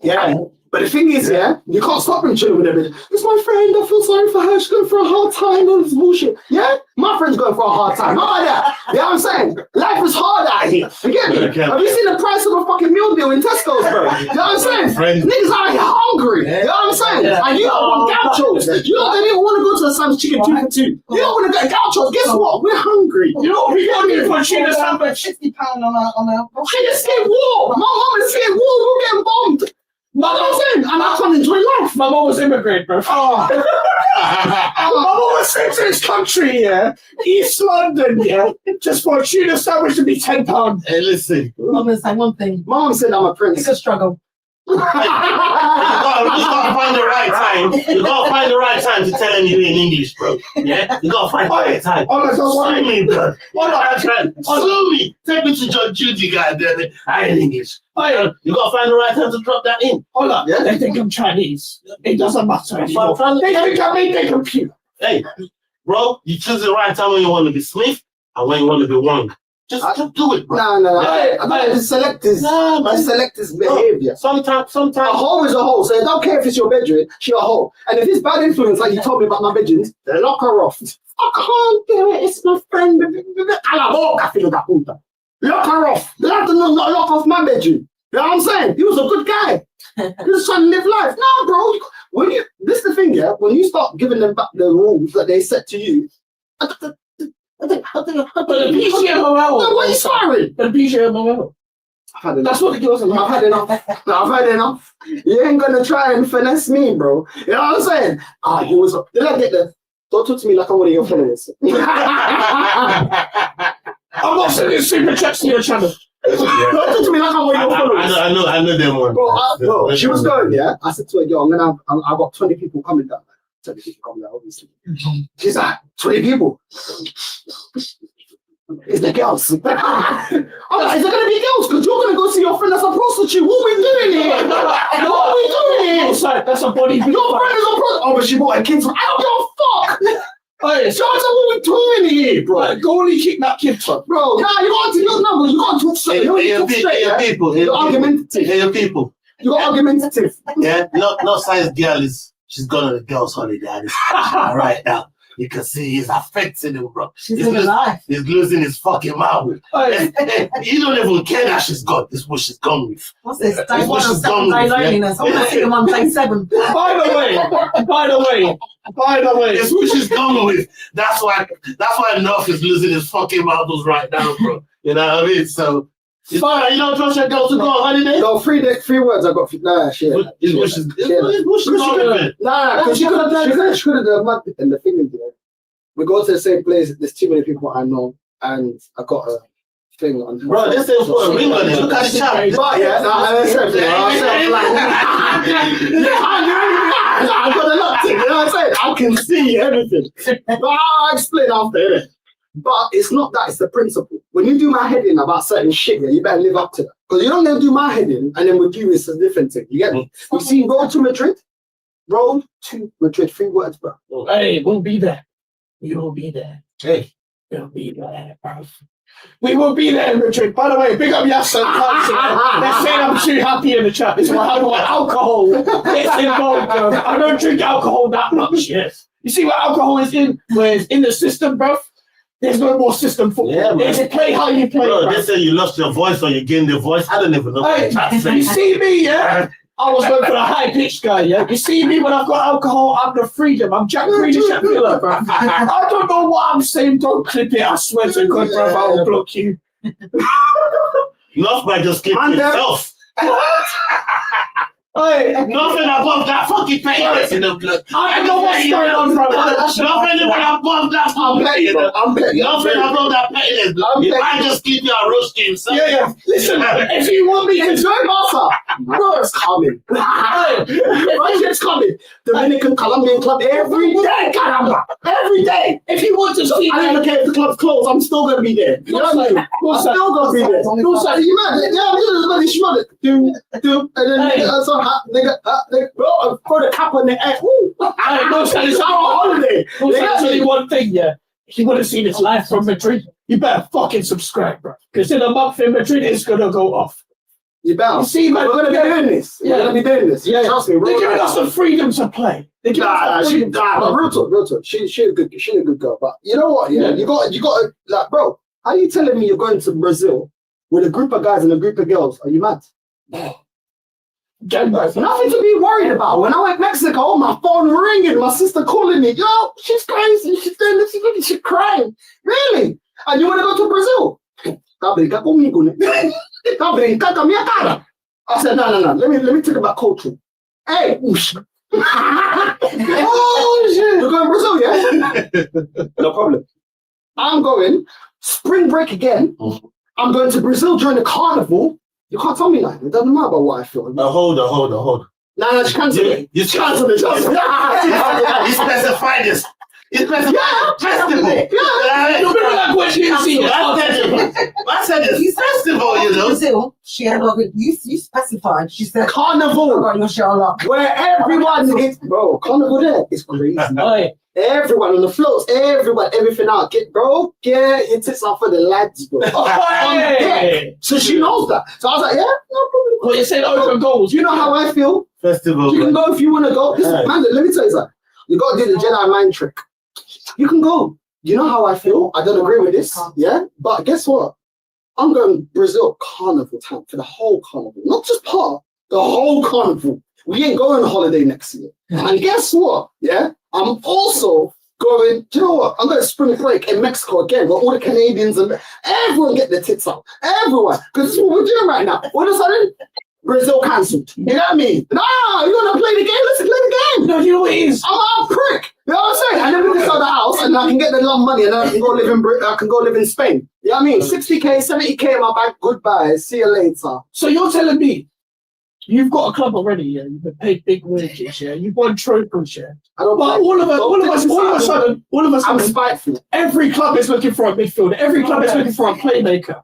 Yeah. But the thing is, yeah, you can't stop them chilling with them. It's my friend, I feel sorry for her, she's going for a hard time, all this bullshit. Yeah? My friend's going for a hard time. How about that? You know what I'm saying? Life is hard out here. You get me? Have you seen the price of a fucking meal deal in Tesco's, bro? You know what I'm saying? Niggas out here hungry. You know what I'm saying? And you don't want gauchos. You know, they didn't want to go to the Sam's Chicken 2 for 2. You don't want to get gauchos. Guess what? We're hungry. You know what we got here for tuna sandwich? £60 on a I escaped war. My mom escaped war. We were getting bombed. My I can't enjoy life. My mom was immigrant, bro. My mom was sent to this country, yeah, East London, yeah, just for a tuna sandwich to be £10. Hey, listen. I'm going to say one thing. Mom said I'm a prince. It's a struggle. gotta find the right time. You gotta find the right time to tell him you in English, bro. Yeah? You gotta find the right time. Sue me, bro. Sue me. Take me to Judge Judy, goddamn. I ain't English. You gotta find the right time to drop that in. Hold up. Yeah? They think I'm Chinese. It doesn't matter anymore. They think I'm in their computer. Hey, bro, you choose the right time when you want to be Smith and when you want to be Wong. Just do it, bro. No. I don't select his behavior. Sometimes a hoe is a hoe, so I don't care if it's your bedroom, she a hoe. And if it's bad influence, like you told me about my bedrooms, then lock her off. I can't do it, it's my friend. Lock her off. They have to not lock off my bedroom. You know what I'm saying? He was a good guy. He was trying to live life. No, bro. This is the thing, yeah? When you start giving them back the rules that they set to you, But the PGM Morel. what are you sorry? The PGM Morel. That's what the girls are like. I've had enough. You ain't gonna try and finesse me, bro. You know what I'm saying? He was. Did I get there? Don't talk to me like I'm one of your followers. I'm not sending super chats to your channel. Don't talk to me like I'm one of your followers. I know them one. Bro, she was going, yeah. I said to her, yo, I've got 20 people coming down. 20 people coming down, obviously. She's like, 20 people. It's the girls. I'm like, is it gonna be girls? Because you're gonna go see your friend that's a prostitute. What are we doing here? What are we doing here? Sorry, that's a body. Your friend is a prostitute. Oh, but she bought her kids. I don't give a fuck. Hey, so what are we doing here, bro? Go only kick that kid, bro. Nah, you got to your numbers. You got to talk straight. You're argumentative. Hey, people. You're argumentative. Yeah, no size girl she's gone on a girl's holiday right now. You can see he's affecting him, bro. She's living life. He's losing his fucking mouth. You don't even care that she's gone. This is what she's gone with. What's this? Day 1 or 7 day loneliness. I'm gonna see them on day 7. By the way, it's what she's gone with. That's why North is losing his fucking marbles right now, bro. You know what I mean? So it's fine. You don't trust your girl to go on holiday? No, 3 words I got. Nah, shit. Nah, because she could have done and the thing is, yeah, we go to the same place. There's too many people I know, and I got a thing on. Bro, this thing's put a ring on it. Look at the chat. But yeah, I got a lot. You know what I'm saying? I can see everything. I'll explain after it. But it's not that, it's the principle. When you do my heading about certain shit, yeah, you better live up to that. Because you're not going to do my heading and then with you it's a different thing. You get me? You see, road to Madrid? Road to Madrid, 3 words, bro. Hey, we'll be there. You will be there. Hey. You'll be there, bro. We will be there in Madrid. By the way, big up Yasser. They're saying I'm too happy in the chat. This is why I don't want alcohol. It's involved, bro. I don't drink alcohol that much, yes. You see what alcohol is in? Where it's in the system, bro? There's no more system football. Yeah, there's a play how you play. Bro, they say you lost your voice or you gained your voice. I don't even know. Hey, you see me, yeah? I was going for the high pitch guy, yeah? You see me when I've got alcohol, I'm the freedom. I'm Jack Greenish at Villa, bro. I don't know what I'm saying. Don't clip it. I swear to God, bro, I will block you. Not by just clipping yourself. Hey, nothing above that fucking penis in the blood. I know what's going on, bro. Nothing above that fucking penis. Nothing above that penis. You might just keep your roast himself. Yeah. Listen, if you want me to join Martha, bro, it's coming. It's coming. Dominican Colombian club every day, caramba. Every day. If you want to see, I don't care if the club's closed, I'm still going to be there. You know what I mean? I'm still going to be there. You mad? Yeah, I'm just running. And then bro, put a cap on the air. It's our holiday. There's actually one thing, yeah. If you want to see this live from Madrid, you better fucking subscribe, bro. Because in a month in Madrid, it's going to go off. You better. You see, man, we're going to be doing this. Yeah. We're going to be doing this. Yeah. Trust me. They're giving us the freedom to play. Real talk. She's a good girl. But you know what? Yeah, you got to, like, bro, how are you telling me you're going to Brazil with a group of guys and a group of girls? Are you mad? Nothing to be worried about. When I went to Mexico, my phone ringing, my sister calling me, yo, she's crazy, she's doing this, she's crying. Really? And you want to go to Brazil? I said, no. Let me talk about culture. Hey, oh shit. You're going to Brazil, yeah? No problem. I'm going spring break again. I'm going to Brazil during the carnival. You can't tell me that. It doesn't matter about what I feel. Hold on. Nah, just cancel it. You Cancel it. You specify this. You specify festival. Yeah. You're very like what you see. I said it's festival, you know. Brazil, she had you specified. She said Carnival. Where everyone is, bro, carnival there is crazy. Oi. Everyone on the floats, everyone, everything out. Get your tits out for the lads, bro. On deck. So she knows that. So I was like, yeah, no problem. Well, you said open goals. You know how I feel? Festival. You can go if you want to go. Listen, man, let me tell you something. You got to do the Jedi mind trick. You can go. You know how I feel? I don't agree with this, yeah? But guess what? I'm going Brazil carnival time for the whole carnival. Not just part, the whole carnival. We ain't going on holiday next year. And guess what? Yeah? I'm also going, do you know what? I'm going to spring break in Mexico again, where all the Canadians and everyone get their tits out. Everyone. Because this is what we're doing right now. All of a sudden, Brazil cancelled. You know what I mean? Nah, you want to play the game? Let's play the game. No, you know what it is? I'm a prick. You know what I'm saying? And then we can sell the house and I can get the lump money and then I can go live in Spain. You know what I mean? 60k, 70k in my bank. Goodbye. See you later. So you're telling me you've got a club already, yeah? You've been paid big wages, yeah? You've won trophies, yeah? I don't. But all of a I'm sudden, spiteful. every club is looking for a midfielder. Every club is looking for a playmaker.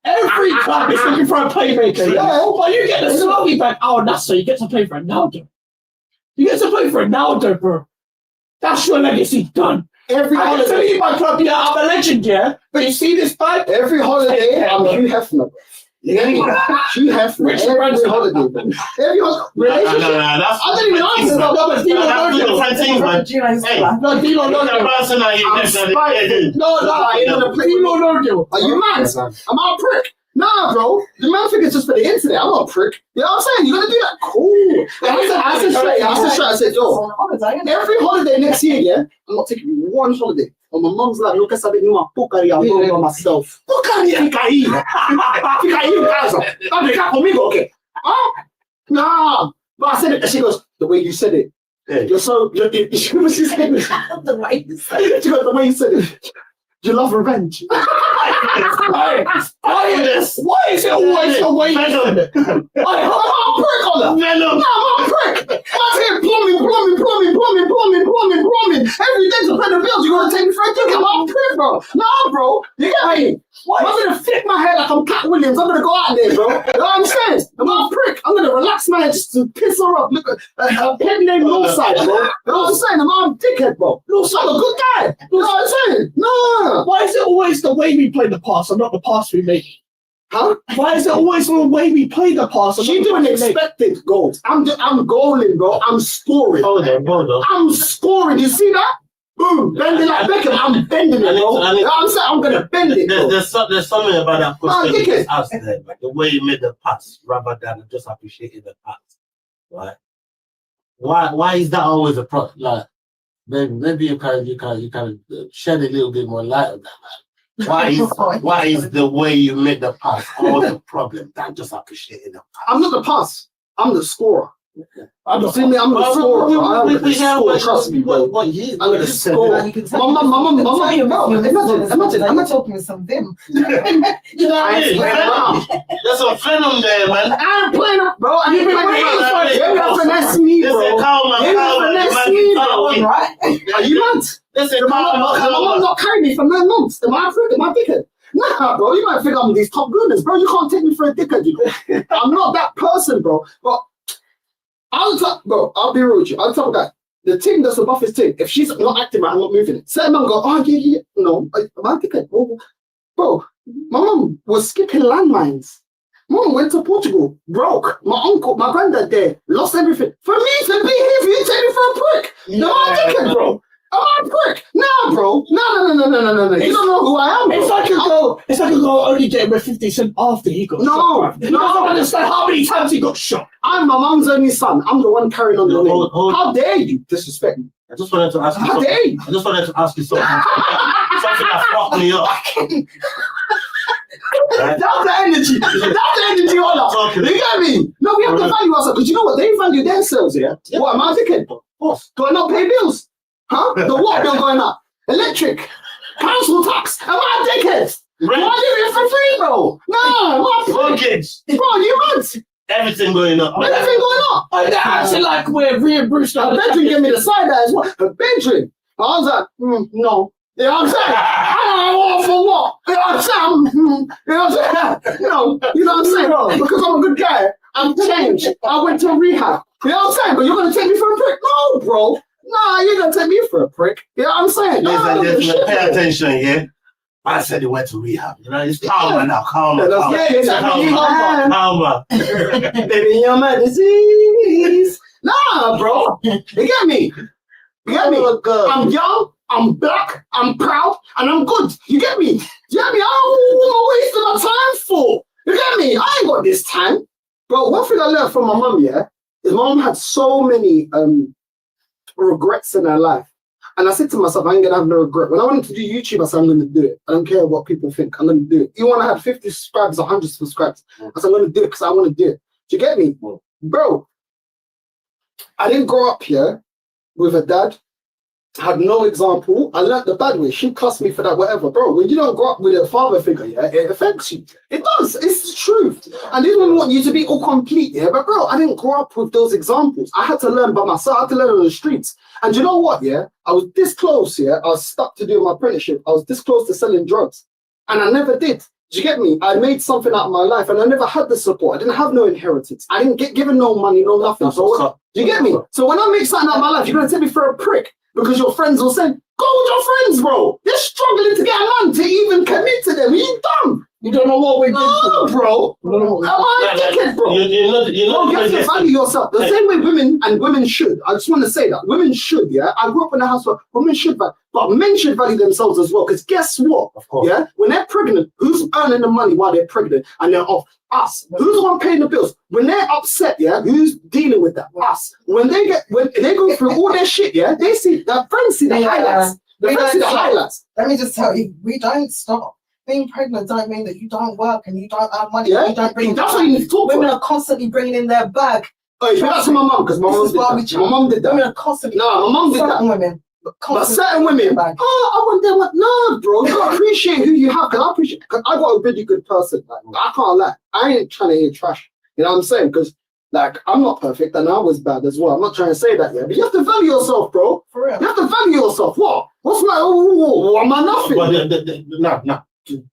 Every club is looking for a playmaker. Yeah. But you get the slowly back. Oh, that's so you get to play for Ronaldo. You get to play for Ronaldo, bro. That's your legacy done. Every I can tell holiday, you my club, yeah, I'm a legend, yeah. But you see this pipe? every holiday, I'm Hugh Hefner. You get me? Hugh Hefner. Richard Every Branson. holiday, bro. Every relationship. That's I didn't even answer that. No, but Dino that's two Nojo. different things, man. Hey, No, Dino Nojo. Branson and I'm spiteful. No, I ain't gonna play. Dino Nojo. Are you mad? Am I a prick? Nah, bro. The man think it's just for the internet. I'm not a prick. You know what I'm saying? You're gonna do that? Cool. And I said, yo, every holiday next year, yeah, I'm not taking one holiday. And my mom's like, look, I said, you know, I'm going by myself. Fica aí em casa. Tá brincar comigo, okay? Huh? Nah. But I said it, and she goes, the way you said it. Yeah. You're so, she said it. The way you said it. She goes, the way you said it. You love revenge. Why is it always the way you said it? I'm a prick on that. Venom. No, I'm a prick. I'm here plumbing. Every day to pay the bills, you gotta take me for a drink. I'm a prick, bro. Nah, bro. You get me? I'm gonna flip my hair like I'm Cat Williams. I'm gonna go out there, bro. You know what I'm saying? I'm a prick. I'm gonna relax my head just to piss her off. Look at her head name Northside, bro. You know what I'm saying? I'm a dickhead, bro. I'm a good guy. You know what I'm saying? No. Why is it always the way we play the pass and not the pass we make? Huh? Why is it always the way we play the pass and She not the doing pass we make? expected goals. I'm goaling, bro. I'm scoring. Hold on. I'm scoring. You see that? Boom. Bending like Beckham. I'm bending it, bro. You know what I'm saying? I'm going to bend it, bro. There's something about that Man, question out there, like the way you made the pass rather than just appreciating the pass, right? Why is that always a problem? Like, maybe you can shed a little bit more light on that, man. Why is the way you made the pass always a problem than just appreciating the pass? I'm not the pass. I'm the scorer. I'm the scorer. I'm the scorer. Trust me, bro. I'm gonna score. My mom. I'm not talking with some vim. You know what I mean? There's some venom there, man. I ain't playing up, bro. I ain't playing up. You ain't finesse me, bro. You ain't finesse me, bro. Right? Are you mad? My mom not carrying me for 9 months. Am I dickhead? Nah, bro. You might think I'm these top gooners, bro. You can't take me for a dickhead, you know. I'm not that person, bro. But I'll be real with you. I'll tell that. The team that's above his team, if she's not acting right, I'm not moving it. Certain man go, oh, yeah. No, am I dickhead? Bro, my mom was skipping landmines. Mom went to Portugal, broke. My uncle, my granddad there, lost everything. For me to be here, for you to take me for a prick. No, I'm dickhead, bro. Am I a prick? Nah, bro. No. You don't know who I am, bro. It's like a goal only getting with 50 Cent after he got shot. You don't understand how many times he got shot. I'm my mum's only son. I'm the one carrying on the name. How dare you disrespect me? I just wanted to ask you How something. dare you? I just wanted to ask you something. Something that fucked me up. That's the energy, all you get me? No, we have to value ourselves, because you know what? They value themselves, yeah? What, am I a dickhead? Do I not pay bills? Huh? The water bill going up, electric, council tax. Am I a dickhead? Rent. Why give it for free, bro? Nah, what? Mortgage. Bro, you mad? Everything going up. Everything going up. I actually like we're reimbursed Now, now. Benjamin gave me the side eye as well. But Benjamin, I was like, no. You know what I'm saying? I don't know for what. You know what I'm saying? You know what I'm saying? You know what I'm saying? Because I'm a good guy. I'm changed. I went to rehab. You know what I'm saying? But you're going to take me for a prick? No, bro. Nah, you're going to take me for a prick. You know what I'm saying? Ladies and gentlemen, shit, pay bro. attention, yeah? I said he went to rehab. You know, it's calmer now. Calmer. Calmer. Baby, you're my disease. Nah, bro. You get me? You get me? I'm young, I'm black, I'm proud, and I'm good. You get me? You get me? I don't want to waste my time for. You get me? I ain't got this time. Bro, one thing I learned from my mum, yeah, is my mum had so many regrets in her life. And I said to myself, I ain't gonna have no regret. When I wanted to do YouTube, I said, I'm gonna do it. I don't care what people think, I'm gonna do it. Even when I had 50 subscribers, 100 subscribers, I said, I'm gonna do it because I wanna do it. Do you get me? Bro, I didn't grow up here with a dad. Had no example. I learned the bad way. She cussed me for that, whatever. Bro, when you don't grow up with a father figure, yeah, it affects you. It does. It's the truth. And these women want you to be all complete, yeah. But bro, I didn't grow up with those examples. I had to learn by myself. I had to learn on the streets. And you know what, yeah? I was this close, yeah. I was stuck to doing my apprenticeship. I was this close to selling drugs. And I never did. Do you get me? I made something out of my life and I never had the support. I didn't have no inheritance. I didn't get given no money, no nothing. So do you get me? So when I make something out of my life, you're gonna take me for a prick. Because your friends will say, go with your friends, bro. You're struggling to get a man to even commit to them. Are you dumb? You don't know what we're doing. Bro. Am I a dickhead, bro? You know, You have to value yourself. The same way women should. I just want to say that. Women should, yeah? I grew up in a house where women should value. But men should value themselves as well. Because guess what? Of course. Yeah? When they're pregnant, who's earning the money while they're pregnant and they're off? Us. Who's the one paying the bills? When they're upset, yeah, who's dealing with that? Us. When they go through all their shit, yeah, they see their friends see the highlights. The friends see the highlights. Let me just tell you, we don't stop. Being pregnant don't mean that you don't work and you don't have money. Yeah, you don't bring. that's what you need to talk Women about. are constantly bringing in their bag. Oh, you that's to my mum because my mum did that. Women are constantly. No, my mum did that. Certain women. But certain women, I want them. No, bro, you gotta appreciate who you have. Cause I got a really good person. Like, I can't lie. I ain't trying to hear trash. You know what I'm saying? Because like I'm not perfect and I was bad as well. I'm not trying to say that yet. But you have to value yourself, bro. For real. You have to value yourself. What? What's my? Am I nothing?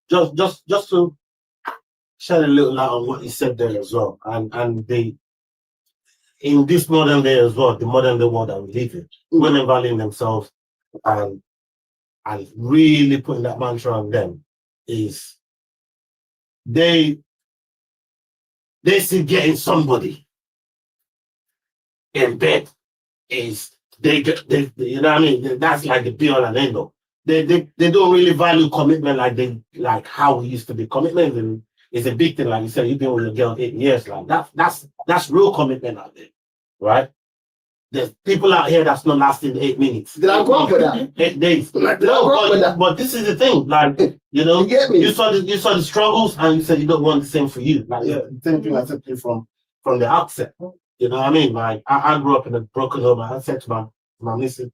But just to shed a little light on what you said there as well, and in this modern day as well, the modern day world that we live in, women valuing themselves and really putting that mantra on them is they see getting somebody in bed is they you know what I mean? That's like the be all and end all. They don't really value commitment like how we used to be. Commitment is a big thing, like you said, you've been with your girl 8 years, like that's real commitment out there, right? There's people out here that's not lasting 8 minutes. Did I grow up with that? 8 days. That? But this is the thing, like you know, you get me? You saw the struggles, and you said you don't want the same for you. Like the same thing I said to you from the outset. You know what I mean? Like I grew up in a broken home. And I said to my missus,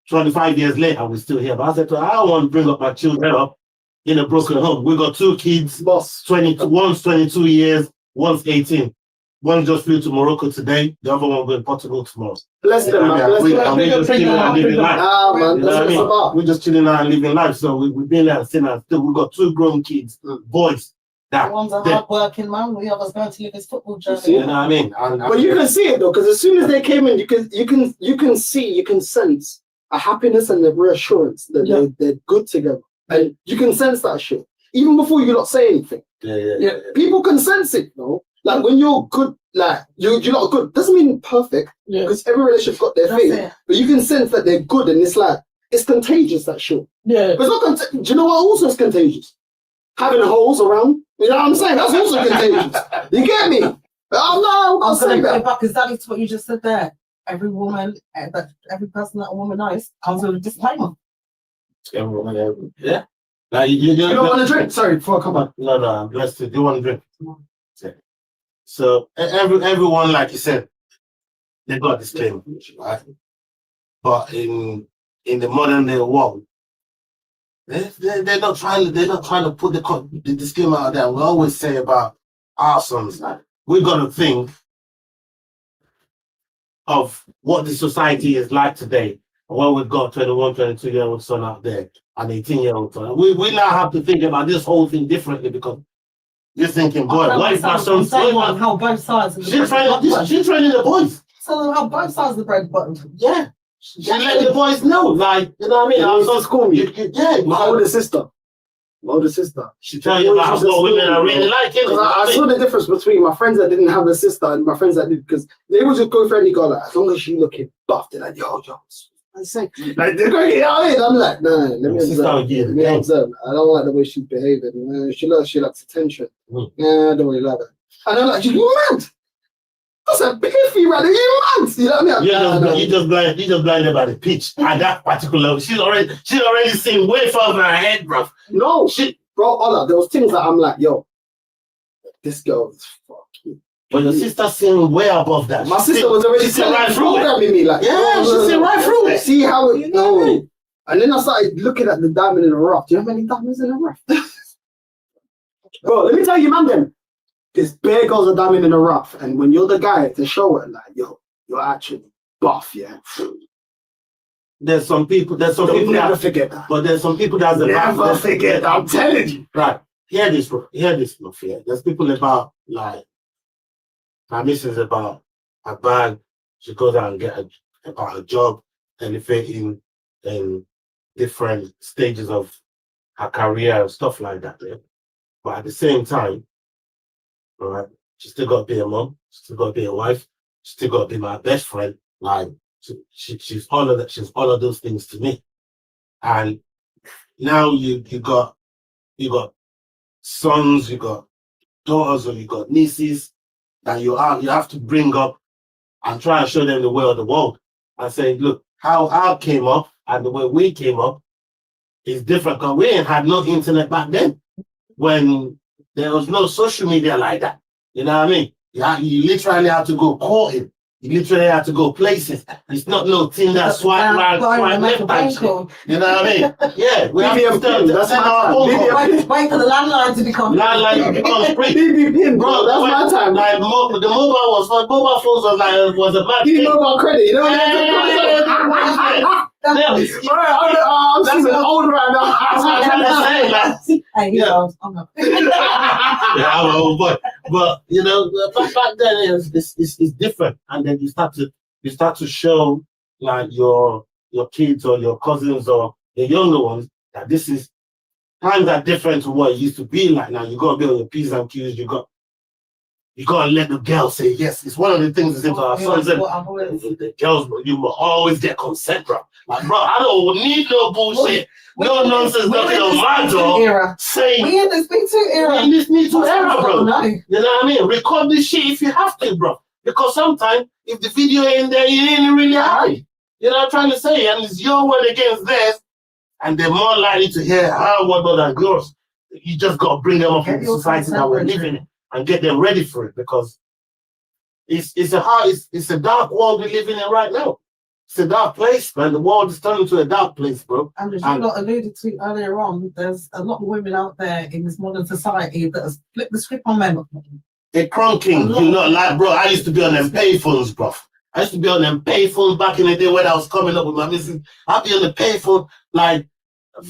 25 years later, we're still here. But I said to her, I don't want to bring up my children up in a broken home. We got 2 kids, Boss. 22, one's 22 years, one's 18. One just flew to Morocco today, the other one going to Portugal tomorrow. Bless them, man. We're just chilling and living life. Ah, man, that's what it's about. We're just chilling out and living life. So we've been there since still. We've got 2 grown kids, boys. The one's a hard working man, the other's going to live his football journey. You know what I mean? But you can see it though, because as soon as they came in, you can sense a happiness and a reassurance that they're good together. And you can sense that shit. Even before you not say anything. Yeah. People can sense it, though. Like when you're good, like you're not good, doesn't mean perfect. Because every relationship got their thing. But you can sense that they're good and it's like it's contagious, that shit. Yeah. But it's not do you know what also is contagious? Having holes around. You know what I'm saying? That's also contagious. You get me? I'll say that. Back exactly to what you just said there. Every woman, every person that a woman knows comes with a disclaimer. Yeah. Like you don't want to drink? Sorry, before I come on. No, I'm blessed to. Do you want to drink? Yeah. So everyone, like you said, they got disclaimer, right? But in the modern day world, They're not trying to put the disclaimer out there. We always say about our sons, like, we've got to think of what the society is like today. When we've got 21, 22-year-old son out there, an 18-year-old son. We now have to think about this whole thing differently because you're thinking, boy, what if my son's how both sides of the she's training the boys. So how both sides of the bread button. Yeah. She let the boys know, like, you know what I mean? I was on school. My older sister. She tell you about what women are really like. I saw the difference between my friends that didn't have a sister and my friends that did, because they would just go for any girl, like, as long as she looking buff, they're like, yo. I say, like, they're going to get out here. I'm like, no, let me observe. I don't like the way she's behaving. She likes attention. Yeah, I don't really like that. And I'm like, you mad? That's a piffy, man. You mad? You know what I mean? You just blinded by the pitch at that particular level. She's already seen way further ahead, bro. No, Ola, there was things that I'm like, yo, this girl is fucking. But your sister's seeing way above that. My sister was already right through programming me, like, yeah, she's seen right through it. See how it goes. And then I started looking at the diamond in the rough. Do you know how many diamonds in the rough? Bro, let me tell you, man, then. This bare girls are diamond in the rough. And when you're the guy to show it, like, yo, you're actually buff, yeah. There's some people never forget that. But there's some people that's never forget that. I'm telling you. Right. Hear this, bro. No fear. There's people about, like, my missus about a bag. She goes out and get about a job, anything in different stages of her career and stuff like that. Yeah? But at the same time, all right, she still got to be a mom. She still got to be a wife. She still got to be my best friend. Like, she's all of that. She's all of those things to me. And now you got sons, you got daughters, or you got nieces that you have to bring up and try and show them the way of the world and say, look, how I came up and the way we came up is different because we ain't had no internet back then when there was no social media like that. You know what I mean? You literally have to go courting. You literally have to go places. It's not no thing that swipe right, swipe left and shit. You know what I mean? Yeah, we have to start. That's my phone. Wait for the landline to become free. BB bro, that's my time. Like the mobile phones was a bad thing. Mobile credit, you know what I mean? I'm just old right now. That's what I'm trying to say. Like, but you know, back then it's different, and then you start to show like your kids or your cousins or the younger ones that this is times are different to what it used to be like. Now you gotta be on your P's and Q's. You gotta let the girls say yes. It's one of the things that our sons said. The girls, you will always get consent, bro. Like, bro, I don't need no bullshit, no nonsense, nothing on my door. Saying we in this Me Too era. We in this Me Too era, bro. You know what I mean? Record this shit if you have to, bro. Because sometimes if the video ain't there, you ain't really high. You know what I'm trying to say? And it's your word against theirs, and they're more likely to hear our word than yours. You just gotta bring them up in the society that we're living in and get them ready for it, because it's a dark world we're living in right now. It's a dark place, man. The world is turning to a dark place, bro. And as you got alluded to earlier on, there's a lot of women out there in this modern society that has flipped the script on men. They're cronking, you know, like, bro, I used to be on them payphones, bro. I used to be on them payphones back in the day when I was coming up with my missus. I'd be on the payphone, like,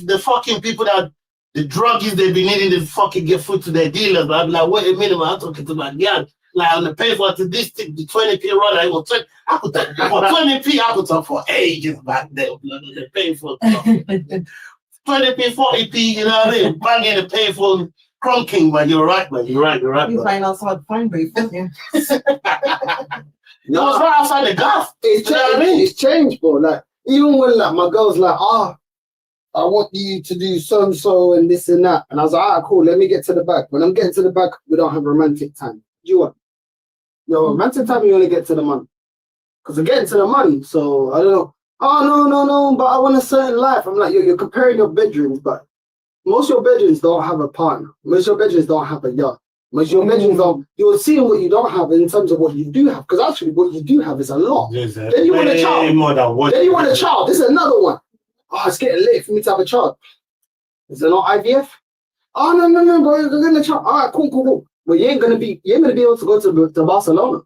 the fucking people that, the druggies, they be needing to fucking get food to their dealers. But I'd be like, wait a minute, man, I'm talking to my girl. Like, on the payphone to this thing, the 20p run, I could talk for 20p, I could talk for ages back there. The payphone. 20p, 40p, you know what I mean? Banging the payphone, crunking, man. You're right, man. You're right. You're playing outside the phone booth, aren't you? No, it's right outside the gaff. It's changed, I mean? It's changed, bro. Like, even when like my girl's like, I want you to do so and this and that. And I was like, all right, cool, let me get to the back. When I'm getting to the back, we don't have romantic time. Do you want? No, romantic time, you want to get to the money. Because we're getting to the money, so I don't know. Oh, no, but I want a certain life. I'm like, you're comparing your bedrooms, but most of your bedrooms don't have a partner. Most of your bedrooms don't have a yacht. Most of your bedrooms don't. You're seeing what you don't have in terms of what you do have. Because actually, what you do have is a lot. Then you want a child. Then you want a child. This is another one. Oh, it's getting late for me to have a child. Is it not IVF? Oh no, bro, you're gonna try. All right, cool. Well, you ain't gonna be able to go to Barcelona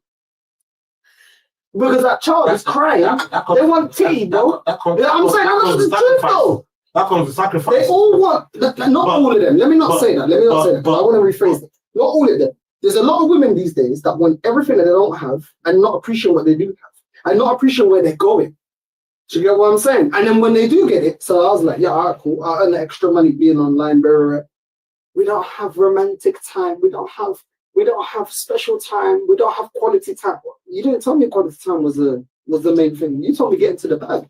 because that child is crying. They want tea, bro. I'm saying that's the truth, though. That comes with sacrifice. They all want, not all of them. Let me not say that. I want to rephrase it. Not all of them. There's a lot of women these days that want everything that they don't have and not appreciate what they do have and not appreciate where they're going. Do you get what I'm saying? And then when they do get it, so I was like, yeah, all right, cool. I earn the extra money being online. We don't have romantic time. We don't have special time. We don't have quality time. You didn't tell me quality time was the main thing. You told me get into the bag.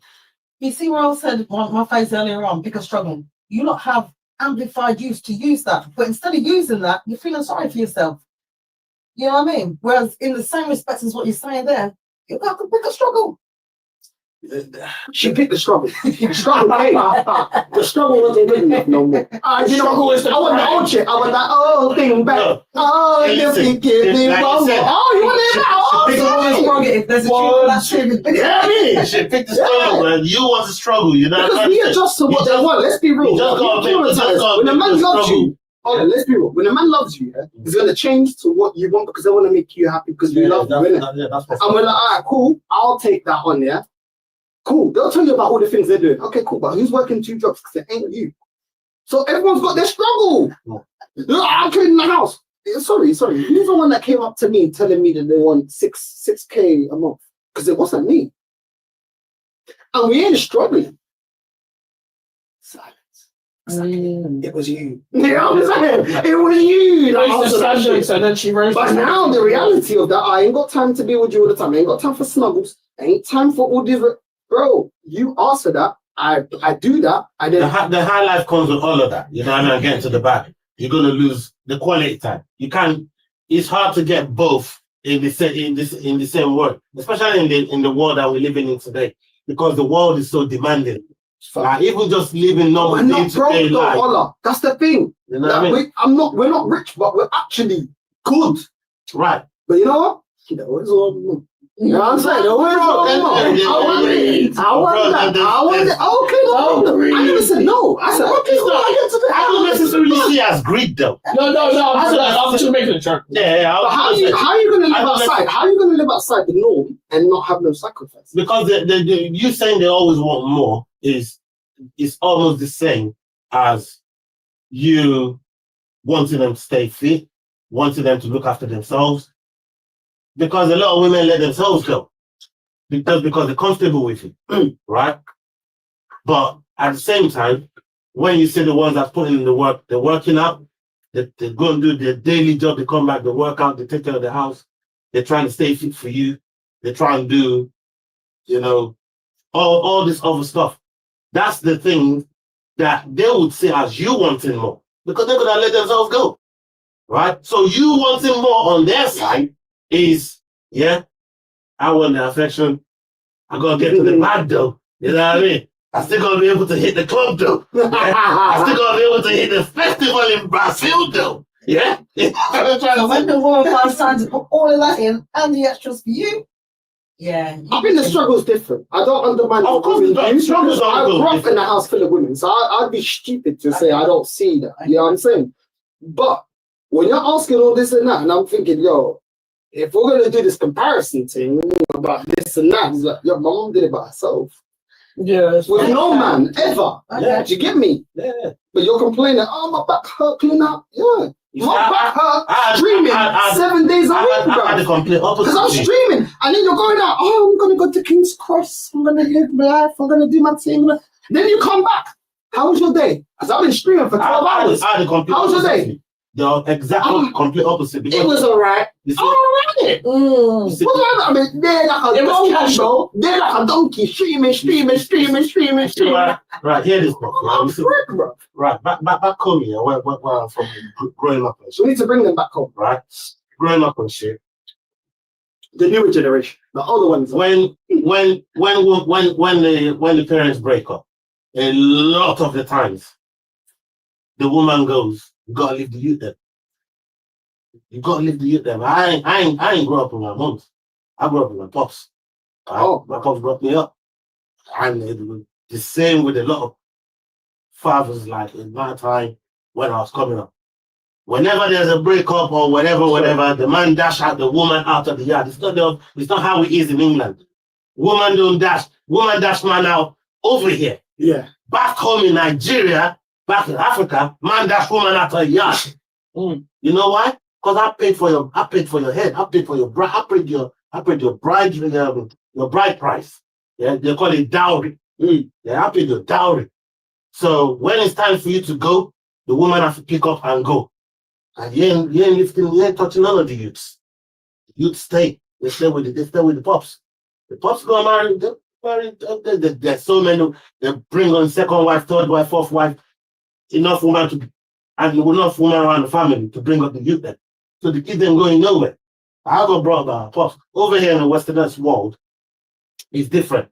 You see where I said my face earlier on, bigger struggle. You not have amplified use to use that, but instead of using that, you're feeling sorry for yourself. You know what I mean? Whereas in the same respect as what you're saying there, you got the bigger struggle. She picked the struggle. The struggle came. The struggle wasn't good enough no more. I want the old shit. I want that old thing back. Oh, you think give me one more. Oh, you want it now? There's a truth, that's true. Yeah, I mean, she picked the struggle, man. You want to struggle, you know? Because we adjust to what they want. Let's be real. When a man loves you, let's be real. When a man loves you, he's going to change to what you want because they want to make you happy because you love them. And we're like, all right, cool. I'll take that on, yeah? Cool. They'll tell you about all the things they're doing. Okay, cool. But who's working 2 jobs? Because it ain't you. So everyone's got their struggle. I'm cleaning the house. Sorry. Who's the one that came up to me telling me that they want 6K a month? Because it wasn't me. And we ain't struggling. Silence. It was you. You know what I'm saying? It was you. And then she raised. But now the reality of that, I ain't got time to be with you all the time. I ain't got time for snuggles. I ain't time for all these. Bro, you asked for that. I do that. I then the high life comes with all of that. You know what I mean? Getting to the back, you're gonna lose the quality time. You can't. It's hard to get both in the same world, especially in the world that we're living in today, because the world is so demanding. Like even just living normal day-to-day life. Allah. That's the thing. You know what I mean? We're not rich, but we're actually good. Right. But you know what? You know, it's all. You know what I'm saying? I want that. Okay, I never said no. I said, okay, I don't necessarily see as greed, though. No. I'm just making a joke. Yeah. But how are you going to live outside? How are you going to live outside the norm and not have no sacrifice? Because you saying they always want more is almost the same as you wanting them to stay fit, wanting them to look after themselves. Because a lot of women let themselves go because they're comfortable with it, right? But at the same time, when you see the ones that put in the work, they're working out, they go and do their daily job, they come back, they work out, they take care of the house, they're trying to stay fit for you, they're trying to do, all this other stuff. That's the thing that they would see as you wanting more because they're going to let themselves go, right? So you wanting more on their side is, I want the affection. I gotta get to the bag though. You know what I mean? I still gotta be able to hit the club though. I still gotta be able to hit the festival in Brazil though. Yeah. So when the woman finds time to put all of that in and the extras for you, I think the struggle is different. I don't undermine. Of course, the struggles I grew up in a house full of women, so I'd be stupid to say I don't see that. You know what I'm saying? But when you're asking all this and that, and I'm thinking, if we're going to do this comparison thing about this and that, it's like, my mom did it by herself. Yeah. With no man, ever. Okay. Do you get me? Yeah. But you're complaining, my back hurt, clean up. Yeah. My back hurt, streaming 7 days a week, bro. I had the complete opposite. Because I'm streaming. And then you're going out, I'm going to go to King's Cross. I'm going to live my life. I'm going to do my thing. Then you come back. How was your day? Because I've been streaming for 12 hours. How was your day? The exact complete opposite. It was alright. Alright. What's wrong? I mean, they're like a donkey, bro. They're like a donkey, streaming. Right, hear this, bro. Right, back home here, where I'm from, growing up and So we need to bring them back home. right? Growing up and shit. The newer generation, the older ones. When the parents break up, a lot of the times, the woman goes, "You gotta leave the youth there. You gotta leave the youth there." I ain't grew up with my moms. I grew up with my pops. My pops brought me up. And the same with a lot of fathers like in my time when I was coming up. Whenever there's a breakup or whatever, the man dash out the woman out of the yard. It's not how it is in England. Woman dash man out over here. Yeah. Back home in Nigeria, back in Africa, man dash woman out of the yard. You know why? Because I paid for your head. I paid for your bride. I paid your bride price. Yeah, they call it dowry. Yeah, I paid your dowry. So when it's time for you to go, the woman has to pick up and go. And you ain't touching none of the youths. The youths stay. They stay with the pops. The pops go marry. There's so many. They bring on second wife, third wife, fourth wife. Enough women around the family to bring up the youth then. So the kids ain't going nowhere. I got brought by pops. Over here in the Westerners world, it's different.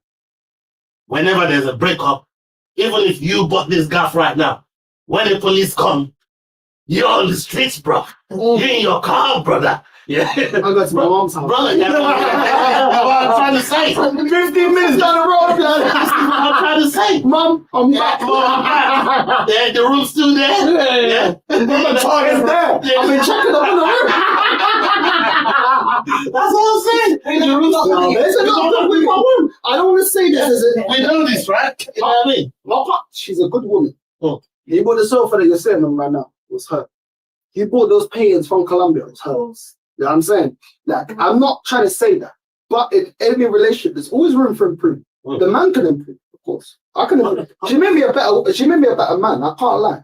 Whenever there's a breakup, even if you bought this gaff right now, when the police come, you're on the streets, bro. You're in your car, brother. Yeah. I go to my mom's house. Brother, that's what I'm trying to say. 15 minutes down the road, blood. That's what I'm trying to say. Mom, I'm back. Yeah, the room's still there. Yeah. The target's there. I've been checking up in the room. That's what I'm saying. The room's still there. I don't want to say this. We know this, right? You know what I mean? My pop, she's a good woman. Oh. He bought the sofa that you're sitting on right now. It was her. He bought those paintings from Colombia. It was hers. You know what I'm saying? Like, I'm not trying to say that. But in every relationship, there's always room for improvement. The man can improve, of course. I can improve. She made me a better man. I can't lie.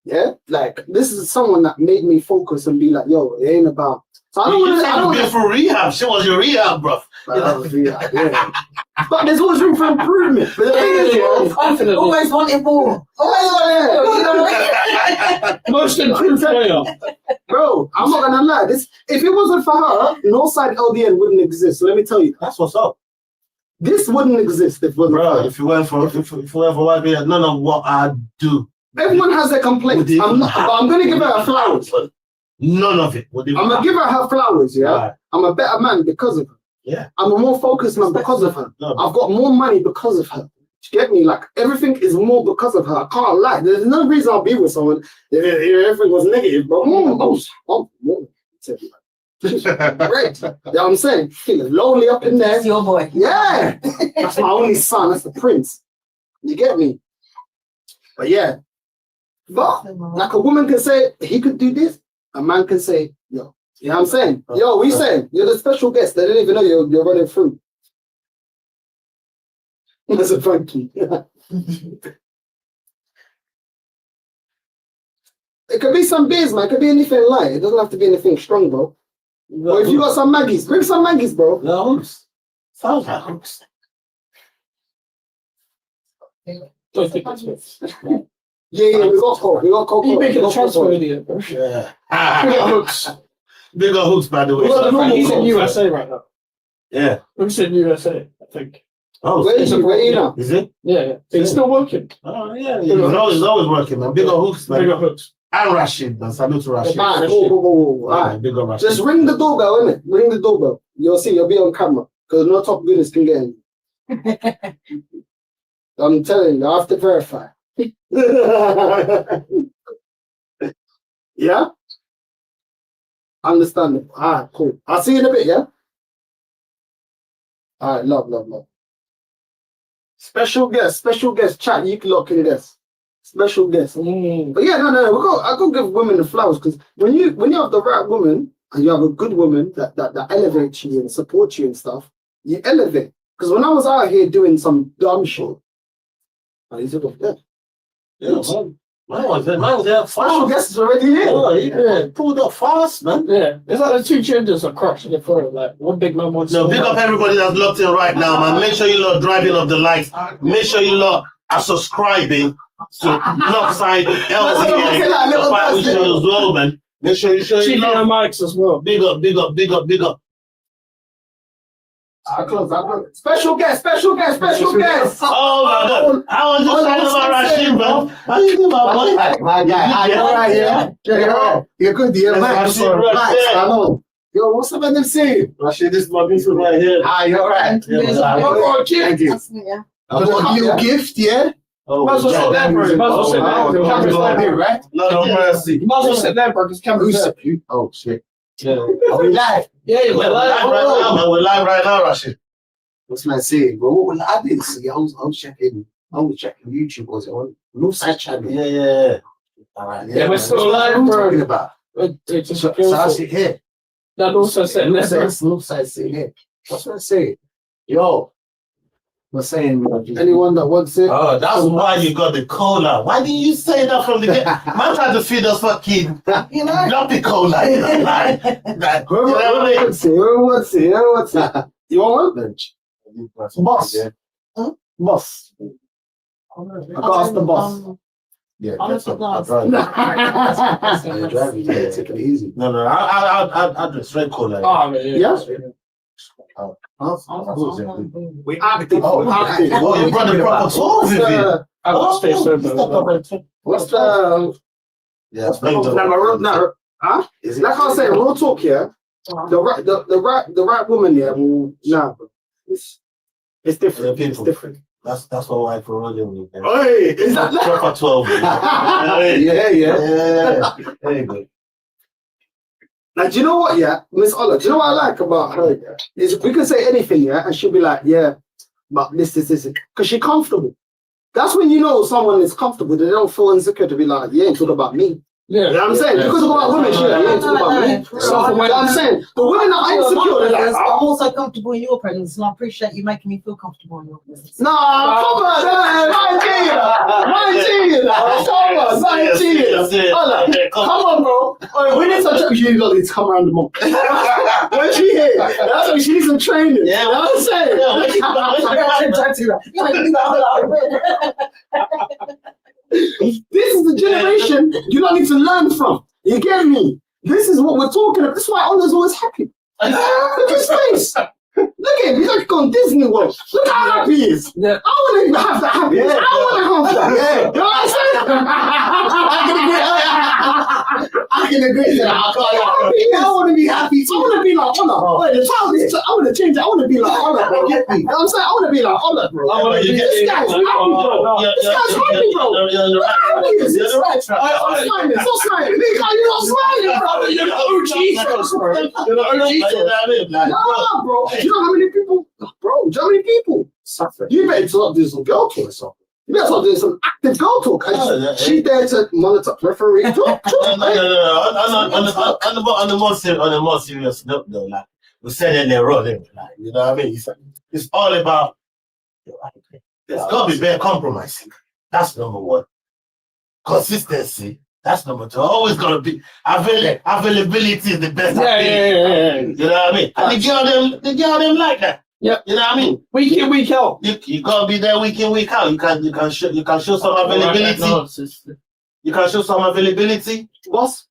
Yeah? Like, this is someone that made me focus and be like, yo, it ain't about. So I don't want to. For rehab. She was your rehab, bro. Yeah. But there's always room for improvement. But the thing is, Always wanting more. Most improved player. Bro, I'm not gonna lie. If it wasn't for her, Northside LDN wouldn't exist. Let me tell you. That's what's up. This wouldn't exist if it wasn't for her. If you went for white beard, none of what I do. Everyone has their complaints. But I'm gonna give her flowers. None of it. I'm gonna give her flowers, yeah? Right. I'm a better man because of her. Yeah. I'm a more focused man because of her. No. I've got more money because of her. You get me? Like, everything is more because of her. I can't lie. There's no reason I'll be with someone if everything was negative, but more. Great. You know what I'm saying? Feeling lonely up in there. That's your boy. Yeah. That's my only son. That's the prince. You get me? But yeah. But, like, a woman can say, he could do this. A man can say, yo. You know what I'm saying? Yo, what you saying? You're the special guest. They didn't even know you're running through. That's a funky. It could be some beers, man. It could be anything light. It doesn't have to be anything strong, bro. No, or if you got some Maggies, bring some Maggies, bro. No, hooks. Sounds like hooks. Don't think that's it. Yeah, we got Coke. He's making a transfer idiot, bro. Yeah. Big hooks. Bigger hooks, by the way. He's in USA right now. Yeah. He's in USA, I think. Oh, where is he now? Is it? Yeah. He's still working. Oh, yeah. He's always working, man. Bigger hooks, man. Bigger hooks. And Rashid, man. Salute to Rashid. Man, all right. Bigger Rashid. Just ring the doorbell, innit? Ring the doorbell. You'll see, you'll be on camera. Because no top goodness can get in. I'm telling you, I have to verify. Yeah? Understandable. All right, cool. I'll see you in a bit, yeah? All right, love. Special guest, chat, you can lock in guest. Special guest. But yeah, no, I gotta give women the flowers, because when you have the right woman and you have a good woman that elevates you and supports you and stuff, you elevate. Because when I was out here doing some dumb shit, I used to go, Yeah, man was there fast. special guest is already here. Oh, yeah. Pulled up fast, man. Yeah. It's like the two genders are crashing it for it. Like, one big man wants No, big up everybody that's locked in right now, man. Make sure you lot driving up the lights. Make sure you lot are subscribing to Northside LDN as well, man. Make sure you show Cheating on mics as well. Big up. I close. Special guest. Oh my God. I was just talking about Rashid, bro. How you doing, my boy? My guy. You're right here. You're good. You're Max. I know. Yo, what's up, NMC? Rashid, this is my beautiful right here. You're right. Yeah, Thank you. I got a little gift, yeah? Oh, Might as well sit there, bro. You might as well sit there. Cameron's there, right? no mercy. You might as well sit there, bro, because Cameron's there. Oh shit. Yeah. Are we live? Yeah, We're live right now, man. We're live right now, Rashid. What's man saying? Bro, when I didn't see, I was checking YouTube, was it on Northside channel? Yeah. All right. Yeah, we're still What live, are we bro. talking about? It's just So I sit here. that also sitting there, bro. Northside sitting here. What's man saying? Yo, we're saying anyone that wants it. Oh, that's why you got the cola. Why didn't you say that from the get? Man tried to feed us fucking You know, not the cola. You know, like, Whoever wants it. You want one? Boss. Huh? Boss. I got ask the boss. Yeah, honestly, I'll guys. drive. You're driving, yeah, take it easy. No, I'll drink straight cola. Oh, man, Yeah? We active. Oh, you brought the proper tools with you. I got to stay sober. What's the Yeah, explain to no, huh? Like I was saying, real talk here. The right woman here will it's different. Yeah, It's people. different. That's what why for rolling with. Hey, is that Proper 12. Yeah. There you go. Now, do you know what, yeah, Miss Ola, do you know what I like about her, yeah? Is we can say anything, yeah, and she'll be like, yeah, but this, because she's comfortable. That's when you know someone is comfortable, they don't feel insecure to be like, you ain't talking about me. Yeah. You know what I'm saying? Because about women, she like, you ain't talking about me. You know what I'm saying? The women that are insecure, they're like, I'm also comfortable in your presence, and I appreciate you making me feel comfortable in your presence. nah, come on, come on, bro. Oh, we need some training. You need to come around the month. When she here, that's when she needs some training. Yeah, you know what I'm saying? This is the generation you don't need to learn from. You get me? This is what we're talking about. This is why Ola's always happy. Look at his face. Look at him. He's like going Disney World. Look how happy he is. Yeah. I want to have that happiness. I want to have that. Yeah. You know what I'm saying? I can agree to that. I want to be happy. I want to be like Ola. Wait, the child is. I want to change it. I want to be like Ola, bro. Get me? You know what I'm saying? I want to be like Ola, bro. This guy's happy, bro. This guy's happy, bro. Look how happy he is. He's like, stop smiling. Stop smiling. You're not smiling, bro. You're the OG sauce, bro. You're the OG sauce. Nah, bro. Do you know how many people? Bro, do you know how many people suffer? You better start doing some girl talk or something. You better start doing some active girl talk. She there to monitor referee. No. On the more serious note, though, like we said in the road, like, you know what I mean? It's all about. There's got to be better compromising. That's number one. Consistency. That's number two. Always got to be availability is the best. Yeah. You know what I mean? And the girl them like that. Yep. You know what I mean? Week in, week out. You gotta be there week in, week out. You can show some availability. You can show some availability. Boss?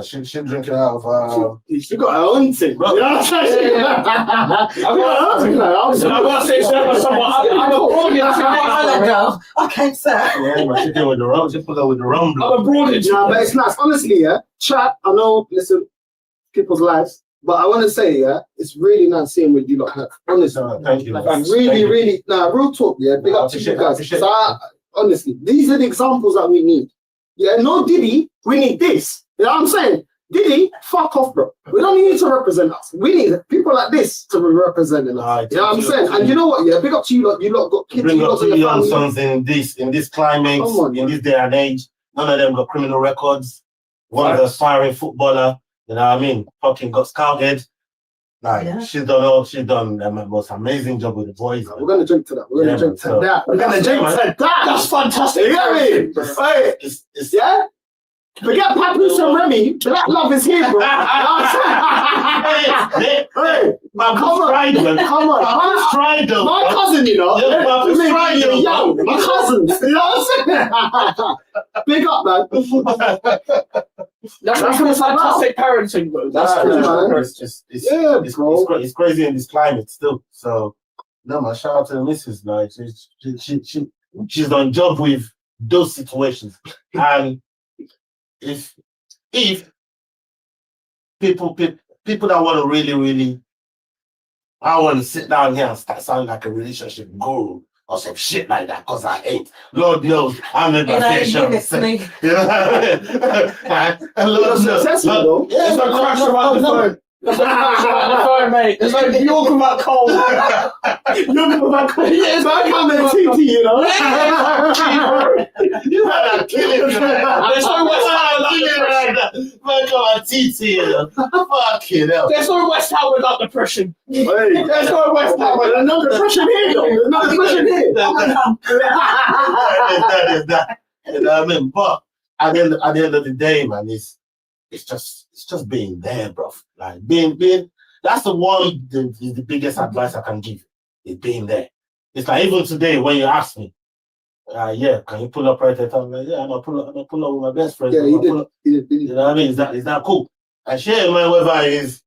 She drinking out of She got her own thing, bro. You know what I'm saying? I'm gonna say someone. I'm abroad. I can't say. yeah, but she did with the rum. She put her with the rum. I'm abroad. Yeah, but it's nice. Honestly, yeah, chat, I know, listen, people's lives, but I want to say, yeah, it's really nice seeing what you lot have. Honestly. Thank you. Like, really, real talk, yeah, big up to you guys. So honestly, these are the examples that we need. Yeah, no Diddy, we need this. You know what I'm saying? Diddy, fuck off, bro. We don't need you to represent us. We need people like this to be representing us. You know what I'm saying? And you know what? Yeah, big up to you lot. You lot got kids. Bring You up lot got two your young family. sons in this climate, in this day and age. None of them got criminal records. One's an aspiring footballer. You know what I mean? Fucking got scouted. Like, Yeah. she's done the most amazing job with the boys. We're gonna drink to that. We're gonna drink to that. We're gonna drink to that. That's fantastic. You get me? Hey, It's yeah? Forget Papoose and Remy. Black love is here, bro. Hey, Papoose tried, man. come on. Papoose tried, though. My cousin, you know. Yeah, Papoose tried, You're though. young. My cousins. You know what I'm saying? Big up, man. That's fantastic parenting, bro. That's Nah, true, nah, man. it's crazy in this climate still. So, no, man, shout out to the missus. Like, she's done job with those situations. And if people that want to really, I want to sit down here and start sounding like a relationship guru. or some shit like that because I ate. Lord knows I'm in my You know, fair share of it's sex. me. You know what I mean? And Lord knows. Successful, though. Yeah, There's no crash around the phone. There's no crash around the phone, mate. There's no York without cold. York without cold. Yeah, it's like I'm a TT, you know. You had a killing. There's no West Ham Killing without like that. Man, come on, TT, you know. Fucking hell. There's no West Ham without depression. Hey. There's no West Ham without There's no depression here, though. There's no depression here. That. You know what I mean? But at the end of the day, man, it's just being there, bro. Like being that's the biggest advice I can give. Is being there. It's like even today when you ask me, yeah, can you pull up right at time? Like, yeah, I'm gonna pull up with my best friend. Yeah, he did. You know what I mean? Is that cool? And share, man, whether it's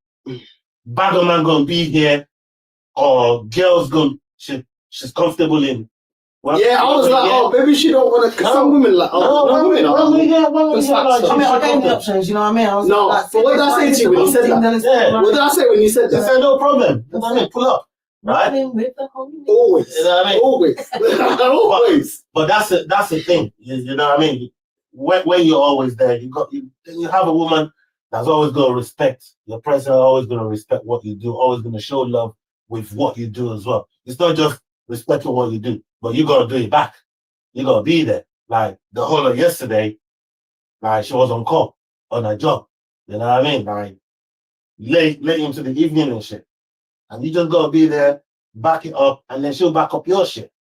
bagger man gonna be here or girls she's comfortable in. Well, Yeah, I was like, oh, maybe she don't want to. Some women like, women are. I mean, I gave the options, you know what I mean? I was No, like, but what did I say to you when you said that? Yeah. What did I say when you said They that? say no problem. You know what I mean? Pull up, right? With the homie. Always. You know what I mean? Always. Always. But that's the thing. You know what I mean? When you're always there, you have a woman that's always going to respect your presence, always going to respect what you do, always going to show love with what you do as well. It's not just respecting what you do, but you got to do it back. You got to be there. Like the whole of yesterday, like she was on call on her job. You know what I mean? Like late into the evening and shit. And you just got to be there, back it up, and then she'll back up your shit.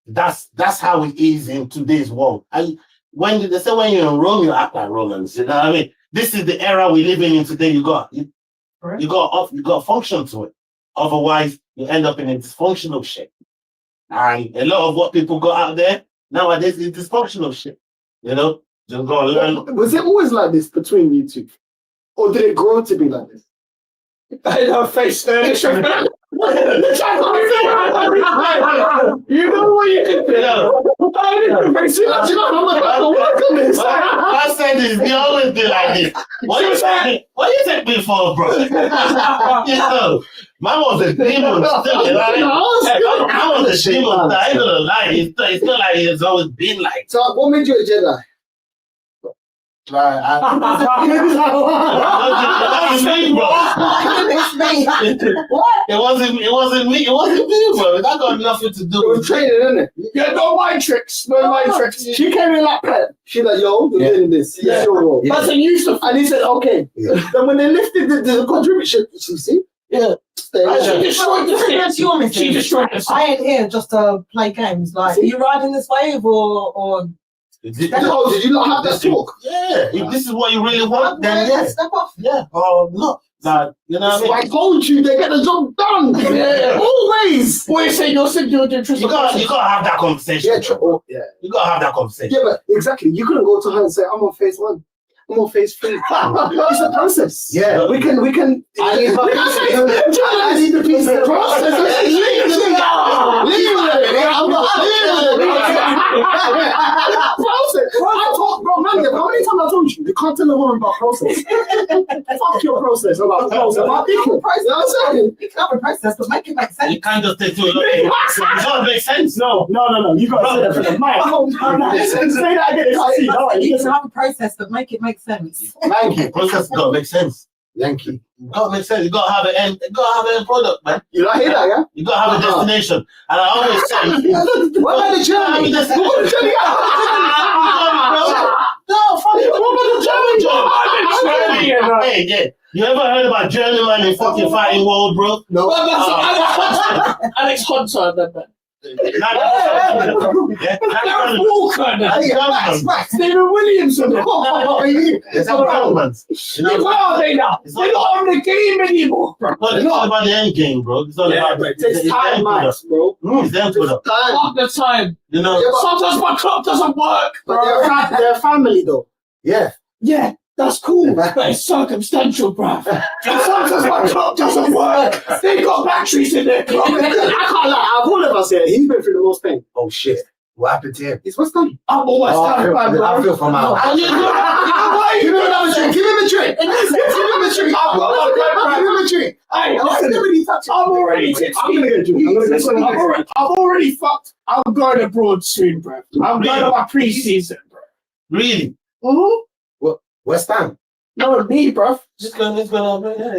That's how it is in today's world. And when they say when you're in Rome, you act like Romans. You know what I mean? This is the era we're living in today. You got to function to it. Otherwise, you end up in a dysfunctional shit. And a lot of what people got out there nowadays is dysfunctional shit. You know, just go and learn. Was it always like this between you two, or did it grow to be like this? in her face. You know what you can do? I didn't face it. You know how much I have to work on this. I said this. We always do like this. What you take me for, bro? You know, man was a demon still. Right? I was a demon. I ain't gonna lie. It's not like it's always been like. So, what made you a Jedi? Like, It wasn't me, bro. That got nothing to do It with was training, isn't it? Yeah, no mind tricks. No mind tricks. She came in like pet. She like, yo, you're doing this. Yeah. It's your role. That's a use of. And he said, okay. Yeah. Then when they lifted the contribution, you see? Yeah. She destroyed the thing. She destroyed the I ain't here just to play games. Like, are you riding this wave or Did did you not have that talk? Yeah. If this is what you really want, then yeah. step off? Yeah. Or not. Like, you know what I mean? I told you they get the job done. Yeah. Always. What you say? You're saying you're interested. You gotta have that conversation. Yeah. You gotta have that conversation. Yeah, but exactly. You couldn't go to her and say, I'm on phase 1. I'm on phase 3. It's a process. Yeah. We can. I need my piece. I need the piece of the process. Leave it. Process. I told, bro, man, how many times I told you can't tell a woman about process? Fuck your process about process. About equal process. You know what I'm saying? You can have a process, but make it make sense. You can't just take to it. It doesn't make sense. No. You got to say that for the mic. Say that again. You can have a process, but make it make sense. Thank you. Process gotta make sense. Thank you. You gotta make sense. You gotta have an end. You gotta have an end product, man. You don't hear that, yeah? You gotta have a destination. And I always say, what about the journey? What about the journey? No, fuck it. What about the journey, Joe? Hey, yeah. You ever heard about Journeyman in fucking fighting world, bro? No. Alex Hunter, I remember. That's Stephen Williamson. Gentlemen. Where are they now? They're not on the game anymore, bro. But it's not about the end game, bro. It's all about it takes time, Max, bro. It's them for the Half the time. You know. Sometimes my clock doesn't work, bro. But they're family, though. Yeah. Yeah, that's cool. But it's circumstantial, bruv. Sometimes my clock doesn't work. They got batteries in their clock. I can't lie. I've all of us here. He's been through the most pain. Oh shit. What happened to him? It's West Ham. I'm a West Ham fan, bro. I feel from out. And you know why? Give him another drink. Give him a drink. Give him a drink. Give him a drink. Hey, listen, I'm already tipsy. I'm gonna get a drink. Listen, I'm already fucked. I'm going abroad soon, bro. I'm going to my pre-season, bro. Really? West Ham. No, me, bro. Just gonna, he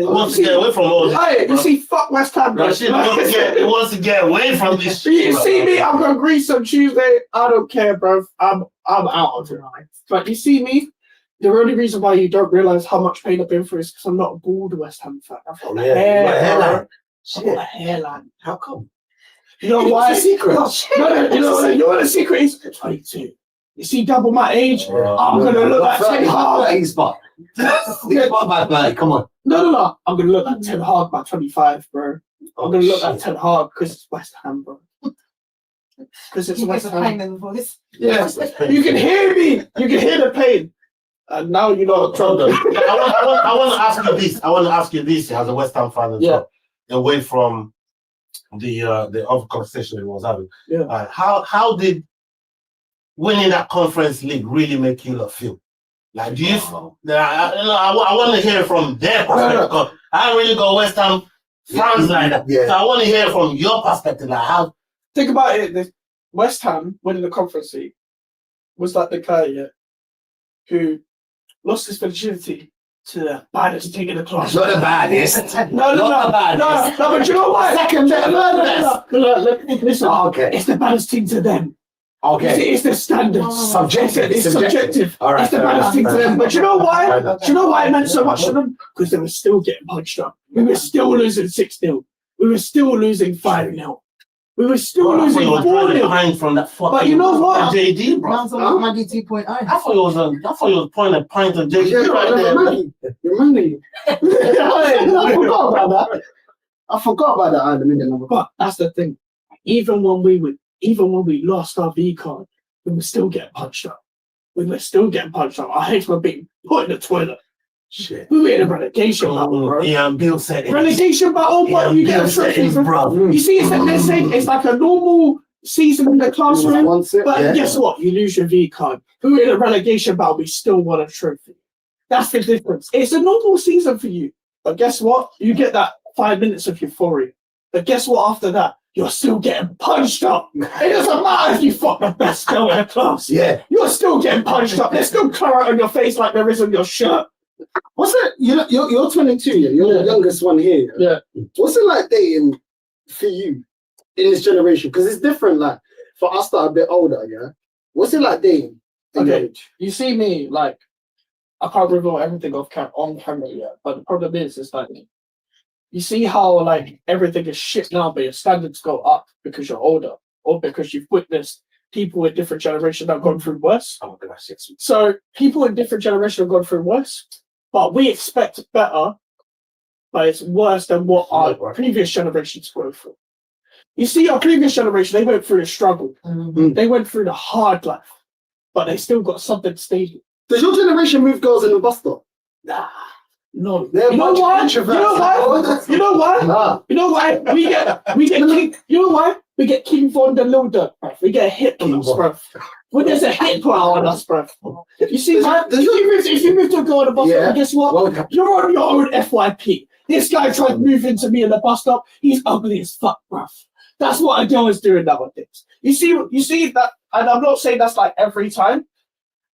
wants to get away from all this. Hey, you see, fuck West Ham, bro. He wants to get away from this shit. You see me? I'm going to Greece on Tuesday. I don't care, bro. I'm out of it. But you see me? The only reason why you don't realize how much pain I've been through is because I'm not a bald West Ham fan. I've got a hairline. I've got a hairline. How come? You know why? What's the secret? No, you know what the secret is? 22. You see, double my age, I'm going to look like Ten Hag. Spot. Come on. No. I'm going to look like Ten Hag by 25, bro. I'm going to look like Ten Hag because it's West Ham, bro. Because it's West Ham. Pain in the voice. Yes. You can hear me. You can hear the pain. And now you know what trouble. I want to ask you this. I want to ask you this as a West Ham fan as well. Away from the other conversation we was having. Yeah. How did winning that conference league really make you lot feel? Like, do you? I want to hear from their perspective. Because I don't really got West Ham fans like that. Yeah. So I want to hear from your perspective. Like, how? Think about it. The West Ham winning the conference league was like the guy who lost his virginity to the baddest thing in the class. Not the baddest. No, but you know what? Second, Listen, okay. It's the baddest thing to them. Okay. It's the standards. Subjective. It's subjective. All right. It's the baddest thing to them. But you know why? Do you know why it meant so much to them? Because they were still getting punched up. We were still losing 6-0. We were still losing 5-0. We were still losing 4-0. From that fucking But you know what? JD, bro. Man's on Maggie 2.0. I thought he was pointing a pint of JD right there. Reminding you. I forgot about that. I remember. But that's the thing. Even when we lost our V card, we were still getting punched up. Our heads were being put in the toilet. Shit. We were in a relegation battle, bro. Yeah, Bill said it. Relegation battle, but you get a trophy, bro. You see, they're saying it's like a normal season in the classroom, but guess what? You lose your V card. We were in a relegation battle, we still won a trophy. That's the difference. It's a normal season for you, but guess what? You get that 5 minutes of euphoria. But guess what? After that, you're still getting punched up. It doesn't matter if you fuck the best girl in the class. Yeah. You're still getting punched up. There's still colour on your face like there is on your shirt. What's it? You're 22, yeah? You're the youngest one here. Yeah. What's it like dating for you in this generation? Because it's different, like, for us that are a bit older, yeah? What's it like dating? Okay, you see me, like, I can't reveal everything on camera yet, but the problem is like, you see how, like, everything is shit now, but your standards go up because you're older, or because you've witnessed people in different generations that have gone through worse. Oh my gosh, yes. So people in different generations have gone through worse, but we expect better, but it's worse than what our previous generations go through. You see, our previous generation, they went through the struggle. Mm-hmm. They went through the hard life, but they still got something stable. Does your generation move girls in the bus stop? Nah. No. They're You know why? We get King Von der Lilder, bruv. We get a hit on us, bruv. When there's a hit on us, bruv. You see, if you move to a girl on the bus stop, guess what? You're on your own FYP. This guy tried to move into me in the bus stop. He's ugly as fuck, bruv. That's what a girl is doing nowadays. You see that, and I'm not saying that's like every time,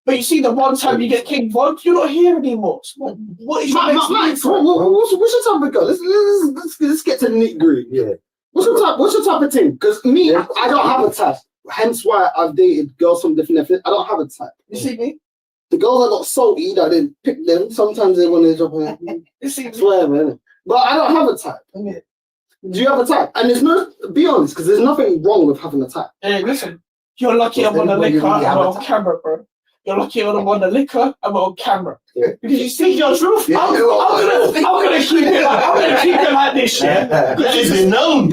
but you see the one time you get King Von, you're not here anymore. So what is your next what's your type of girl? Let's get to the nitty-gritty. Yeah. What's your type of thing? Because me, I don't have a type. Hence why I've dated girls from different ethnic. I don't have a type. You see me? The girls that got salty, that didn't pick them. Sometimes they want to drop a You see me? swear, man. But I don't have a type. Do you have a type? And there's no, be honest, because there's nothing wrong with having a type. Hey, listen. You're lucky I'm on the liquor and I'm on camera, bro. You're lucky I'm on the liquor and we're on camera. Yeah. Because you see your truth. I'm gonna keep it like this, yeah. This is on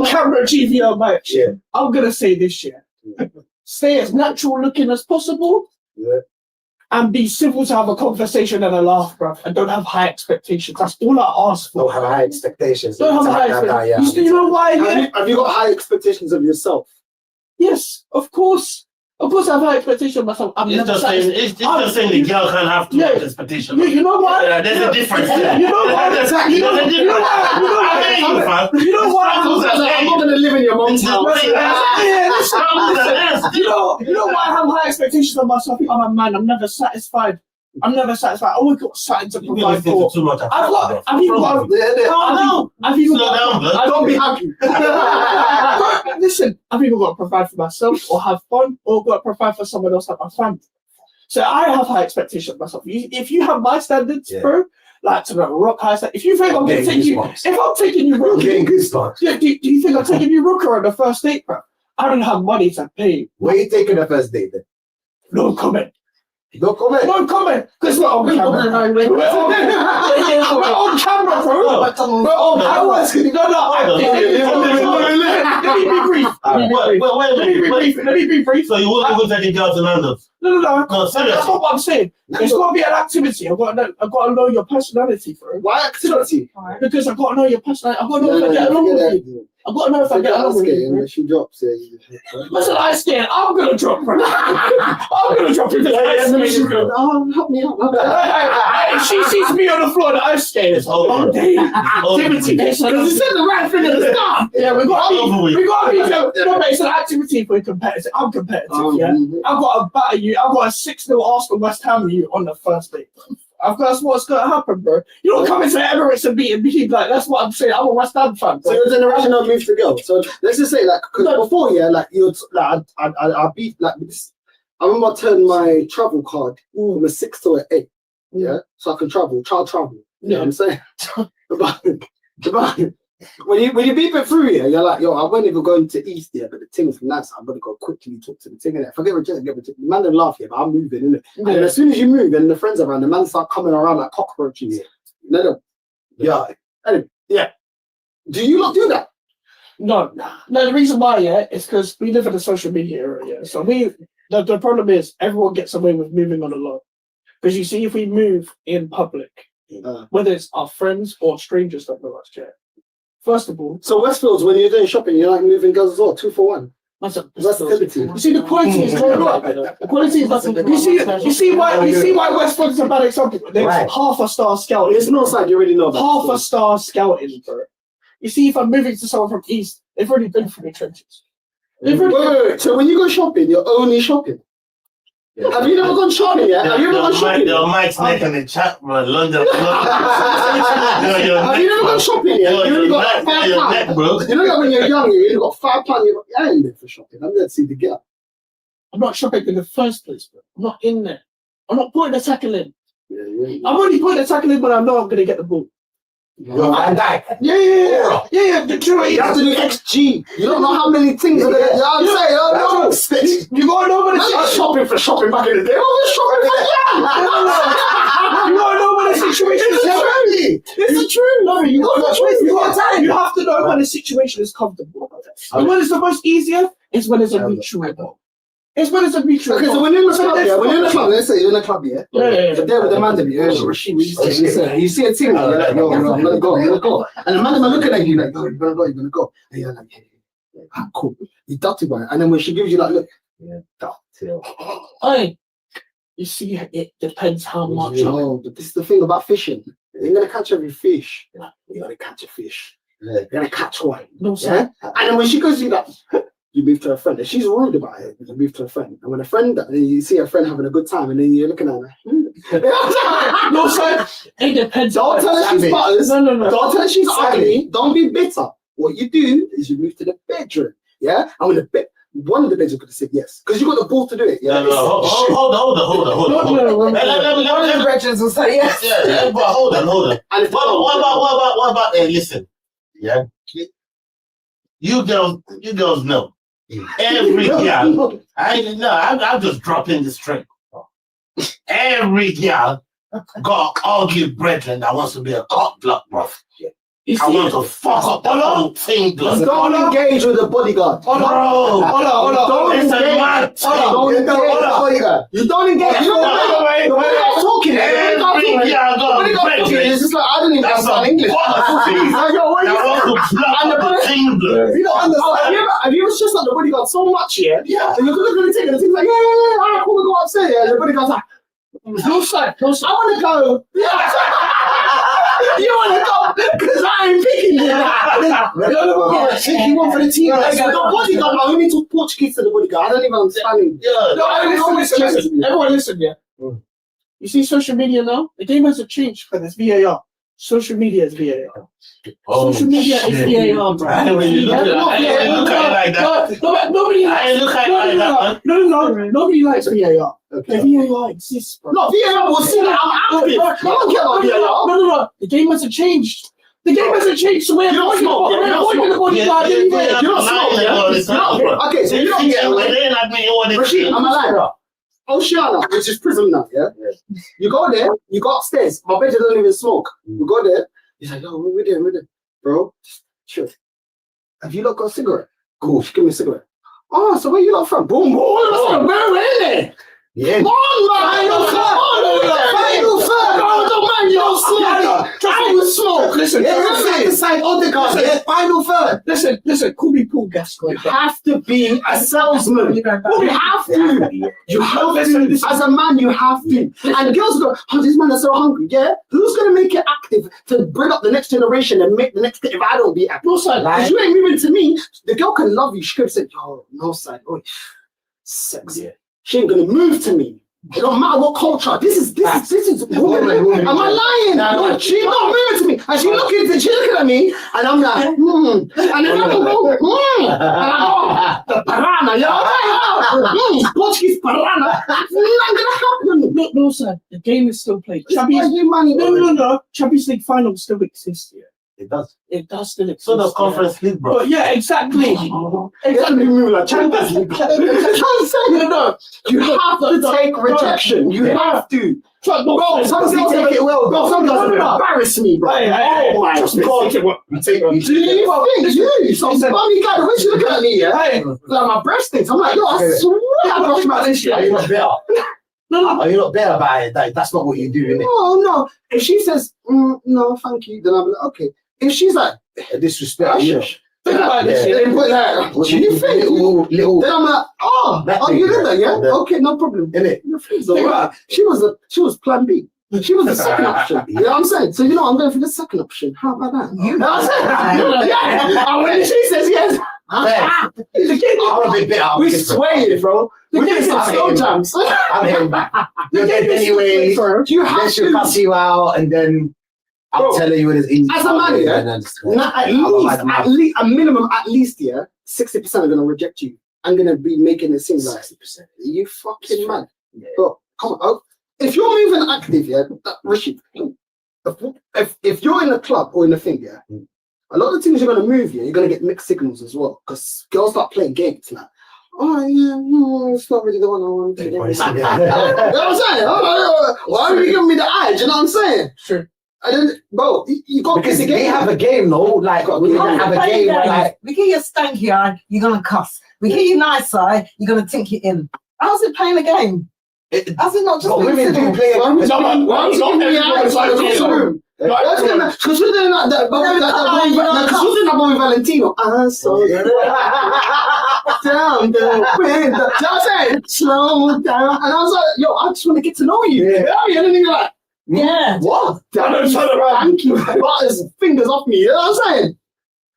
camera GVO match. Yeah. I'm gonna say this, yeah. Stay as natural looking as possible. Yeah. And be civil to have a conversation and a laugh, bruv. And don't have high expectations. That's all I ask for. Don't have high expectations. Don't have high expectations. You know why? Yeah? Have you got high expectations of yourself? Yes, of course. Of course, I have high expectations of myself. I'm It's never just saying, satisfied. it's just saying the girl can't have too much expectation. You know what? There's a difference there. You know what? Exactly. You know what? You know what? You know what? I'm not going to live in your mom's house. Yeah, listen. You know why I have high expectations of myself? I'm a man. I'm never satisfied. I always got something to provide for. Too much. I've even got. Don't be happy. Listen, I've either got to provide for myself or have fun, or got to provide for someone else like my family. So I have high expectations of myself. If you have my standards, bro, like to the rock high standards. If you think I'm going to take you, if I'm taking you rookie, Getting good starts. do you think I'm taking you rookie on the first date, bro? I don't have money to pay. Where you taking the first date then? No comment. No comment. No comment. Because we're on camera. We're on camera, bro. We're on camera. Let me be brief. So you won't even take a girl to London? No. No, seriously. That's not what I'm saying. It's got to be an activity. I've got to know your personality, bro. Why activity? Because I've got to know your personality. I've got to know if I get along with you. I've got to know if I get along with you. And she drops it. Listen, I'm scared. I'm going to drop, bro. I'm going to drop it. Oh, help me out. She sees me on the floor and I'm scared. Oh, damn. Activity. Because you said the right thing at the start. Yeah, we got to be. No, mate, it's an activity for competitive. I'm competitive, yeah? I've got to batter you. I've got a 6-0 Arsenal West Ham you on the first date. That's what's going to happen, bro. You don't come into Emirates and beat me. Like, that's what I'm saying. I'm a West Ham fan. So it was an irrational move to go. So let's just say, like, because before, yeah, like, you'd, like, I beat, like, this. I remember I turned my travel card from a 6 to an 8, yeah? So I can travel, child travel. You know what I'm saying? but when you beep it through here, you're like, yo, I wasn't even going to East here, but the thing's from that side. I'm going to go quickly talk to the thing in there. Forget rejected, get rejected. The man don't laugh here, but I'm moving, innit? And then as soon as you move, and the friends around, the man start coming around like cockroaches. Yeah. Do you not do that? No. The reason why, is because we live in a social media era, yeah. So the problem is everyone gets away with moving on a lot. Because you see, if we move in public, whether it's our friends or strangers that know us, first of all, so Westfields, when you're doing shopping, you're like moving girls as well, 2 for 1. That's ability. You see, the quality is very low. The quality is nothing. You see why Westfields is a bad example. They're half a star scouting. It's not side, you already know that. Half a star scouting, bro. You see, if I'm moving to someone from East, they've already been through the trenches. Wait. So when you go shopping, you're only shopping. Have you never gone shopping yet? Have you ever gone shopping? Mike's neck in the chat, bro. London. Have you never gone shopping yet? You only got £5. You know that when you're young, you only got £5. I ain't there for shopping. I'm there to see the girl. I'm not shopping in the first place, bro. I'm not in there. I'm not putting the tackle in. Yeah. I'm only putting the tackle in when I know I'm going to get the ball. You're Van Dijk. Yeah. The truth. You have to do XG. You don't know how many things are there. You know what I'm saying? You gotta know when it's shopping for shopping back in the day. I was shopping for you gotta know when the situation is comfortable. It's the truth. No, you got no choice. You got time. You have to know when the situation is comfortable. And when it's the most easier, it's when it's a mutual. It's when it's a mutual. Okay, so when you're in the club, when you're in the club, let's say you're in the club, yeah? So there with the man, you see a team, you're like, yo, I'm gonna go. And the man is looking at you like, yo, you're gonna go. And you're like, yeah, cool. You dirty boy. And then when she gives you like, look, hey, you see, it depends how much. No, but this is the thing about fishing. You're gonna catch every fish. You're gonna catch a fish. You're gonna catch one. No, sir. And then when she goes, you like, you move to a friend. If she's rude about it, you move to a friend. And when a friend, you see a friend having a good time, and then you're looking at her. No, sir. It depends. Don't tell her she's butters. No. Don't tell her she's ugly. Don't be bitter. What you do is you move to the bedroom. Yeah? And when one of the bedrooms could have said yes. Because you got the ball to do it. Yeah? No, hold on. One of the veterans will say yes. Yeah, but hold on. And what about listen. Yeah? You girls know. Every girl, I'm just dropping the string. Every girl got ugly brethren that wants to be a cock block, bro. I want to fuck up the whole thing, blood. Don't engage with the bodyguard. Hold on. Don't engage. You don't engage. You're talking. Every girl got It's just like I didn't even That's understand a English. policy. Like, yo, what are you That was the blood of the team, blood. You don't understand. Have you ever stressed out the bodyguard so much, yeah? Yeah. And you're looking at the thing, and the thing's like, yeah, all right, cool, we go upstairs. Yeah, and the bodyguard's like, no side. I want to go. You want to go? Because I ain't picking you. Yeah, shake you one for the team. The bodyguard, I only talk Portuguese to the bodyguard. I don't even understand him. No, listen. Everyone listen, yeah. You see social media now? The game hasn't changed because it's VAR. Social media is VAR. Social media is VAR, bro. I ain't look at it like that. Nobody I ain't look at it like that. No. Nobody likes VAR. Okay. The VAR exists, bro. No, VAR will see that I'm active. I don't care about VAR. No. The game hasn't changed. The game hasn't changed. So we're avoiding the bodyguard anyway. You don't smoke, yeah? Okay, so you don't get away. Rashid, I'm alive. Oceana, which is prison now, yeah? You go there, you go upstairs. My bedroom don't even smoke. You go there, he's like, yo, we're there. Bro, sure. Have you not got a cigarette? Cool, give me a cigarette. Oh, so where you not from? Boom, boom, we're in there. Yeah. Come on, final third. Oh, don't mind, you don't smoke. I will smoke. Listen, Inside on the card. Yeah, final third. Listen, call me Paul Gascoigne. you have to be a salesman. You have to. You have to. As a man, you have to. And girls go, oh, this man is so hungry. Yeah? Who's going to make it active to bring up the next generation and make the next if I don't be active? No, side. Because you ain't moving to me. The girl can love you. She could have said, yo, no side. Oh, sexy. Yeah. She ain't gonna move to me. It don't matter what culture. This is woman. Am I lying? No, she's not moving to me. And she's looking at me, and I'm like, And then I go, And I go, the piranha, Portuguese piranha. It's not gonna happen. No, sir. The game is still played. No. Champions League final still exists here. It does. It does still exist. So does Conference League, bro. But yeah, exactly. Exactly. Move like Champions League. I'm saying, no. You have to take rejection. You have to. Bro, some girls take it well. Bro, some girls embarrass me, bro. Oh my God. You take it. You some bummy guy. When you look at me, yeah, like my breast things. I'm like, yo, I swear I brushed my this shit. Are you not better? No. Are you not better about it? Like, that's not what you do, innit? No. If she says, no, thank you, then I'm like, okay. If she's like, disrespect. think about this shit. Then put like, what do you think? Little. Then I'm like, you did that, yeah? Okay, no problem. Innit? She was plan B. She was the second option. You know what I'm saying? So, I'm going for the second option. How about that? You know what I'm saying? Yeah. And when she says yes, I'm a bit bitter. we sway, bro. We get some slow jumps. I'm hitting back. You're dead anyway. You have Then she'll cuss you out, and then I'm telling you it is easy. As a man, at least, 60% are gonna reject you. I'm gonna be making it seem like 60%. You fucking mad. Yeah. But come on, if you're moving active, Rashid, if you're in a club or in a thing, a lot of things you're gonna move, you're gonna get mixed signals as well. Because girls start playing games like, oh yeah, no, it's not really the one I want to do. You know what I'm saying? Why are you giving me the eye? Do you know what I'm saying? Sure. And then, bro, you got because they have a game, though. Like we have a game. Like we get you stanky eye, you're gonna cuss. We get you nice eye, you're gonna tink it in. How's it playing a game? How's it not just women do play a game? Because you're doing that boy Valentino. So down the wind. You know what I'm saying? Slow down. And I was like, yo, I just want to get to know you. Yeah. And then you're like, what? Thank you. Got his fingers off me. You know what I'm saying?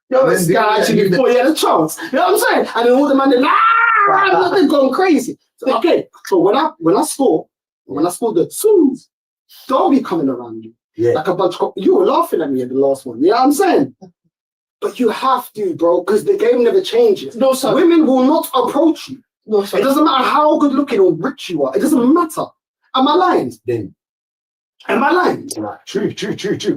Yo, this guy actually thought he had a chance. You know what I'm saying? And then all the man, they're going crazy. So, okay, so when I score the swings, don't be coming around you. Yeah. Like a bunch of you were laughing at me in the last one. You know what I'm saying? But you have to, bro, because the game never changes. No, sir. Women will not approach you. No, sir. It doesn't matter how good looking or rich you are. It doesn't matter. Am I lying? Then. Am I lying? True.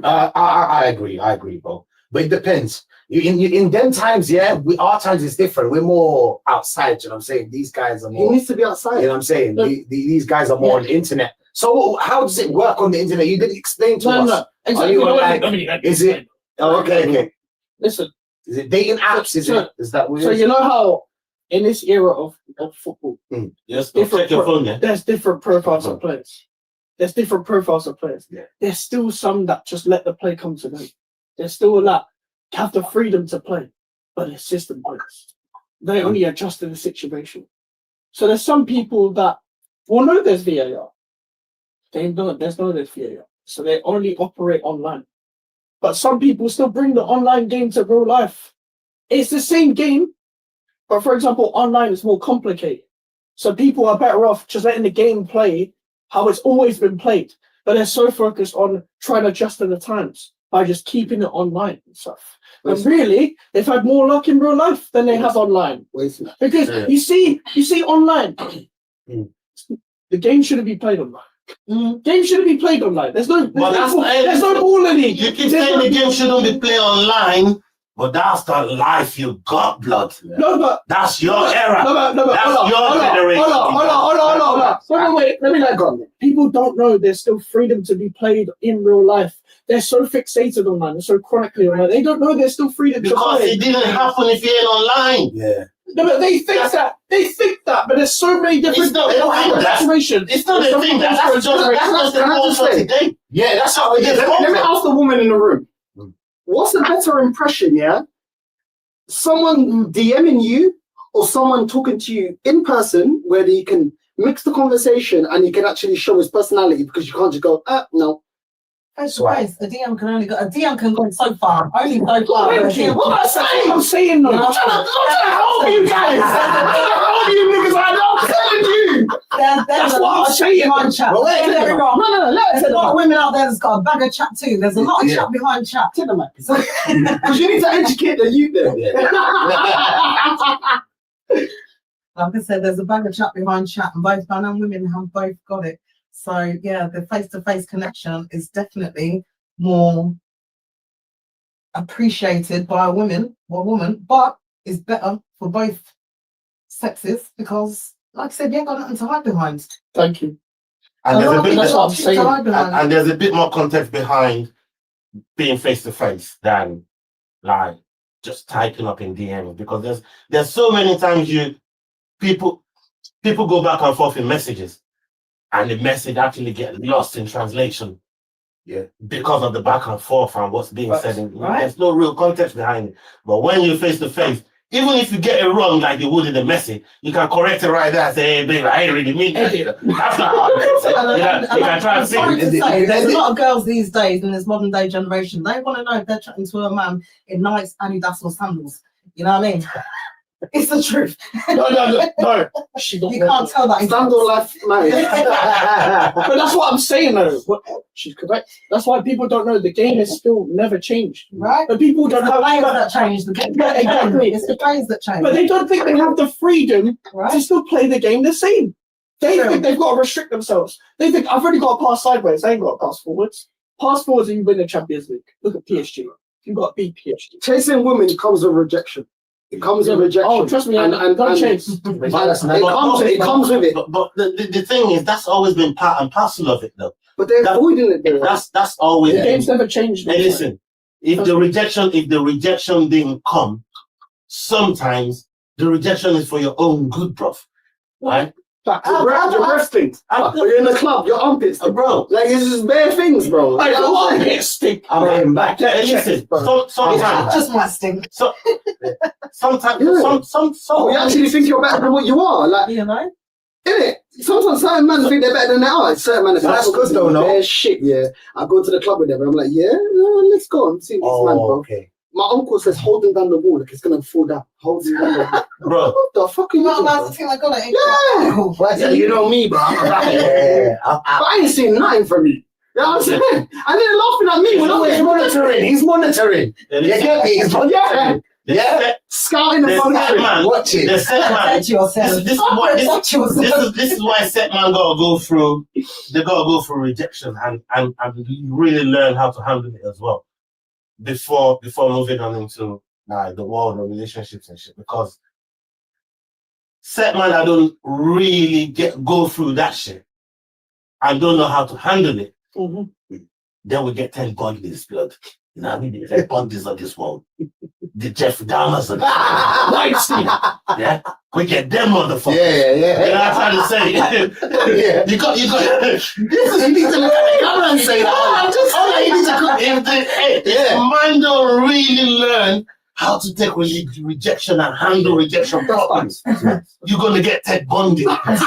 I agree, bro. But it depends. In them times, our times is different. We're more outside, you know what I'm saying? These guys are more... He needs to be outside. You know what I'm saying? These guys are more on the internet. So how does it work on the internet? You didn't explain to us. No. Exactly. Is it... Oh, okay. Listen. Is it dating apps? Is that weird? So you know how in this era of football, there's different profiles of players. there's different profiles of players. Yeah. There's still some that just let the play come to them. There's still that have the freedom to play, but it's system players. They only adjust to the situation. So there's some people that will know there's VAR. There's no there's VAR. So they only operate online. But some people still bring the online game to real life. It's the same game, but for example, online is more complicated. So people are better off just letting the game play how it's always been played. But they're so focused on trying to adjust to the times by just keeping it online and stuff. And really, they've had more luck in real life than they have online. Because you see online, the game shouldn't be played online. Game shouldn't be played online. There's no ball in it. You keep saying the game shouldn't be played online, but that's the life you got, blood. No, but that's your era. No, that's your generation. Hold on. Wait, let me let go. People don't know there's still freedom to be played in real life. They're so fixated online, they're so chronically online. They don't know there's still freedom to play. Because it didn't happen if you ain't online. Yeah. No, but they think that. They think that, but there's so many different situations. It's not a thing. That's just the whole today. Yeah, that's how it is. Let me ask the woman in the room. What's the better impression, yeah? Someone DMing you or someone talking to you in person where you can mix the conversation and you can actually show his personality because you can't just go, no. Face to face, a DM can go so far. Only so far. What am I saying? I'm saying no. I'm trying to help you guys. I'm trying to help you niggas. I'm telling you. There's a lot of chat behind chat. No, there's a lot of women out there that's got a bag of chat too. There's a lot of chat behind chat. Because you need to educate the youth there. Like I said, there's a bag of chat behind chat, and both men and women have both got it. So yeah, the face-to-face connection is definitely more appreciated by a woman, but is better for both sexes because, like I said, you ain't got nothing to hide behind. Thank you. And there's a bit that's what I'm saying. And there's a bit more context behind being face-to-face than like just typing up in DMs, because there's so many times people go back and forth in messages. And the message actually gets lost in translation, because of the back and forth and what's being said. There's no real context behind it. But when you're face to face, even if you get it wrong like you would in the message, you can correct it right there and say, "Hey, babe, I ain't really mean that." That's not how it is. You can try and say. There's a lot of girls these days in this modern day generation. They want to know if they're chatting to a man in nice Adidas or sandals. You know what I mean? It's the truth. No. You can't tell that. Sandal life, man. But that's what I'm saying, though. She's correct. That's why people don't know the game is still never changed. Right. But people don't have players that change the game. Exactly. It's the players that change. But they don't think they have the freedom to still play the game the same. They think they've got to restrict themselves. They think, I've already got to pass sideways. I ain't got to pass forwards. Pass forwards and you win the Champions League. Look at PSG. You've got to beat PSG. Chasing women comes with rejection. It comes with rejection. Oh, trust me, and don't chase. It comes with it. But the thing is, that's always been part and parcel of it, though. But they're avoiding it. Though. That's always. The game's never changed. Hey, listen, if the rejection didn't come, sometimes the rejection is for your own good, bruv. Right? Your breath stinks. You're in the club, your armpits stink, bro. Like, it's just bare things, bro. I don't want to get stink. I'm getting back. Listen, sometimes. Just my stink. Sometimes. You actually think you're better than what you are. Like, you know? Innit? Sometimes certain men think they're better than they are. Certain men are that's good, though, no? They're shit, yeah. I go to the club with them and I'm like, let's go and see this man, bro. Okay. My uncle says, hold him down the wall, like it's gonna fall down. Hold him down the wall. Bro. What the fuck are you Not doing, allowed bro? to think I got it. Yeah, you know me, bro. But I ain't seen nothing from you. You know what I'm saying? And they're laughing at me. He's monitoring. He's monitoring. You get me? He's monitoring. Yeah. Scouting the phone. Man, watch it. The set man. This is why set man gotta go through. They gotta go through rejection and really learn how to handle it as well before moving on into the world of relationships and shit. Because set man, I don't really go through that shit. I don't know how to handle it. Mm-hmm. Then we get 10 godly's blood. You know what I mean? The Ted Bundys of this world. The Jeff Dahmers of this Weinstein. world. Yeah? We get them motherfuckers. Yeah. You know what I'm trying to say? Yeah. You got, This is, you need to look at the camera and say that. If man don't really learn how to take rejection and handle rejection properly, you're gonna get Ted Bundy. You're gonna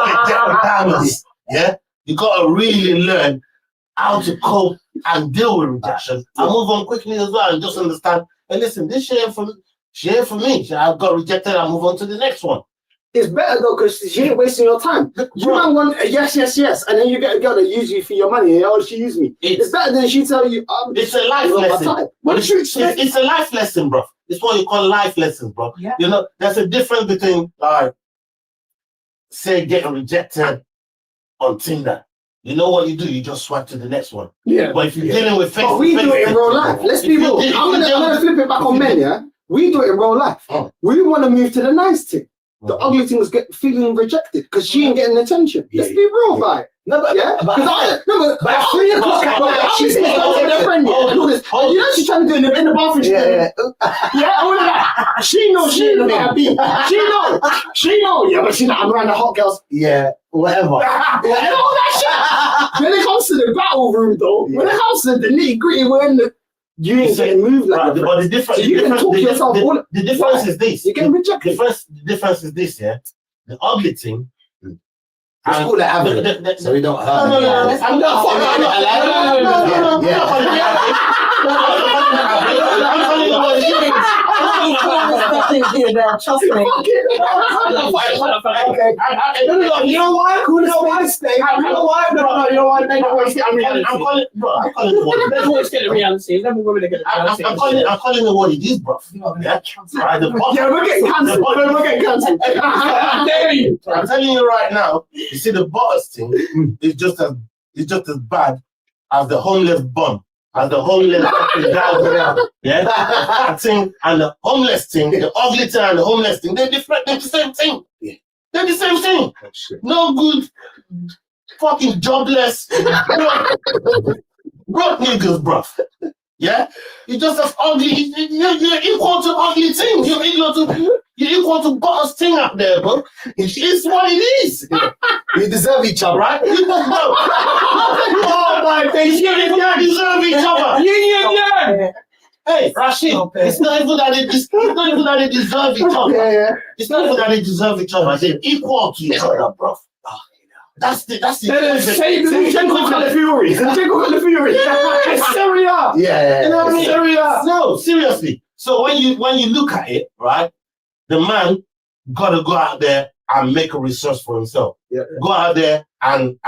get Jeff Dahmers. Yeah? You gotta really learn how to cope and deal with rejection and move on quickly as well and just understand, hey, listen, this shit ain't for me. I've got rejected, I'll move on to the next one. It's better though because she ain't wasting your time. You might want a yes, and then you get a girl that uses you for your money and oh, she used me. It's better than she tell you, it's a life lesson. What did you expect? It's a life lesson, bro. It's what you call life lessons, bro. Yeah. You know, there's a difference between, like, say, getting rejected on Tinder. You know what you do? You just swipe to the next one. Yeah. But if you're dealing with face, But we do it in real life. Let's be real. I'm gonna flip it back on men, yeah? We do it in real life. Oh. We want to move to the nice thing. The ugly thing was feeling rejected because she ain't getting attention. Let's be real about it. No, but Yeah? But at 3 o'clock, she's with her friend, yeah, and all this. And you know she's trying to do it in the bathroom. yeah. Yeah, all of that. She knows she ain't gonna be. She know. Yeah, but she's like, I'm around the hot girls. Yeah, whatever. And all that shit. When it comes to the battle room, though, when it comes to the nitty gritty, we're in the. You ain't getting moved like that. But the difference, So you can talk yourself all. the difference is this. You're getting rejected. The difference is this, yeah. The ugly thing. Let's call it average, so we don't hurt. No. I'm not. Trust me. You know why? Who knows why? You know why? No. You know why? I'm calling Let's reality. Then we're going to get reality. I'm calling it what it is, bro. Yeah, right. Yeah, we're getting cancelled. We're getting cancelled. Dare you? I'm telling you right now. You see, the boss thing is just as bad as the homeless bum, as the homeless down. Yeah, that thing and the homeless thing, the ugly thing and the homeless thing, they're different. They're the same thing. Yeah. They're the same thing. No good, fucking jobless, broke niggas, bruv. Yeah, you're just as ugly. You're equal to ugly thing. You're equal to boss thing up there, bro. It's what it is. We deserve each other. Right? Oh my days, you deserve each other. Yeah. Hey, Rashid, it's not even that they deserve each other. Yeah. It's not even that they deserve each other. They're equal to each other, bro. That's the Zinchenko got the fury. It's Syria. Yeah. You know what I mean? Syria. No, seriously. So when you look at it, right, the man gotta go out there and make a resource for himself. Yeah. Go out there and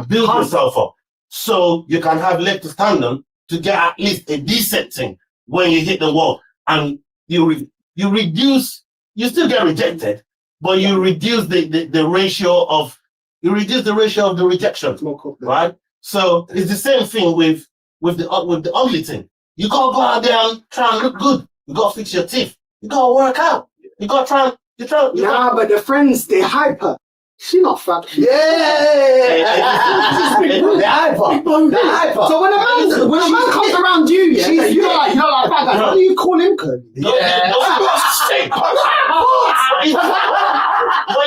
build yourself up. So you can have leg to stand on to get at least a decent thing when you hit the wall. And you reduce, you still get rejected, but you reduce the ratio of the rejection. Right? So it's the same thing with the ugly thing. You gotta go out there and try and look good. You gotta fix your teeth. You gotta work out. You gotta try. But the friends, they hyper. She not fat. Yeah. The hyper. So when a man comes around you, yeah, you're like fat guy. How do you call him curly? But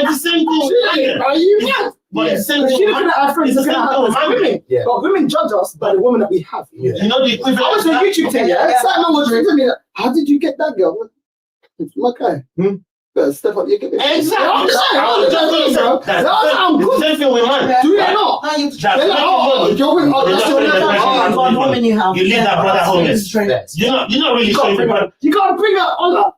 it's the same thing. Are you mad? But it's the same thing. She looking at our friends, looking at her women. Yeah. But women judge us by the woman that we have. Yeah. You know the equivalent. I was on YouTube thing, yeah. Simon was telling me, how did you get that girl? It's my guy. Better step up your game. Exactly. I'm good. Same thing with man. Do they not? They're like, oh, you're with One woman you have. You leave that brother homeless. You're not really showing the You gotta bring up Allah.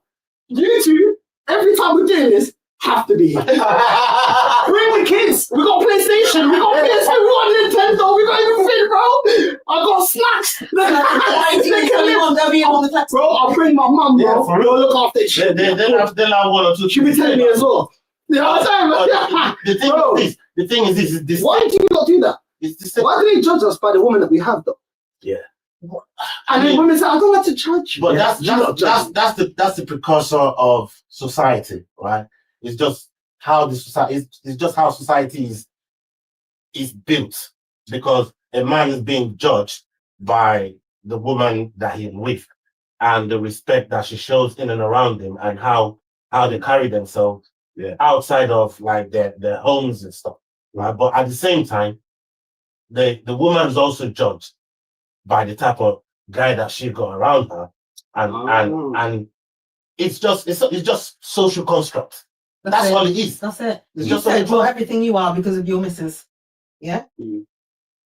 You two, every time we're doing this, have to be here. Bring the kids. We got PlayStation. We got PS4. We got Nintendo. We got everything, bro. I got snacks. Bro, I'll bring my mum, bro. Yeah, for real. We'll look after it. They'll have one or two. She'll be telling me as well. You know what I'm saying? The thing is this. Why do you not do that? It's the same. Why do they judge us by the woman that we have, though? Yeah. And then women say, I don't like to judge you. But Yeah, that's the precursor of society, right? It's just how the society it's just how society is built, because a man is being judged by the woman that he's with and the respect that she shows in and around him and how they carry themselves outside of like their homes and stuff. Right. But at the same time, the woman is also judged by the type of guy that she got around her. And it's just social construct. That's all it is. That's it. It's You just said you're everything you are because of your missus. Yeah? Mm.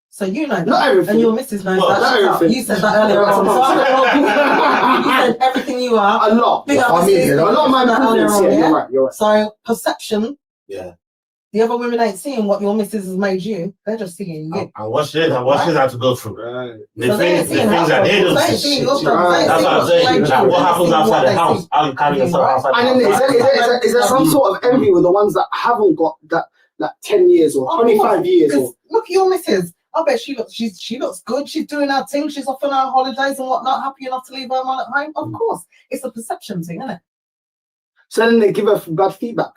So you know that. Not everything. And your missus knows Well, that. not Shut up. everything. You said that earlier on. So I don't know. You said everything you are. A lot. Big up I mean, missus. A lot of my That earlier improvements, on, yeah, yeah? you're right, you're right. So perception, Yeah. the other women ain't seeing what your missus has made you. They're just seeing you. I watched it. I watched it had to go through. Right. The So they ain't things seeing that they don't they ain't see. seeing your Right. struggles. They ain't That's seeing what I'm what's saying. made Like, you. what They're happens seeing outside what the they house? see. How you carry yourself outside And then the house? is there some sort of envy with the ones that haven't got that 10 years or 25 years? Or, Because look at your missus. I bet she looks good. She's doing her thing. She's off on her holidays and whatnot. Happy enough to leave her man at home. Of course, it's a perception thing, isn't it? so then they give her bad feedback.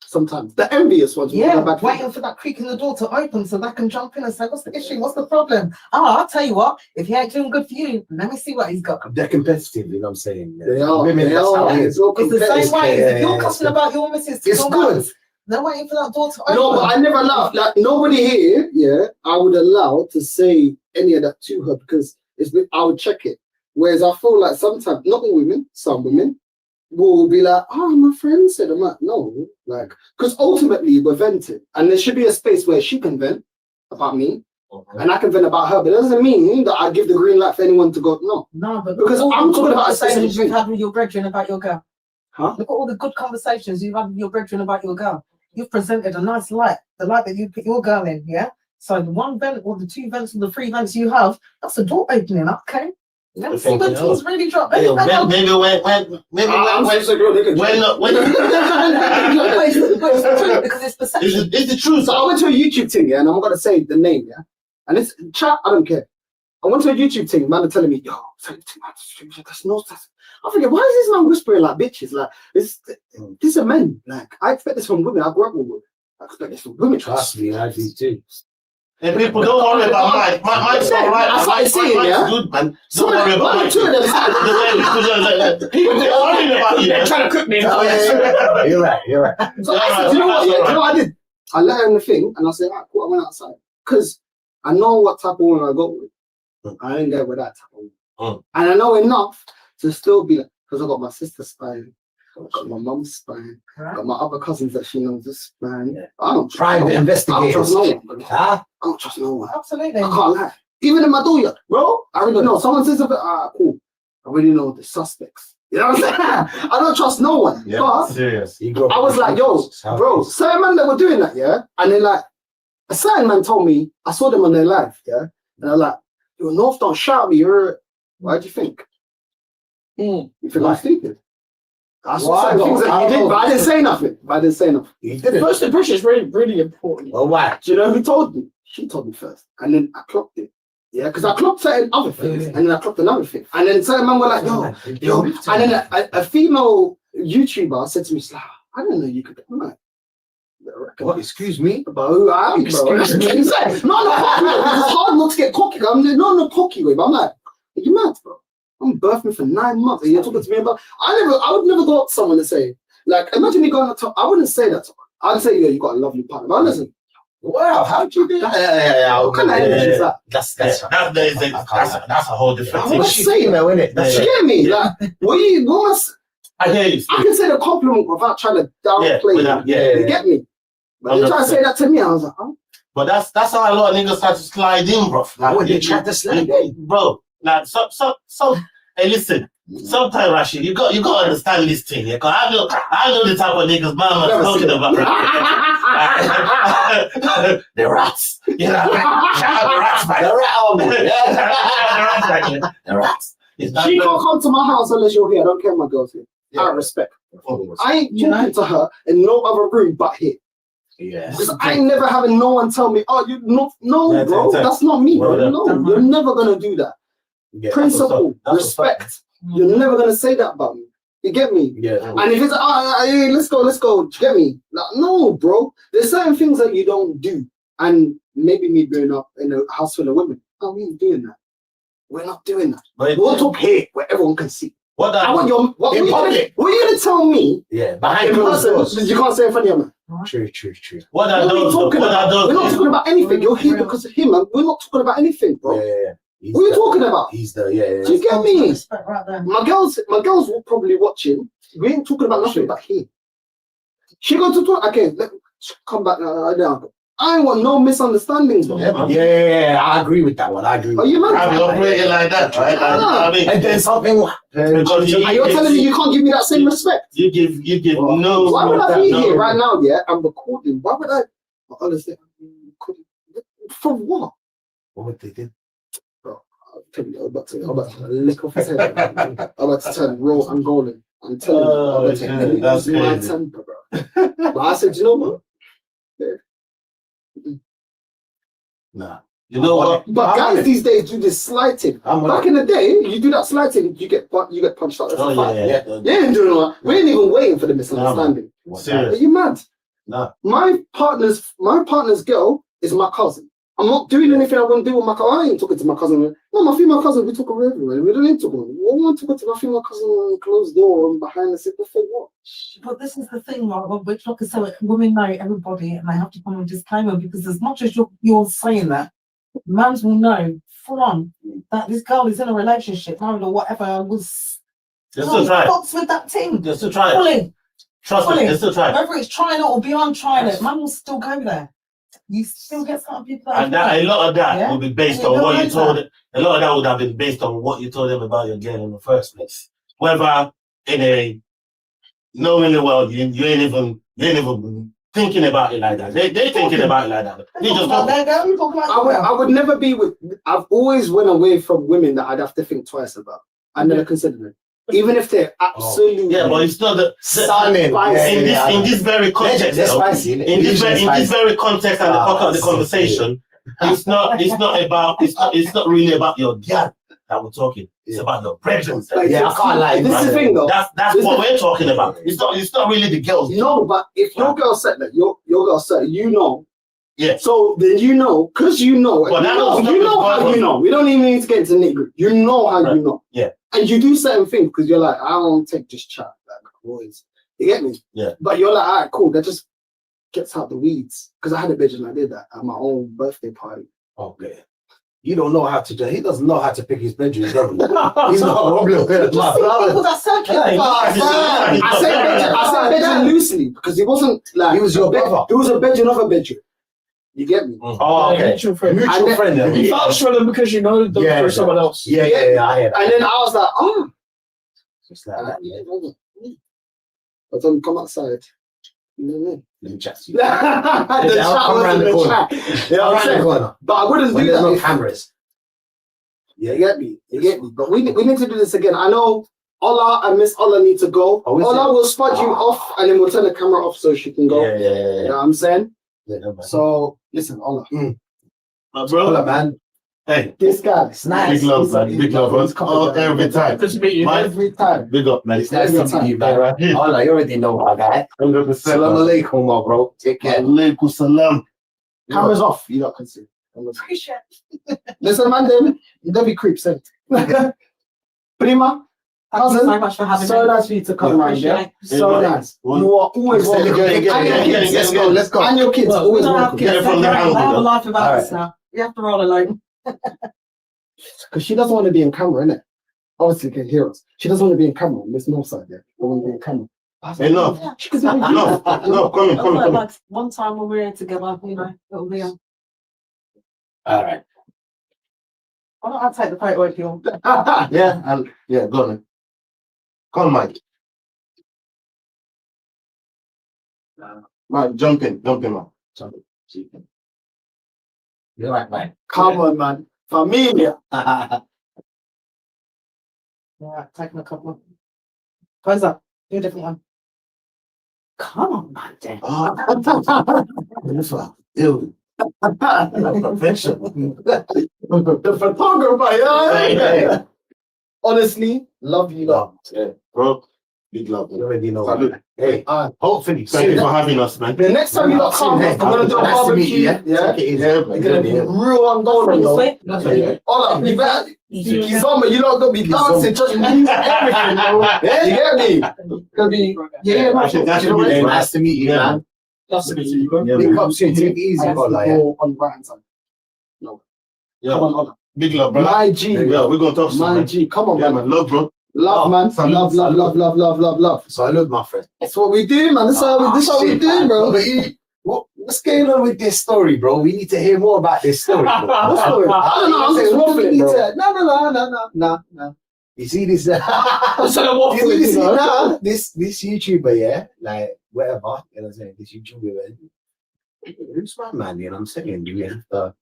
Sometimes the envious ones will give her bad Waiting feedback. for that creak in the door to open so they can jump in and say, "What's the issue? What's the problem?" I'll tell you what. If he ain't doing good for you, let me see what he's got. They're competitive, you know what I'm saying? They are. Women, They that's are. how it It's is. all It's the same competitive. way. If you're yeah, cussing it's about your missus, to It's your good. man, they're waiting for that door to open. No, but I never laughed. Like nobody here, I would allow to say any of that to her because I would check it. Whereas I feel like sometimes, not all women, some women will be like, "Oh, my friend said," I'm like, no, like, because ultimately we're venting, and there should be a space where she can vent about me, and I can vent about her. But it doesn't mean that I give the green light for anyone to go. No, but because I'm talking about a specific conversations you've thing. had with your brethren about your girl. Huh? Look at all the good conversations you've had with your brethren about your girl. You've presented a nice light, the light that you put your girl in, yeah? So the one vent or the two vents or the three vents you have, that's a door opening, okay? Let's see when things really drop. Maybe when I'm so good. But it's the truth because it's perception. It's the truth. So I went to a YouTube thing, and I'm gonna say the name, and it's chat. I don't care. I went to a YouTube thing. Man, are telling me, "Yo, that's no." I forget why is this man whispering like bitches? Like these are men. Like I expect this from women. I grew up with women. I expect this from women. Trust me, I do too. And people don't worry about mine. Mine's all right. I started saying, mine's good, man. Don't worry about mine. Two of them. People are worrying about you. They're trying to cook me. You're right. So I said, do you know what? Yeah, do you know what I did? I let her in the thing, and I said, "Alright, cool." I went outside because I know what type of woman I got with. I didn't get with that type of woman, and I know enough to still be like, because I got my sister's spine, I got my mum's spine, I got my other cousins that she knows this spine. I don't Private investigators. I don't trust no one. Huh? I don't trust no one. Absolutely. I can't lie. Even in my door, bro, I already know. Someone says something, cool. I already know the suspects. You know what I'm saying? I don't trust no one. Yeah, But serious. I was like, yo, bro, certain men that were doing that, and then like, a certain man told me, I saw them on their live, and I was like, yo, North don't shout me, why do you think? You think I'm stupid? I saw certain things that he did, but I didn't say nothing. You did it. First impression is really, really important. Oh, why? Do you know who told me? She told me first. And then I clocked it. Yeah, because I clocked certain other things, and then I clocked another thing. And then certain men were like, yo. And then a female YouTuber said to me, I didn't know you could. I'm like, What? Excuse me? But who I am, bro. That's what I'm saying. No, it's hard not to get cocky. I'm not cocky way, but I'm like, are you mad, bro? I'm birthing for 9 months, and you're talking to me about. I would never go up to someone and say, like, imagine me going up to. I wouldn't say that to her. I'd say, yeah, you got a lovely partner. But listen, Wow, how'd you do that? Yeah. what kind of energy is that? That's a whole different I'm thing. not saying that, isn't it? Do you get me? Like, I hear you. I can say the compliment without trying to downplay it. You get me? But they try to say that to me, I was like, oh. But that's how a lot of niggas try to slide in, bro. Like, what, they try to slide in? Bro, like, so, hey, listen, sometimes, Rashid, you got to understand this thing, because I know the type of niggas man was talking about. The rats. You know, shout out the rats, man. The rat, The rats. She can't come to my house unless you're here. I don't care if my girl's here. Out of respect. I ain't talking to her in no other room but here. Yeah. Because I ain't never having no one tell me, oh, you no, bro, that's not me, bro. Well, No, you're never gonna do that. Yeah, Principle, respect. You're never gonna say that about me. You get me? Yeah. And if it's hey, let's go. Do you get me? Like, no, bro. There's certain things that you don't do, and maybe me growing up in a house full of women, we ain't doing that. We're not doing that. But We'll talk here where everyone can see. what I that want your what In are you gonna, public. what are you gonna tell me Yeah, behind in closed person doors. you can't say in front of your man? True. what that What are we does, talking what that about? We're not does. talking about anything. You're here because of him, and we're not talking about anything, bro. Yeah. He's What are you the- talking about? He's the yeah. Do you get me? Respect right there. My girls will probably watch him. We ain't talking about nothing but him. She going to talk. Okay, come back now. I ain't want no misunderstandings, bro. Yeah, man. Yeah, I agree with that one. I agree. Are you mad? I've been operating like that, right? Like, you know what I mean? And then something. Because Are you telling me you can't give me that same respect? you give no. Why would I be no- here right now? Yeah, I'm recording. Why would I? Honestly, for what? What would they do? I'm telling you, I'm about to lick off his head. I'm about to turn raw Angolan. I'm telling you, I'm about to shit, that's lose my crazy. temper, bro. But I said, you know what? Nah. You know what? But guys these days do this slighting. I'm Back in the day, you do that slighting, you get punched out. That's Oh a fight. yeah. You ain't doing that. We ain't even waiting for the misunderstanding. Are Serious. you mad? Nah. My partner's girl is my cousin. I'm not doing anything I want to do with my cousin. I ain't talking to my cousin. No, my female cousin, we talk everywhere. We don't need to go. We want to go to my female cousin on closed door and behind the scene. What? But this is the thing, right? Which, like I said, women know everybody, and they have to come with a disclaimer because as much as you're saying that, mans will know full on that this girl is in a relationship, married or whatever, was Just to try. fucks with that team. Just to try it. Fully. Trust me. Just to try it. Whether it's trying it or beyond trying it, man will still go there. You still get some people that And that, a lot of that Yeah. will be based And you on what don't you like told them. A lot of that would have been based on what you told them about your girl in the first place. Whether in a knowing the world, you ain't even thinking about it like that. They thinking about it like that. They just about don't. that, girl. You talk about I would never be with. I've always went away from women that I'd have to think twice about. I never considered them, even if they're absolutely. Yeah, but it's not the Stunning. in this very context. That's though, spicy. in this very context and the pocket of the conversation, it's not about it's not really about your dad that we're talking. It's about the brethren. Like, Yeah, I can't lie. This is the thing, though. That's This what is- we're talking about. It's not really the girls. No, but if your girl said that, your girl said, you know. Yeah. So then you know, because you know, But that was you know how not- you know. We don't even need to get into nitty. You know how Right. you know. Yeah. And you do certain things because you're like, I don't take this chat like boys. You get me? Yeah. But you're like, all right, cool. That just gets out the weeds. Because I had a bitch and I did that at my own birthday party. Okay. You don't know how to do. He doesn't know how to pick his bedroom. Does he? He's not a problem. Just see people that circulate. I said bedroom loosely because it wasn't like He was your brother. It was a bedroom of a bedroom. You get me? Oh, okay. Mutual friend. Mutual And then- friend. You Then. vouch for them because you know them Yeah, for yeah. someone else. Yeah, I hear that. And then I was like, oh. Just like that. But then come outside. You know what I mean? Let me chat to you. The I'll chat come was round in the the corner. chat. You know what I'm Around the saying? corner. But I wouldn't When do there's that. no if- cameras. You get me? You get me? But we need to do this again. I know Ola and Miss Ola need to go. Oh, is Ola will spot you off and then we'll turn the camera off so she can go. Yeah. You know what I'm saying? Yeah. So, listen, Ola. Bro, Hola, man. hey, This guy. It's nice. big love, man. Big love. Oh, every time. Good to meet you. My- Every time. Big up, man. It's nice to meet you, man. Yeah. Hola, you already know my guy. 100%. Salam alaikum, my bro. Take care. Alaikum salam. Camera's off. You don't can see. Appreciate Listen, man, don't be creeps. Eh? Prima, Thank you cousin, so much for having so me. nice for you to come around, yeah? Appreciate So Yeah, nice. man. You are always Let's welcome. get it, get it, And your get it, kids. let's go, let's go. And your kids, Well, we always don't have welcome. Get it kids. from the I angle, have a though. life without All us now. You have to roll alone. Because she doesn't want to be in camera, innit? Obviously, you can hear us. She doesn't want to be in camera. Miss Northside, yeah? Don't want to be in camera. I was like, Enough. yeah, she could be in No, come in. Like one time when we were together, you know, it'll be on. All right. Why don't I take the photo if you want? Yeah, go on. Come on, Mike. Mike, jump in, man. Jump in. You're right, man. Come on, man. Familia. Alright, taking a couple. Close up. Do a different one. Come on, man. Then. Ew. Perfection. The photographer, yeah? Hey. Honestly, love you, lot. Yeah, bro. Big love. You already know. Salute. Man. Hey, hopefully. Thank you for having us, man. The next time you lot come, I'm gonna do a Nice to meet barbecue. you, Yeah, Take it easy. it's gonna be real on going though. Hold up, you better. Kizomba, you lot gonna be dancing, just moving everything, bro. Yeah, you get me? Gonna be, yeah, I should definitely Hey, do that. nice to meet you, man. That's the you go. Yeah, Big man. up soon. Take it easy, I brother. go on the right hand side. No, Yeah. come on. Big love, brother. My G, Yeah, we're gonna talk soon, my man. G, come on, Yeah, man. man. Love, bro. Love, man. Salute, Love. So I love my friend. That's what we do, man. This is how we Shit, do, man. bro. But what's going on with this story, bro? We need to hear more about this story. Bro. What's story? I don't know. I'm just waffling, bro. No. You see this? So what You see this, you know? nah, this YouTuber, yeah, like whatever, you know what I'm saying? This YouTuber, who's my man? You know what I'm saying? Do we have to?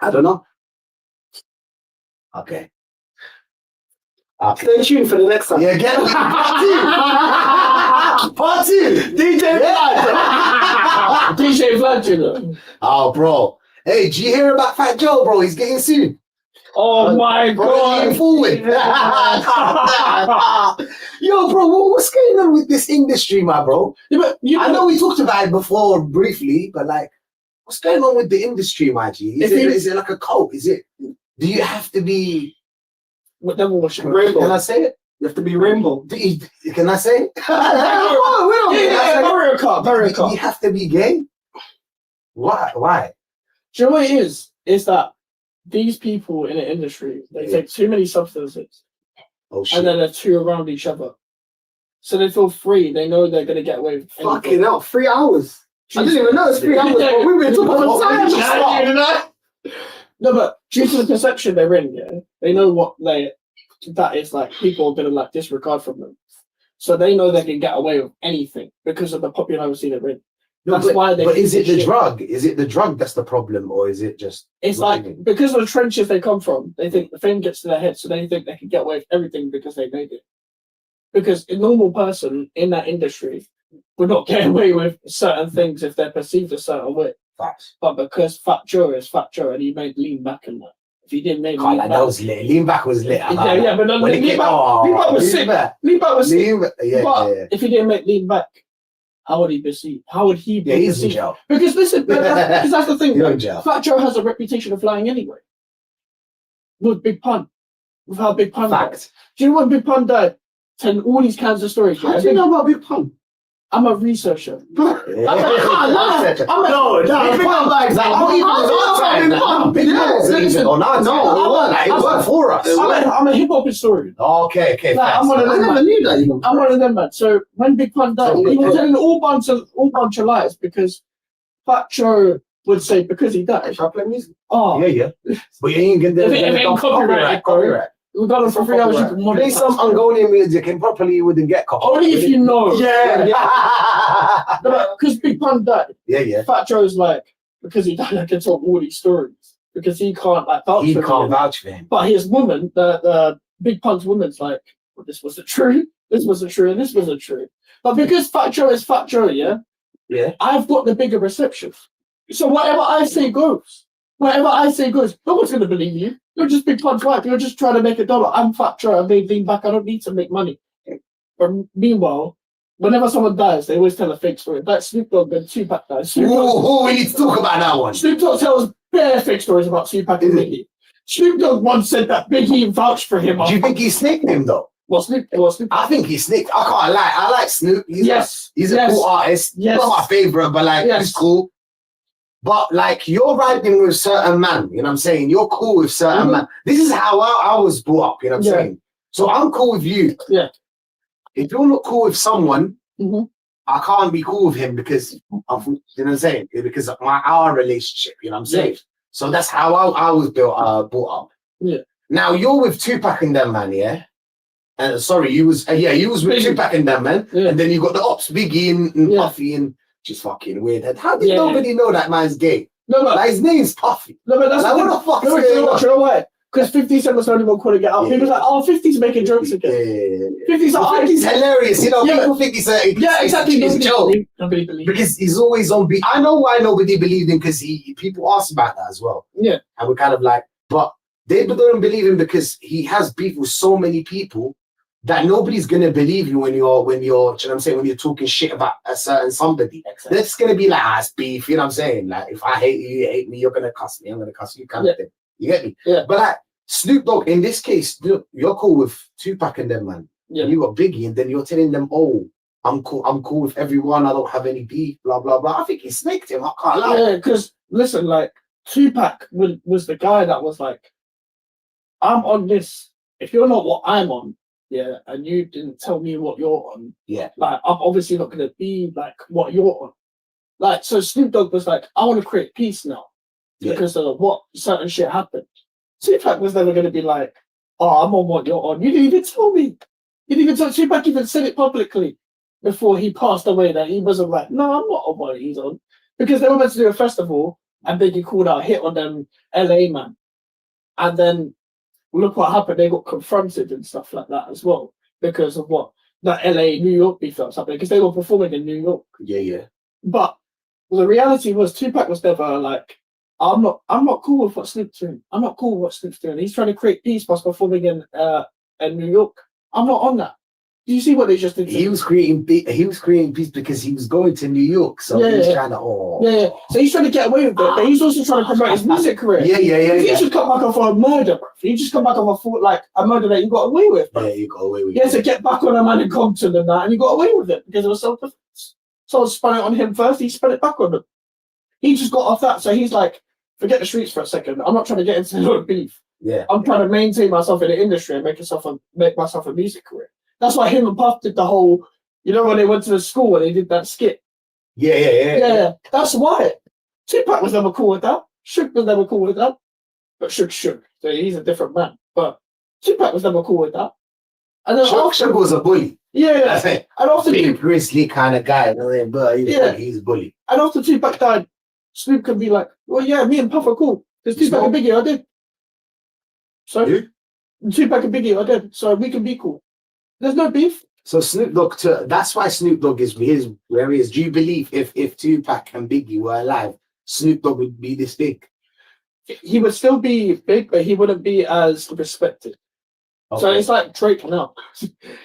I don't know. Okay. Stay tuned for the next time. Yeah, get part two. DJ Vlad. DJ Vlad, you know. Oh, bro. Hey, did you hear about Fat Joe, bro? He's getting sued. Oh my Bro, god. he's forward. Yo, bro, what's going on with this industry, my bro? Yeah, but you I know we talked about it before briefly, but like, what's going on with the industry, my G? Is it like a cult? Do you have to be? What devil worship? Can I say it? You have to be rainbow. Can I say it? Yeah, Mario Kart, Mario Do Kart. you have to be gay? Why? Do you know what it is? It's that these people in the industry, they take too many substances Oh shit! and then they're too around each other. So they feel free. They know they're going to get away with anything. Fucking hell, 3 hours. I didn't even know it's 3 hours, but we've been talking for time. No, but due to the perception they're in, yeah, they know what that is like. People are going to like disregard from them. So they know they can get away with anything because of the popularity they're in. That's why they. But is it the shit. drug? Is it the drug that's the problem, or is it just? It's like because of the trenches they come from, they think the fame gets to their head, so they think they can get away with everything because they made it. Because a normal person in that industry would not get away with certain things if they're perceived a certain way. Facts. But because Fat Joe is Fat Joe and he made lean back and that. If he didn't make lean That back, was lit. Lean back was lit. yeah, but When lean back was sick. Lean back was sick. Yeah. If he didn't make lean back, how would he perceive? How would he be Yeah, he's in perceived? jail. Because listen, because that's the thing. You're in jail. Fat Joe has a reputation of lying anyway. With Big Pun. With how Big Pun died. Fact. Do you know when Big Pun died? Telling all these kinds of stories. How do you know about Big Pun? I'm a researcher. No. It wasn't for us. I'm a hip hop historian. Okay. Like, I'm one of I them. never Man. knew that. You know. I'm one of them, man. So when Big Pun died, he was telling all bunch of lies because Fat Joe would say because he died. Shall I play music? Oh, Yeah. But you ain't gonna If it ain't copyright. We got it for 3 hours. You can Play monetize. some Mongolian music and properly you wouldn't get copyright. Only if you know. Yeah. Because Big Pun died. Yeah. Fat Joe's like, because he died, I can talk all these stories. Because he can't like vouch He for can't him. vouch for him. But his woman, the Big Pun's woman's like, well, this wasn't true, this wasn't true, and this wasn't true. But because Fat Joe is Fat Joe, yeah, I've got the bigger reception. So whatever I say goes. Whatever I say goes. No one's going to believe you. You're just Big Pun's wife. You're just trying to make $1. I'm Fat Joe. I made lean back. I don't need to make money. But meanwhile, whenever someone dies, they always tell a fake story. Like Snoop Dogg and Tupac dies. We need to talk about that one. Snoop Dogg tells bare fake stories about Tupac and Biggie. Snoop Dogg once said that Biggie vouched for him. Do you think he snaked him though? Snoop? I think he snaked. I can't lie. I like Snoop. He's a cool artist. Yes. Not my favorite, but like he's cool. But like you're riding with certain man, you know what I'm saying? You're cool with certain man. This is how I was brought up, you know what I'm saying? So I'm cool with you. Yeah. If you're not cool with someone, Mhm. I can't be cool with him because of, you know what I'm saying? Because of our relationship, you know what I'm saying? So that's how I was brought up. Yeah. Now you're with Tupac and them, man, yeah? And sorry, you was with Biggie. Tupac and them, man. Yeah. And then you got the Ops, Biggie and Puffy and just fucking weird. How did nobody know that man's gay? No, Like his name's Puffy. No, but that's Like, what the fuck's no, going on? you know why? Because 50 Cent was the only one calling it out. He was like, oh, 50's making jokes again. 50's like, I think he's hilarious. You know, people think he's a exactly. It's a joke. Nobody believes. Because he's always on beat. I know why nobody believed him because people ask about that as well. Yeah. And we're kind of like, but they don't believe him because he has beef with so many people, that nobody's gonna believe you when you're, you know what I'm saying, when you're talking shit about a certain somebody. Exactly. That's gonna be like, it's beef, you know what I'm saying? Like, if I hate you hate me, you're gonna cuss me, I'm gonna cuss you, kind of thing. You get me? Yeah. But like Snoop Dogg, in this case, you're cool with Tupac and them, man. Yeah. And you got Biggie, and then you're telling them, oh, I'm cool with everyone, I don't have any beef, blah blah blah. I think he snaked him, I can't lie. Yeah, because listen, like Tupac was the guy that was like, I'm on this. If you're not what I'm on, yeah, and you didn't tell me what you're on, Yeah. like I'm obviously not gonna be like what you're on. Like, so Snoop Dogg was like, I want to create peace now because of what certain shit happened. Tupac was never gonna be like, oh, I'm on what you're on. You didn't even tell me. You didn't even tell. Tupac even said it publicly before he passed away that he wasn't like, no, I'm not on what he's on, because they were meant to do a festival and Biggie called out a hit on them LA man, and then look what happened. They got confronted and stuff like that as well because of what that LA New York beef that was happening, because they were performing in New York. Yeah. But the reality was Tupac was never like, I'm not cool with what Snoop's doing. I'm not cool with what Snoop's doing. He's trying to create peace by performing in New York. I'm not on that. Do you see what they just did? He was creating peace because he was going to New York, so he was trying to. Yeah. So he's trying to get away with it, but he's also trying to promote his music career. Yeah. He just come back off a murder, bro. He just come back off a murder that you got away with, bro. Yeah, you got away with it. He had to get back on a man in Compton and that, and he got away with it because it was self-defense. Someone spun it on him first, he spun it back on them. He just got off that, so he's like, forget the streets for a second. I'm not trying to get into no beef. Yeah. I'm trying to maintain myself in the industry and make myself a music career. That's why him and Puff did the whole, you know, when they went to the school and they did that skit. Yeah. That's why. Tupac was never cool with that. Shook was never cool with that. But Shook. So he's a different man. But Tupac was never cool with that. And then Shook was a bully. Yeah. And after big grizzly kind of guy, you know, but he's a bully. And after Tupac died, Snoop can be like, well, yeah, me and Puff are cool. Because Tupac and Biggie are dead. So Tupac and Biggie are dead. So we can be cool. There's no beef. So Snoop Dogg, that's why Snoop Dogg is where he is. Do you believe if Tupac and Biggie were alive, Snoop Dogg would be this big? He would still be big, but he wouldn't be as respected. Okay. So it's like Drake now.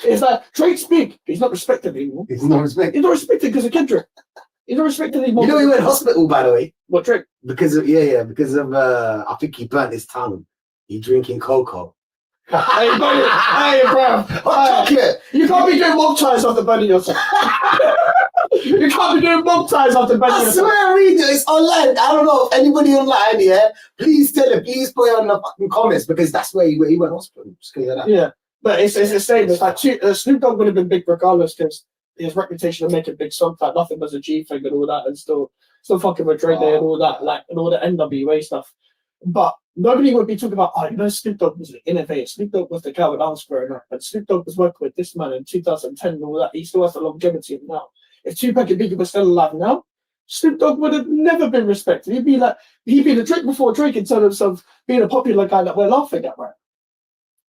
It's like Drake's big, but he's not respected anymore. He's not respected. He's not respected because of Kendrick. He's not respected anymore. You know he went hospital, by the way. What, Drake? Because of I think he burnt his tongue. He drinking cocoa. Hey, buddy. Hey, bro. Chocolate. You can't be doing mob ties after burning yourself. You can't be doing mob ties after burning yourself. I swear I read it. It's online. I don't know if anybody online, please tell him. Please put it on the fucking comments, because that's where he went hospital. Just because of that. Yeah, but it's the same. It's like Snoop Dogg would have been big regardless, because his reputation of making big songs like Nothing Was a G thing and all that, and still fucking with Dre Day and all that, like, and all the NWA stuff. But nobody would be talking about, Snoop Dogg was an innovator. Snoop Dogg was the guy when I was growing up, and Snoop Dogg was working with this man in 2010 and all that. He still has the longevity of now. If Tupac and Biggie were still alive now, Snoop Dogg would have never been respected. He'd be the Drake before Drake in terms of being a popular guy that we're laughing at, right?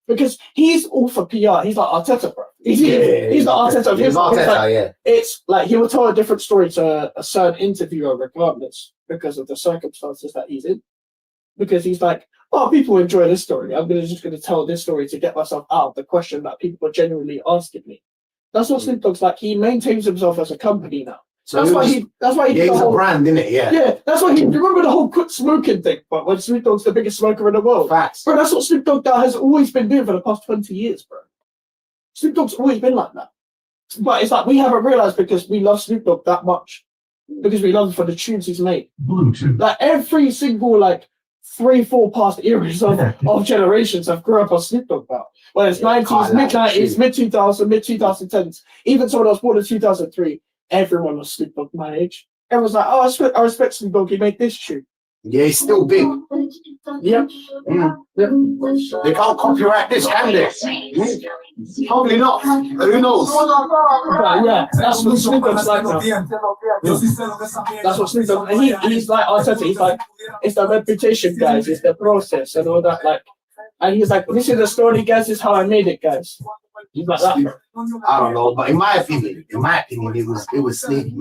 Because he's all for PR. He's like Arteta, bro. He's the Arteta of him. It's like he will tell a different story to a certain interviewer regardless, because of the circumstances that he's in. Because he's like, people enjoy this story. I'm just going to tell this story to get myself out of the question that people are genuinely asking me. That's what Snoop Dogg's like. He maintains himself as a company now. So that's why he he's a brand, isn't it? Yeah, that's why remember the whole quit smoking thing, but when Snoop Dogg's the biggest smoker in the world. Facts. Bro, that's what Snoop Dogg has always been doing for the past 20 years, bro. Snoop Dogg's always been like that. But it's like we haven't realized, because we love Snoop Dogg that much. Because we love him for the tunes he's made. Like every single 3-4 past eras of generations have grew up on Snoop Dogg about. Whether it's 90s, mid-90s, mid-2000s, mid-2010s, even someone else born in 2003, everyone was Snoop Dogg my age. Everyone's like, I respect Snoop Dogg, he made this tune. Yeah, he's still big. Yep. They can't copyright this, can they? Probably not. Who knows? But yeah, that's what Snoop Dogg's like now. That's what Snoop Dogg, and he's like Arteta. He's like, it's the reputation, guys. It's the process and all that. And he's like, this is the story, guys. This is how I made it, guys. He's like that. I don't know, but in my opinion, it was sneaky.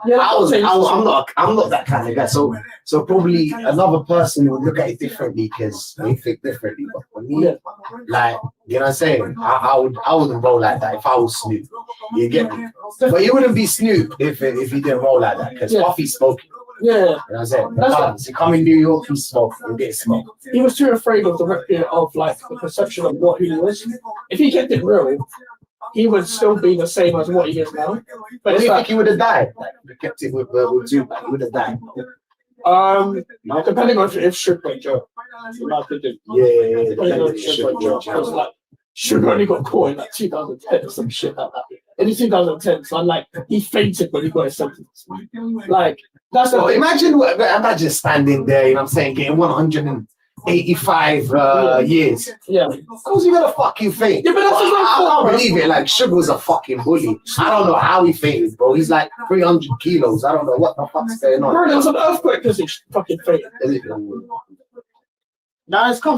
Yeah, I'm not that kind of guy. So probably another person would look at it differently because they think differently. But for me, like, you know what I'm saying? I wouldn't roll like that if I was Snoop. You get me? But you wouldn't be Snoop if you didn't roll like that because Puffy's smoking. Yeah. You know what I'm saying? Regardless, you come in New York, you smoke, you get smoked. He was too afraid of the perception of what he was. If he kept it real, he would still be the same as what he is now. But do you think he would have died? Like, if he kept it with Tupac, he would have died. Depending on if Sugar went Joe. Yeah. Sugar only got caught in like 2010 or some shit like that. In 2010, so like he fainted when he got his sentence. Like that's imagine standing there, you know what I'm saying, getting 185 years. Yeah. Of course you're gonna fucking faint. Yeah, but that's I can't believe it. Like Sugar was a fucking bully. I don't know how he fainted, bro. He's like 300 kilos. I don't know what the fuck's going on. Bro, there was an earthquake because he fucking fainted. Nah, it's come.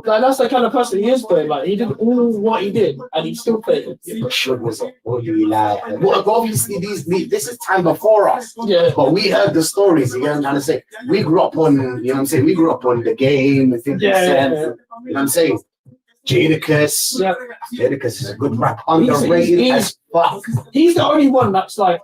Like that's the kind of person he is, though. Like he did all what he did, and he still failed. Yeah, but Sugar was a bully. Like, well, obviously, this is time before us. Yeah. But we heard the stories. You know what I'm trying to say? We grew up on, you know what I'm saying? We grew up on the game and 50 Cent. You know what I'm saying? Jadakiss. Yeah. Jadakiss is a good rap. Underrated as fuck. He's the only one that's like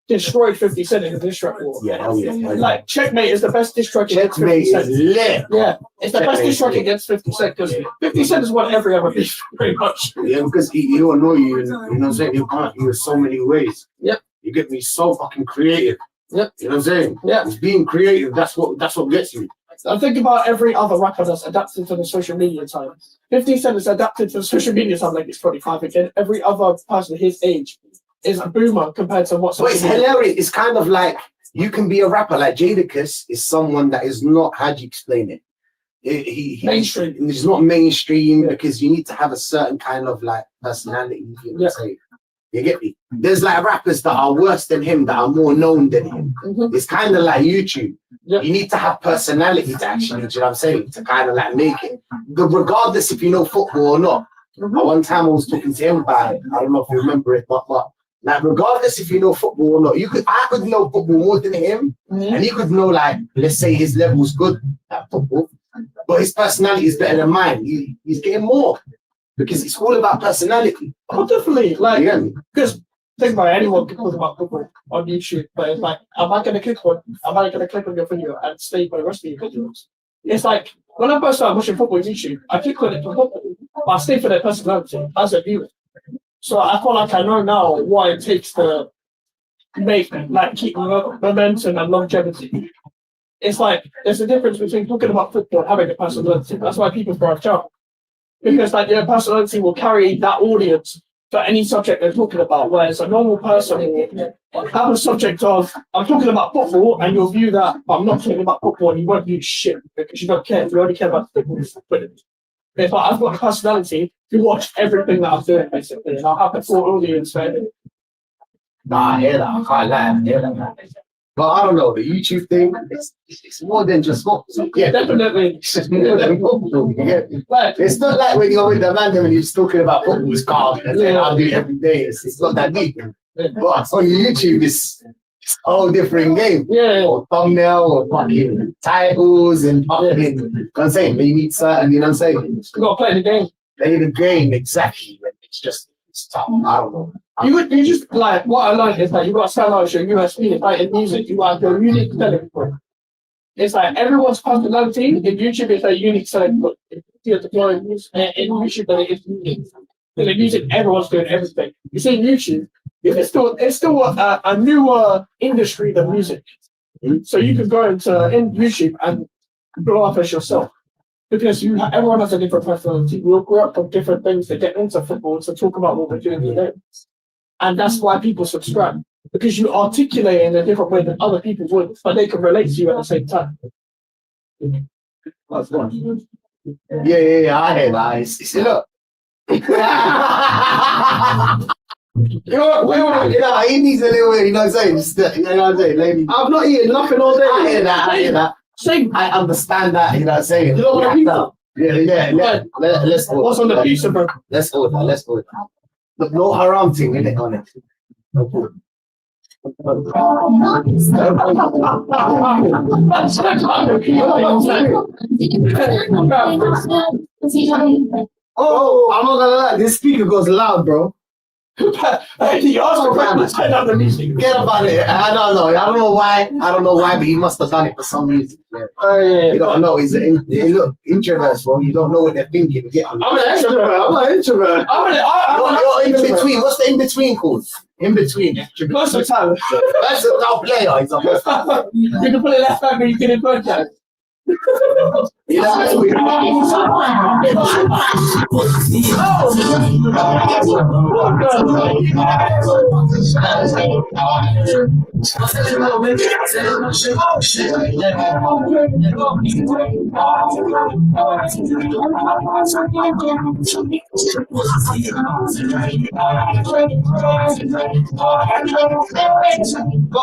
destroyed 50 Cent in the diss track war. Yeah, hell yeah. Like Checkmate is the best diss track against 50 Checkmate Cent. is lit. Yeah, it's the best diss track against 50 Cent because 50 Cent has won every other beef pretty much. Yeah, because he'll annoy you, and, you know what I'm saying? He'll come at you in so many ways. Yep. You get me so fucking creative. Yep. You know what I'm saying? Yeah. It's being creative. That's what gets you. I think about every other rapper that's adapted to the social media time. 50 Cent is adapted to the social media time like it's 25 again. Every other person his age is a boomer compared to what's. But it's hilarious. It's kind of like you can be a rapper. Like Jadakiss is someone that is not. How do you explain it? Mainstream. He's not mainstream because you need to have a certain kind of like personality. You know, say. You get me? There's like rappers that are worse than him, that are more known than him. Mm-hmm. It's kind of like YouTube. Yep. You need to have personality to actually, you know what I'm saying, to kind of like make it. But regardless if you know football or not. Mm-hmm. One time I was talking to him about it. I don't know if you remember it, but like regardless if you know football or not, I could know football more than him, and he could know, like, let's say his level's good at football, but his personality is better than mine. He's getting more because it's all about personality. Oh, definitely. Like, because think about it, anyone can talk about football on YouTube, but it's like, am I going to click on your video and stay for the rest of your videos? It's like when I first started watching football on YouTube, I click on it for football, but I stay for their personality as a viewer. So I feel like I know now what it takes to keep momentum and longevity. It's like there's a difference between talking about football and having a personality. That's why people branch out. Because like your personality will carry that audience for any subject they're talking about, whereas a normal person will have a subject of, I'm talking about football, and you'll view that, but I'm not talking about football, and you won't view shit because you don't care. You only care about football. If I've got a personality, you watch everything that I'm doing, basically, and I'll have the full audience there. Nah, I hear that. I can't lie. I hear that. But I don't know, the YouTube thing, it's more than just football. Yeah, definitely. It's more than football. It's not like when you're with the man and you're just talking about football's calm and then I'll do it every day. It's not that deep. But on YouTube, it's a whole different game. Yeah. Or thumbnail or fucking titles and fucking, you know what I'm saying? But you need certain, you know what I'm saying? You gotta play the game. Play the game, exactly. It's just, it's tough. I don't know. You just like what I like is that you got to stand out as your USP. It's like in music, you got your unique selling point. It's like everyone's personality in YouTube is a unique selling point. You deploy in YouTube, but it's unique. In music, everyone's doing everything. You see, YouTube, it's still a newer industry than music. So you can go into YouTube and blow up as yourself. Because everyone has a different personality. We all grew up with different things to get into football, to talk about what we're doing today. And that's why people subscribe. Because you articulate in a different way than other people would, but they can relate to you at the same time. That's one. Yeah, I hear that. It's look. He needs a little bit, you know what I'm saying? You know what I'm saying? Lady. I've not eaten nothing all day. I hear that. Same. I understand that, you know what I'm saying? You know what I mean? Let's go. What's on the pizza, bro? Let's go with that. Let's go with that. No haram thing, innit, on it. No problem. Oh, I'm not gonna lie. This speaker goes loud, bro. Hey, you asked me to turn down the music. Forget about it. I don't know. I don't know why. But he must have done it for some reason. Yeah. You don't know. Look, introverts, bro. You don't know what they're thinking. I'm an introvert. You're in between. What's the in between called? In between. Versatile. Versatile player. He's a versatile. You can put it left back and you can invert that. Bro,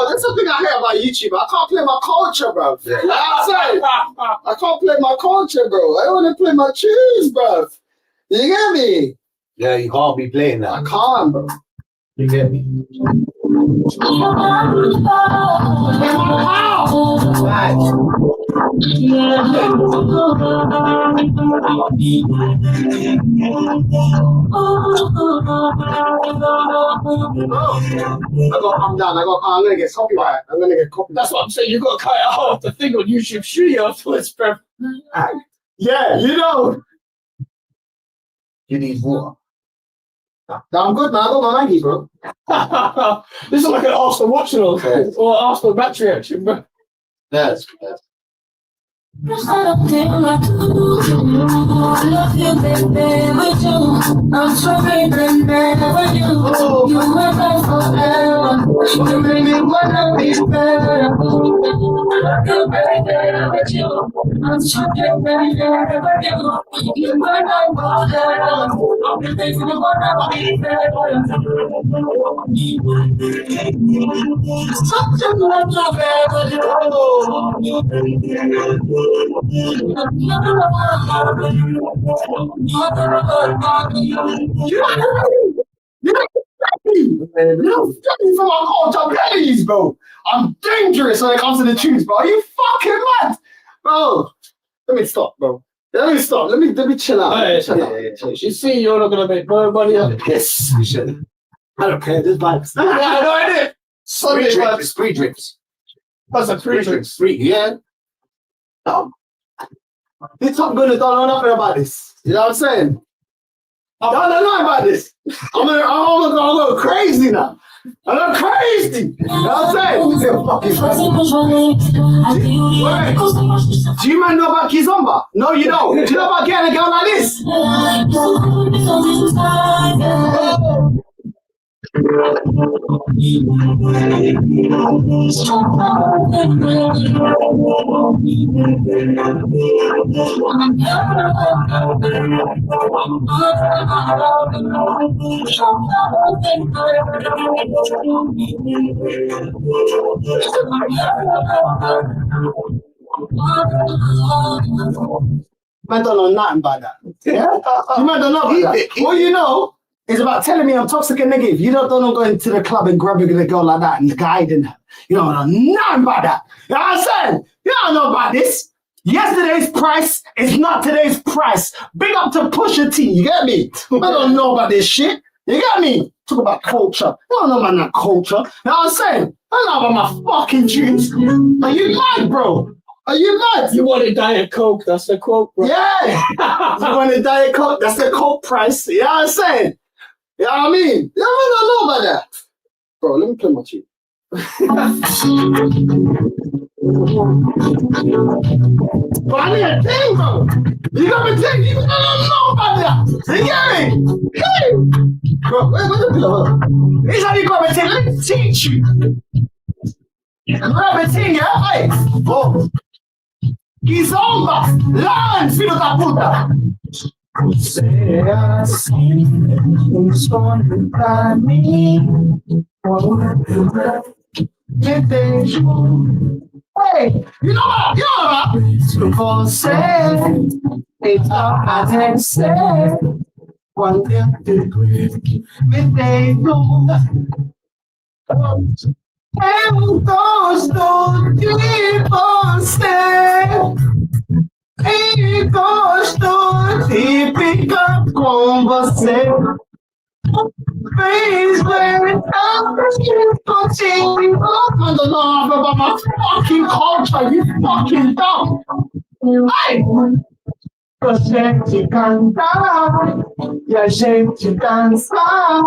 that's something I hear about YouTube. I can't play my culture, bro. Yeah. I can't play my culture, bro. I want to play my tunes, bro. You get me? Yeah, you can't be playing that. I can't, bro. You get me? Right. I'm done. I'm gonna get copyright. That's what I'm saying. You got to cut it off the thing on YouTube Studio afterwards, bro. Yeah, you know. You need water. No, I'm good, man. I got my Maggie, bro. This is like an Arsenal watching or Arsenal match reaction, bro. That's I love you, baby, with you. I'm sorry, never you. You my life forever. You make me wanna be better. I love you, baby, with you. I'm sorry, never you. You my life forever. You make me wanna be better. Something like bro. I'm dangerous when it comes to the tunes, bro. Are you fucking mad? Bro, let me stop, bro. Let me stop. Let me chill out. You see, you're not going to make no money on Yes, you should. I don't care. This vibes. Yeah, I know I did. Sunday vibes. Free drinks. That's a free drink. Free, yeah. No. This top gonna don't know nothing about this. You know what I'm saying? I don't know about this. I'm gonna go crazy now. I'm going crazy. You know what I'm saying? Do you man know about Kizomba? No, you don't. Do you know about getting a girl like this? Man don't know nothing about that. Yeah? You man don't know about that. What you know is about telling me I'm toxic and negative. You don't know going to the club and grabbing a girl like that and guiding her. You don't know nothing about that. You know what I'm saying? You don't know about this. Yesterday's price is not today's price. Big up to Pusha T. You get me? I don't know about this shit. You get me? Talk about culture. You don't know about that culture. You know what I'm saying? I don't know about my fucking tunes. Are you mad, bro? Are you mad? You want a Diet Coke? That's the quote, bro. Yeah. You want a Diet Coke? That's the Coke price. You know what I'm saying? You know what I mean? Yeah, I don't know about that. Bro, let me play my tune. But I need a thing, bro. You got me thing. You don't know about that. You get me? Hey. Bro, where's the pillow? Here's how you grab a thing. Let me teach you. Grab a thing, yeah? Hey. Oh. Kizomba. Learn, filo da puta. Say I see who's going by me. Hey, you know what? You know what? Você It's all I can say. One thing to midday moon. And those don't keep on staying. E gosto de ficar com você. Fez when I'm continuing. Manda nova about my fucking culture, you fucking dumb. Hey! Pra gente cantar, e a gente dançar,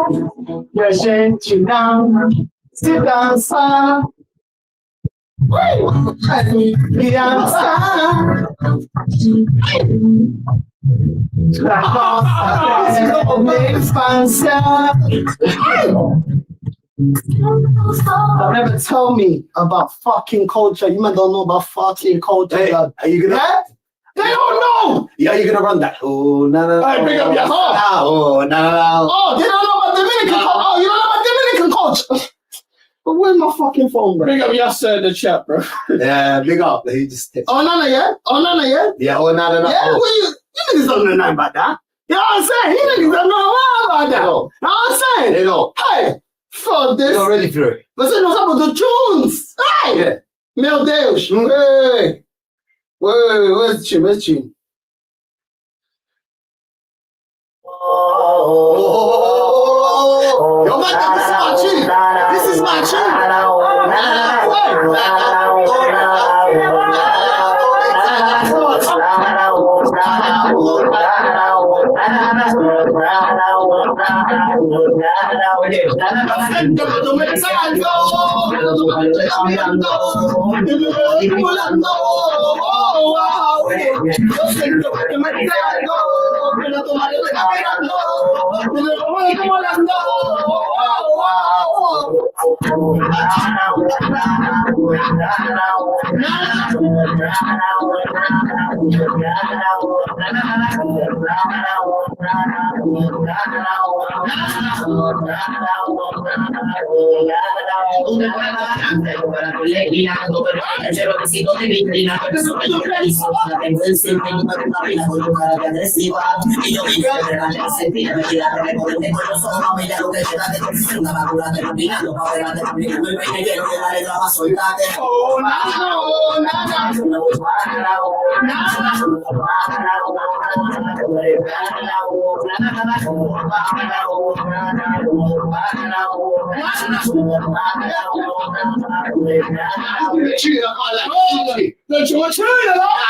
e a gente não se dançar. Criança, expansion. Don't never tell me about fucking culture. You man don't know about fucking culture. Hey, are you gonna? Yeah? They don't know. Yeah, you're gonna run that. Oh no. Hey, bring up your heart. Oh no. Oh, they don't know about Dominican culture. Oh, you don't know about Dominican culture. But where's my fucking phone, bro? Bring up Yasser in the chat, bro. Yeah, big up. He just. Oh, Nana, yeah? Oh, Nana, yeah? Yeah. Oh no. Yeah, Oh. well, you niggas don't know nothing about that. You know what I'm saying? You niggas don't know about that. No. You know what I'm saying? They know. Hey, fuck this. You're not ready for it. Você não sabe do tunes. Hey! Yeah. Meu Deus. Wait. Where's the tune? Where's the tune? Oh. Yo, man, this is my tune. This is my tune.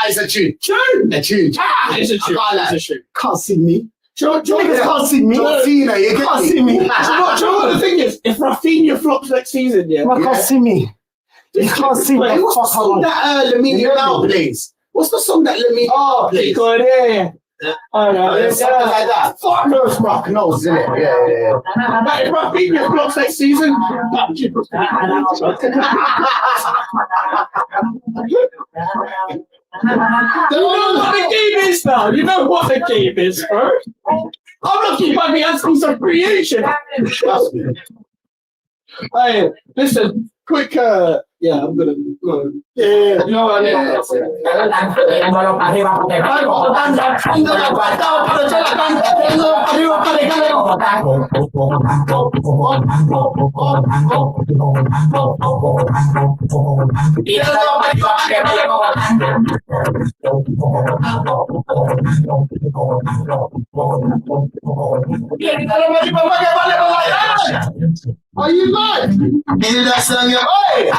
It's a tune. A tune. It's a tune. It's a tune. Can't see me. Niggas Can't see me. Tina, you Can't get see me. Do you know what the thing is? If Rafinha flops next season, yeah. Man can't see me. You can't see me. Hey, what's the Fuck song on. that Lamine now plays? What's the song that Lamine Oh, plays? Go there. Oh no, Something like that. fuck knows, bro. Fuck knows, isn't it? Yeah. But if Rafinha flops next season, you know what the game is now. You know what the game is, bro. I'm looking by the asking some creation. Hey, listen, quick. Yeah, I'm gonna go. Yeah, you know what I Are you mad? Is that song you Hey!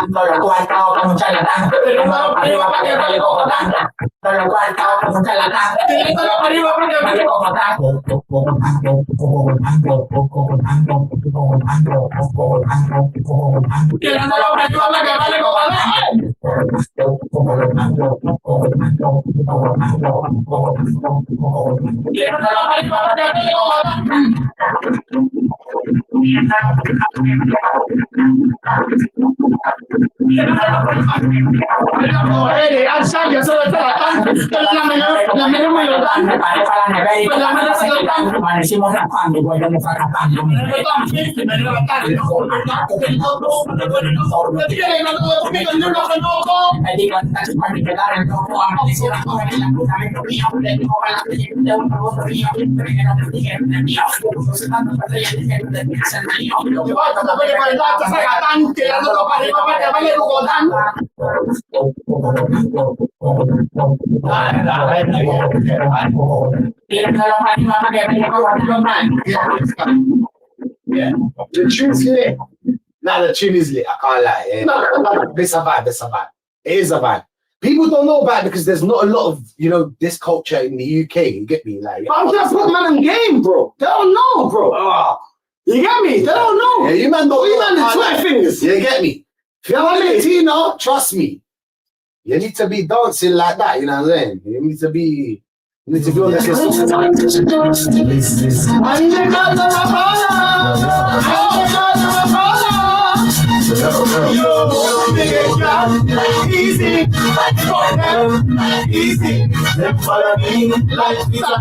The tune's lit. Nah, the tune is lit. I can't lie. Yeah. No. It's a vibe. It's a vibe. It is a vibe. People don't know about it because there's not a lot of, you know, this culture in the UK. You get me? Like, I'm just put man in game, bro. They don't know, bro. You get me? They don't know. Yeah, you man don't You know. man, the 12 fingers. You get me? If you're only Tina, trust me. You need to be dancing like that, you know what I'm saying? You need to be on the easy, easy. Then follow me like Peter.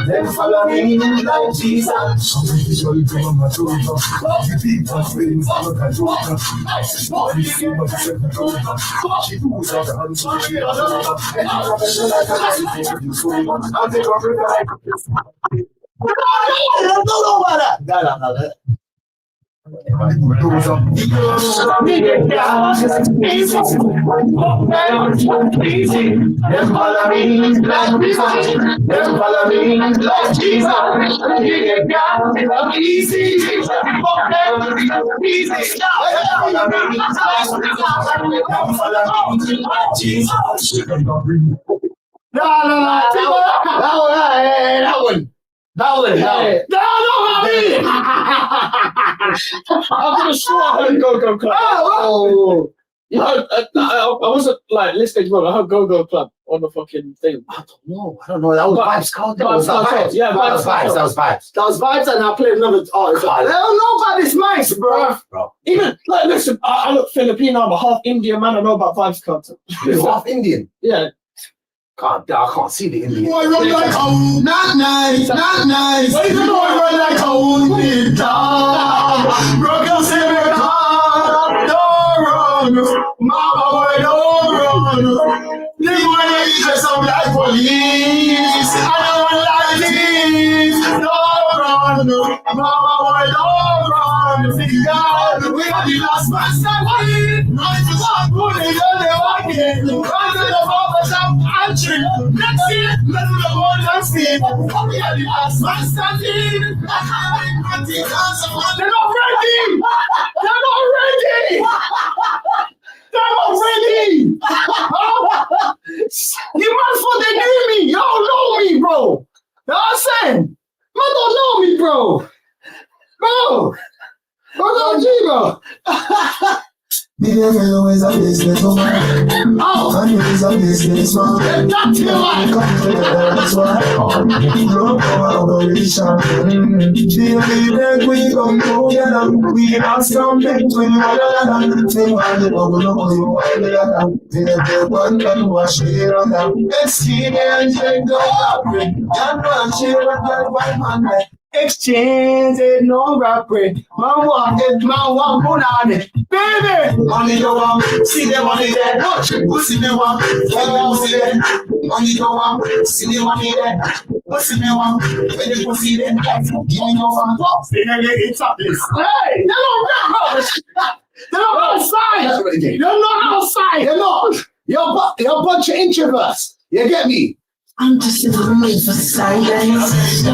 Then follow me like Jesus. I'm gonna show I heard Go-Go Club. Oh, You heard, I wasn't like listening, but I heard Go-Go Club on the fucking thing. I don't know. That was Vibes Code. That was Vibes. Yeah, That was Vibes. That was Vibes. That was vibes, and I played another artist. They don't know about this mice, bro. Even like, listen, I look Filipino. I'm a half Indian man. I know about Vibes Club. You're half Indian. Yeah. I can't see the Indian. Boy run like a not nice, not nice. Boy run like a wounded dog. Broken silver car, don't run. Mama boy, don't run. The boy they dress up like police. I don't like this. Don't run. Mama boy, don't run. God, we are the last man standing. Not to walk, put it on the walking. Run to the bubble shop. Let's see, let's the world and see. We are the last man standing. They're not ready. They're not ready. They're not ready. You man thought they knew me. Y'all know me, bro. You know what I'm saying? Man don't know me, bro. Bro. Bro, bro. Me never always a business woman. And he's a businessman. That's your life. That's why no collaboration. The we come together. We have something to another. They want to go to the one that was here on them. Experience and go up. Young man, share that white man. Exchange it, no rapid. Man want it, man want punani. Baby! Money go on, see the money there. Pussy me one, pussy there. Money go on, see the money there. Pussy me one, when the pussy there. Give me no one. It's up this. Hey! They don't rap, They're not outside! They're not outside! You're not. You're a bunch of introverts. You get me? I'm just in the mood for silence.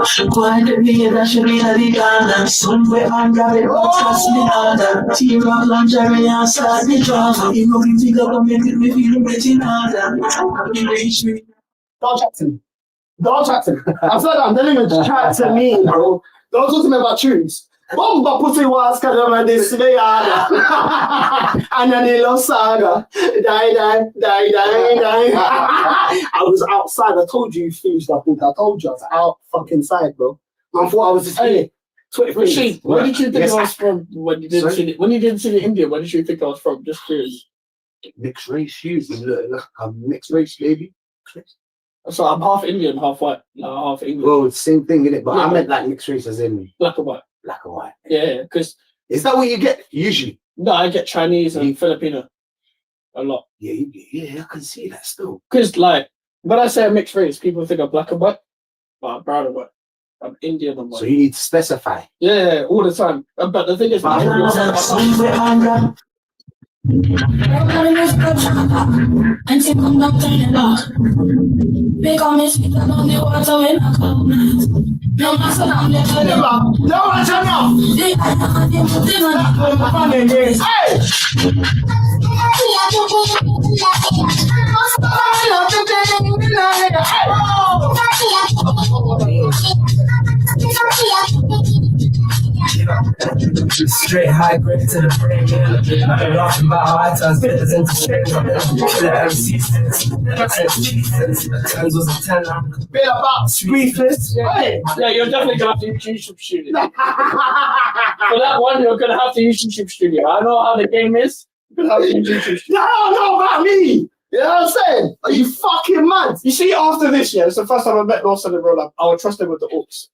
Why the be that should be the Ghana? Somewhere under it, trust me, other. Team of lingerie and start the drama. You know, we think of me feeling getting harder. You reach me. Don't chat to me. Don't chat to me. I said that. Don't even chat to me, bro. Don't talk to me about tunes. Bomba pussy was kind of like this. And then the saga. Die. I was outside. I told you finished that book. I told you I was out fucking side, bro. I thought I was just here. 23 Rashid, where did you think I was from when you didn't see it? When you didn't see the India, where did you think I was from? Just curious. Mixed race, you look, I'm mixed race, baby. So I'm half Indian, half white, half English. Well, it's the same thing, innit? But Yeah, I meant like mixed race as in black and white. black and white. Yeah, because Is that what you get usually? no, I get Chinese and Filipino a lot. Yeah, I can see that still. Because like when I say a mixed race, people think I'm black and white, but I'm brown and white. I'm Indian and white. So you need to specify. Yeah, all the time. But the thing is, Straight high grade to the brain, man. I've been laughing about how I turn spitters into straight Tens was a 10 now. Bit about speechless. Hey. yeah, you're definitely gonna have to use YouTube Studio. For that one, you're gonna have to use YouTube Studio. I know how the game is. You're gonna have to use YouTube Studio. You don't know about me. You know what I'm saying? Are you fucking mad? You see, after this, yeah, it's the first time I met North in real life. I will trust him with the Orcs.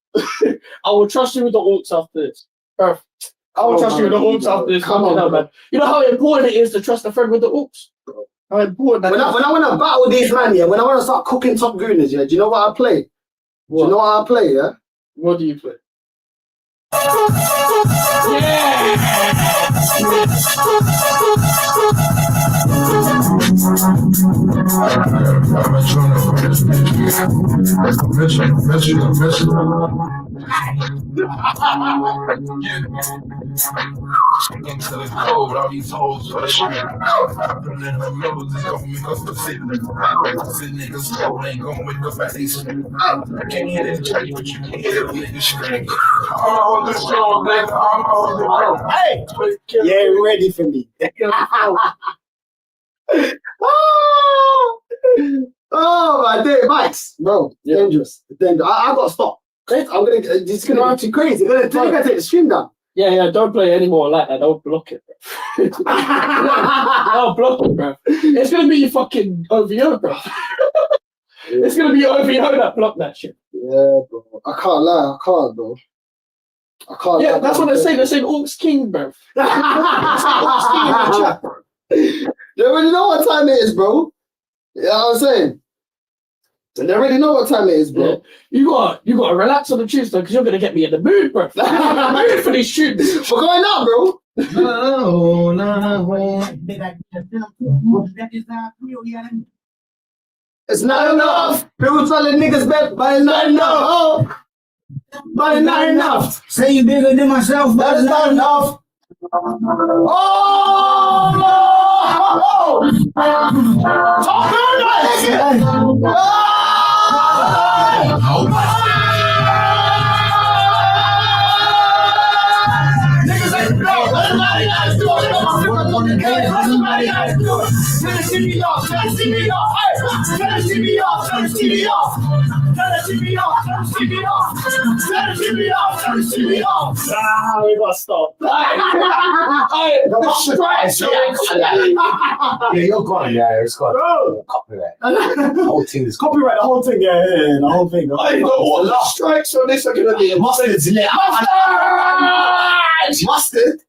I will trust you with the Orcs after this. Bro, I will trust you with the Orcs after this. Come on, man. You know how important it is to trust a friend with the Orcs? How important that When I want to battle these man, yeah, when I want to start cooking top gooners, yeah, do you know what I play? Do you know what I play, yeah? What do you play? Until it's cold, all these hoes for the shit. Putting in her nose is gonna make us pathetic. These niggas cold ain't gonna wake up at 8. I can't hear that church, but you can hear the niggas scream. I'm on the show, nigga. I'm on the road. Hey! Yeah, ready for me. Oh my day, Max, bro, dangerous. I gotta stop. I'm gonna. It's gonna be too crazy. They're gonna take the stream down. Yeah, don't play anymore like that. Don't block it, bro. Don't block it, bro. It's gonna be fucking OVO, bro. It's gonna be OVO that blocked that shit. Yeah, bro. I can't lie. I can't, bro. I can't. Yeah, lie, that's what they're saying. They're saying Orcs King, bro. Orcs King in the chat, bro. They already know what time it is, bro. You know what I'm saying? They already know what time it is, bro. Yeah. You gotta relax on the Tuesday because you're gonna get me in the mood, bro. I'm in the mood for these tunes. We're going out, bro. It's not enough. People telling niggas back, but it's not enough. But it's not enough. Say you bigger than myself, But it's not enough. Oh no! Talk to me, niggas ain't no. Everybody else do it. Everybody else do it. Turn the TV off. Turn the TV off. Turn the TV off. Turn the TV off. Turn the TV off. Turn the TV off. Turn the TV off. Turn the TV off. Ah, we gotta stop. Yeah, you're gone. Yeah, it's got copyright. The whole thing is Copyright the whole thing, yeah, the whole thing. I know what the strikes on this are gonna be. mustard's lit. Mustard.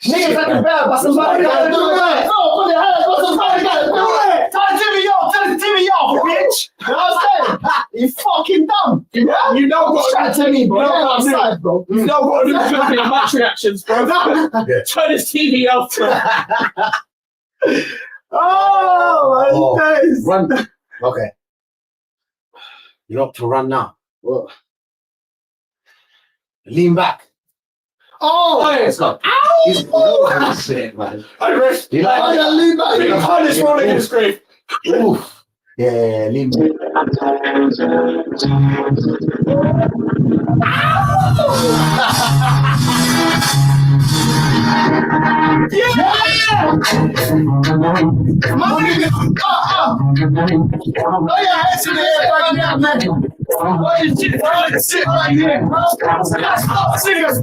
Niggas at the bell, but somebody gotta do it. Oh, put your hands, but somebody gotta do it. Turn the TV off, turn the TV off, bitch. You know what I'm saying? You fucking dumb. Yeah? You know what? Chat to me, bro. You know Get what I'm outside, bro. You know what? You're looking at match reactions, bro. Turn his TV off. Oh, my days. Run. Okay. You're up to run now. What? Lean back. Oh, Let's go. ow! Oh, shit, man. I rest. You like I gotta lean back. Big punish rolling in his grave. Oof. Yeah, leave me. Oh yeah, hands in the air right now, man. What is shit right here, bro? Stop singers.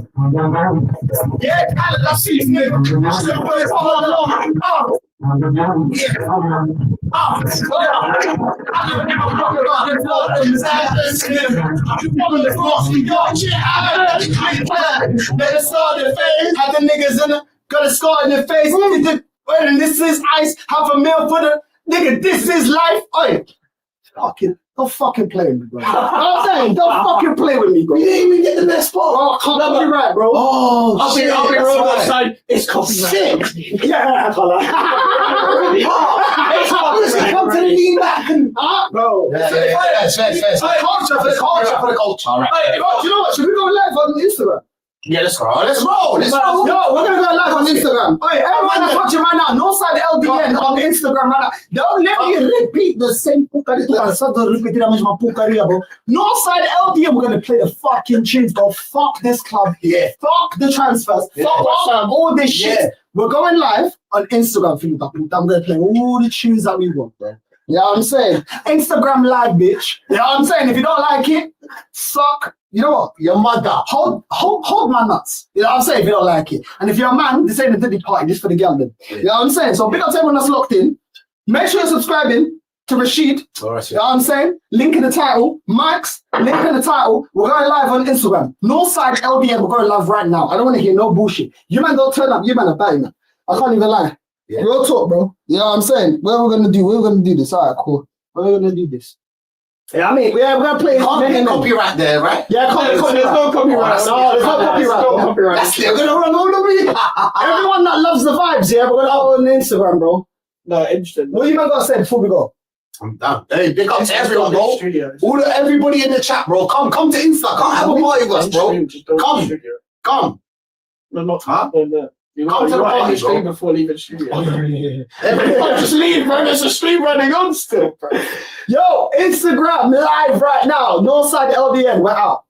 Yeah, I see you, nigga. Still put it all along. Oh. Yeah. Oh. I don't give a fuck about this love and this ass. You fucking the cross, we got shit out of it. Let us start the face. Have the niggas in the got a scar in the face. Wait, this is ice. Half a meal for the nigga. This is life. Oi. Don't fucking play with me, bro. I'm saying, don't fucking play with me, bro. You didn't even get the next spot. Oh, copyright, bro. Oh, I'll be wrong that side. It's copyright. Shit. Yeah, I come to the knee back and bro. Yes. For the culture. All right. Hey, bro, you know what? Should we go live on Instagram? Yeah, let's roll. Let's roll. No, we're gonna go live on Instagram. Hey, everyone that's watching right now, Northside LDN on Instagram right now. Don't let me repeat the same pukaria. Northside LDN, we're gonna play the fucking tunes. Go fuck this club. Yeah. Fuck the transfers. Yeah. Fuck all this shit. Yeah. We're going live on Instagram. I'm gonna play all the tunes that we want, bro. You know what I'm saying? Instagram live, bitch. You know what I'm saying? If you don't like it, suck. You know what? Your mother. Hold my nuts. You know what I'm saying? If you don't like it. And if you're a man, this ain't a diddy party, this for the girl then. You know what I'm saying? So big up to everyone that's locked in. Make sure you're subscribing to Rashid. All right, you know what I'm saying? Link in the title. Mike's link in the title. We're going live on Instagram. Northside LDN, we're going live right now. I don't want to hear no bullshit. You man don't turn up, you man are bad, man. I can't even lie. Yeah. Real talk, bro. You know what I'm saying? We're gonna do this. All right, cool. We're gonna do this. Yeah, I mean, we're gonna play. Copyright there, right? Yeah, there's no copyright. No, there's no copyright. That's still gonna run all of me. Everyone that loves the vibes, yeah, we're gonna go on Instagram, bro. No, interesting. What you man gotta say before we go? I'm done. Hey, big up to everyone, bro. Everybody in the chat, bro. Come to Insta. Come have a party with us, bro. Come. No, not You come to the party, stream before leaving studio. Everybody Just leave, bro. There's a stream running on still, bro. Yo, Instagram live right now. Northside LDN, we're out.